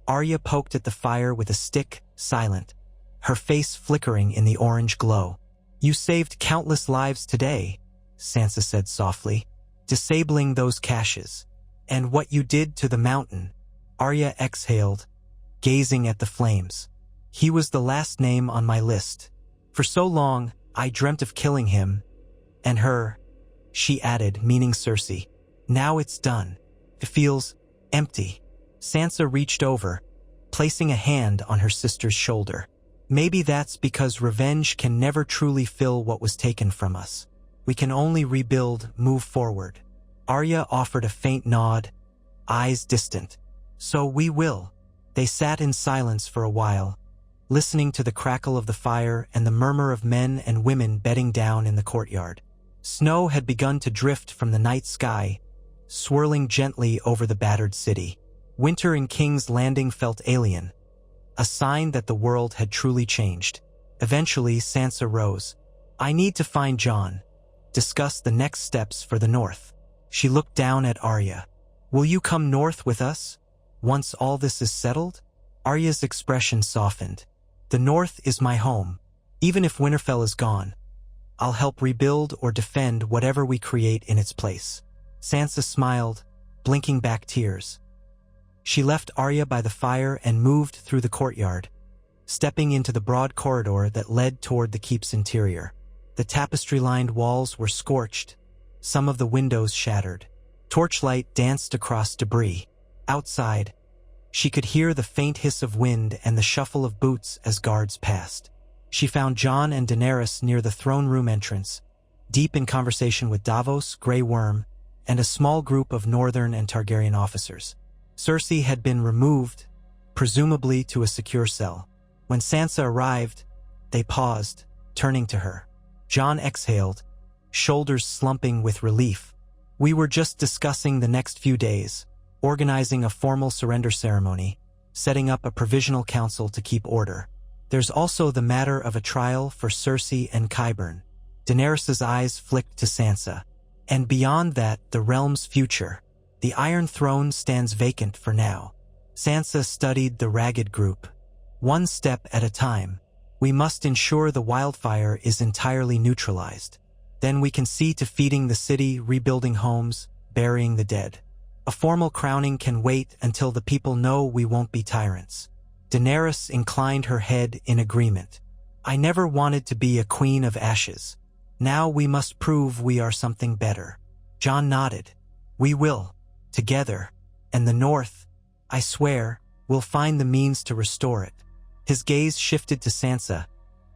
Arya poked at the fire with a stick, silent, her face flickering in the orange glow. "You saved countless lives today," Sansa said softly, "disabling those caches. And what you did to the mountain." Arya exhaled, gazing at the flames. He was the last name on my list. For so long, I dreamt of killing him. And her, she added, meaning Cersei. Now it's done. It feels empty. Sansa reached over, placing a hand on her sister's shoulder. Maybe that's because revenge can never truly fill what was taken from us. We can only rebuild, move forward. Arya offered a faint nod, eyes distant. So we will. They sat in silence for a while, listening to the crackle of the fire and the murmur of men and women bedding down in the courtyard. Snow had begun to drift from the night sky, swirling gently over the battered city. Winter in King's Landing felt alien, a sign that the world had truly changed. Eventually, Sansa rose. I need to find Jon. Discuss the next steps for the north. She looked down at Arya. Will you come north with us? Once all this is settled? Arya's expression softened. The north is my home. Even if Winterfell is gone, I'll help rebuild or defend whatever we create in its place. Sansa smiled, blinking back tears. She left Arya by the fire and moved through the courtyard, stepping into the broad corridor that led toward the keep's interior. The tapestry-lined walls were scorched, some of the windows shattered. Torchlight danced across debris. Outside, she could hear the faint hiss of wind and the shuffle of boots as guards passed. She found Jon and Daenerys near the throne room entrance, deep in conversation with Davos, Grey Worm, and a small group of Northern and Targaryen officers. Cersei had been removed, presumably to a secure cell. When Sansa arrived, they paused, turning to her. Jon exhaled, shoulders slumping with relief. We were just discussing the next few days, organizing a formal surrender ceremony, setting up a provisional council to keep order. There's also the matter of a trial for Cersei and Qyburn. Daenerys' eyes flicked to Sansa. And beyond that, the realm's future. The Iron Throne stands vacant for now. Sansa studied the ragged group. One step at a time. We must ensure the wildfire is entirely neutralized. Then we can see to feeding the city, rebuilding homes, burying the dead. A formal crowning can wait until the people know we won't be tyrants. Daenerys inclined her head in agreement. I never wanted to be a queen of ashes. Now we must prove we are something better. Jon nodded. We will. Together. And the North, I swear, will find the means to restore it. His gaze shifted to Sansa,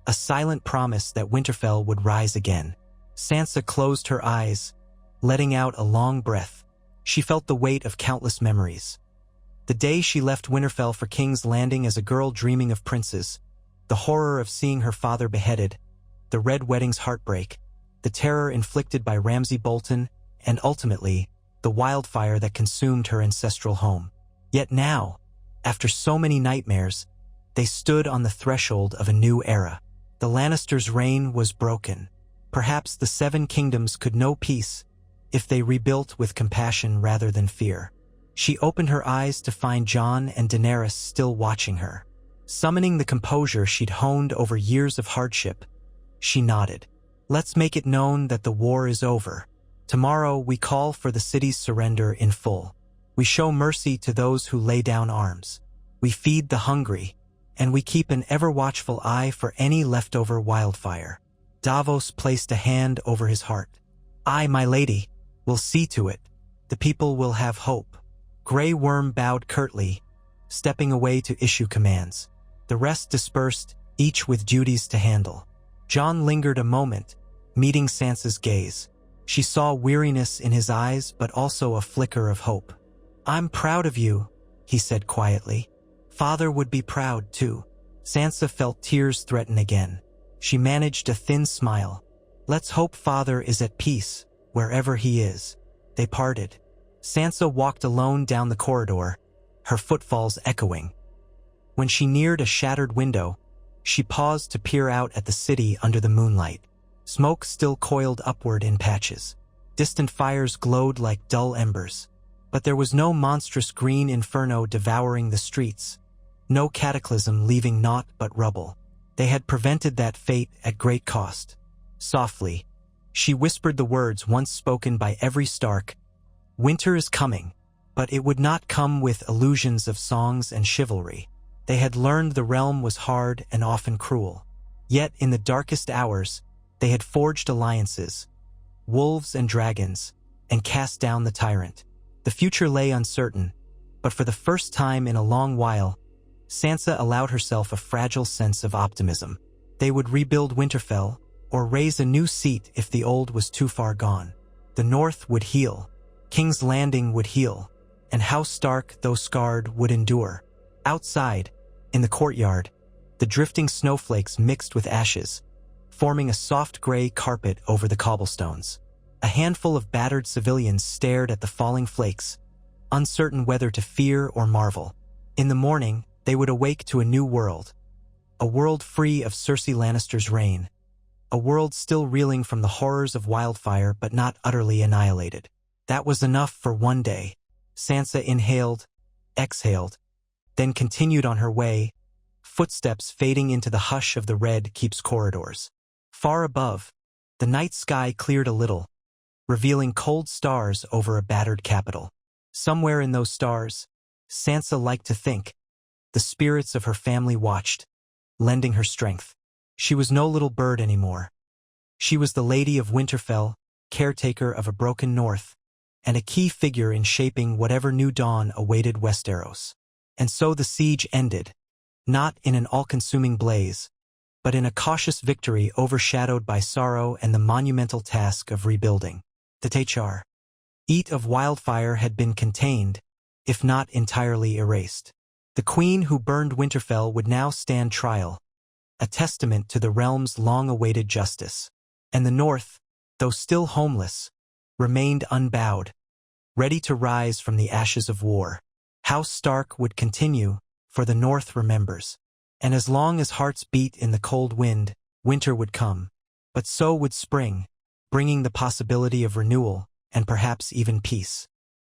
a silent promise that Winterfell would rise again. Sansa closed her eyes, letting out a long breath. She felt the weight of countless memories. The day she left Winterfell for King's Landing as a girl dreaming of princes, the horror of seeing her father beheaded, the Red Wedding's heartbreak, the terror inflicted by Ramsay Bolton, and ultimately, the wildfire that consumed her ancestral home. Yet now, after so many nightmares, they stood on the threshold of a new era. The Lannisters' reign was broken. Perhaps the Seven Kingdoms could know peace if they rebuilt with compassion rather than fear. She opened her eyes to find Jon and Daenerys still watching her. Summoning the composure she'd honed over years of hardship, she nodded. Let's make it known that the war is over. Tomorrow we call for the city's surrender in full. We show mercy to those who lay down arms. We feed the hungry, and we keep an ever-watchful eye for any leftover wildfire. Davos placed a hand over his heart. I, my lady, will see to it. The people will have hope. Grey Worm bowed curtly, stepping away to issue commands. The rest dispersed, each with duties to handle. Jon lingered a moment, meeting Sansa's gaze. She saw weariness in his eyes, but also a flicker of hope. I'm proud of you, he said quietly. Father would be proud, too. Sansa felt tears threaten again. She managed a thin smile. Let's hope Father is at peace, wherever he is. They parted. Sansa walked alone down the corridor, her footfalls echoing. When she neared a shattered window, she paused to peer out at the city under the moonlight. Smoke still coiled upward in patches. Distant fires glowed like dull embers. But there was no monstrous green inferno devouring the streets, no cataclysm leaving naught but rubble. They had prevented that fate at great cost. Softly, she whispered the words once spoken by every Stark. Winter is coming, but it would not come with illusions of songs and chivalry. They had learned the realm was hard and often cruel. Yet, in the darkest hours, they had forged alliances, wolves and dragons, and cast down the tyrant. The future lay uncertain, but for the first time in a long while, Sansa allowed herself a fragile sense of optimism. They would rebuild Winterfell, or raise a new seat if the old was too far gone. The North would heal, King's Landing would heal, and House Stark, though scarred, would endure. Outside, in the courtyard, the drifting snowflakes mixed with ashes, forming a soft gray carpet over the cobblestones. A handful of battered civilians stared at the falling flakes, uncertain whether to fear or marvel. In the morning, they would awake to a new world. A world free of Cersei Lannister's reign. A world still reeling from the horrors of Wildfire but not utterly annihilated. That was enough for one day. Sansa inhaled, exhaled, then continued on her way, footsteps fading into the hush of the Red Keep's corridors. Far above, the night sky cleared a little, revealing cold stars over a battered capital. Somewhere in those stars, Sansa liked to think, the spirits of her family watched, lending her strength. She was no little bird anymore. She was the Lady of Winterfell, caretaker of a broken north, and a key figure in shaping whatever new dawn awaited Westeros. And so the siege ended, not in an all-consuming blaze, but in a cautious victory overshadowed by sorrow and the monumental task of rebuilding. The Tachar. Eat of Wildfire had been contained, if not entirely erased. The queen who burned Winterfell would now stand trial, a testament to the realm's long-awaited justice. And the North, though still homeless, remained unbowed, ready to rise from the ashes of war. House Stark would continue, for the North remembers. And as long as hearts beat in the cold wind, winter would come. But so would spring, bringing the possibility of renewal, and perhaps even peace.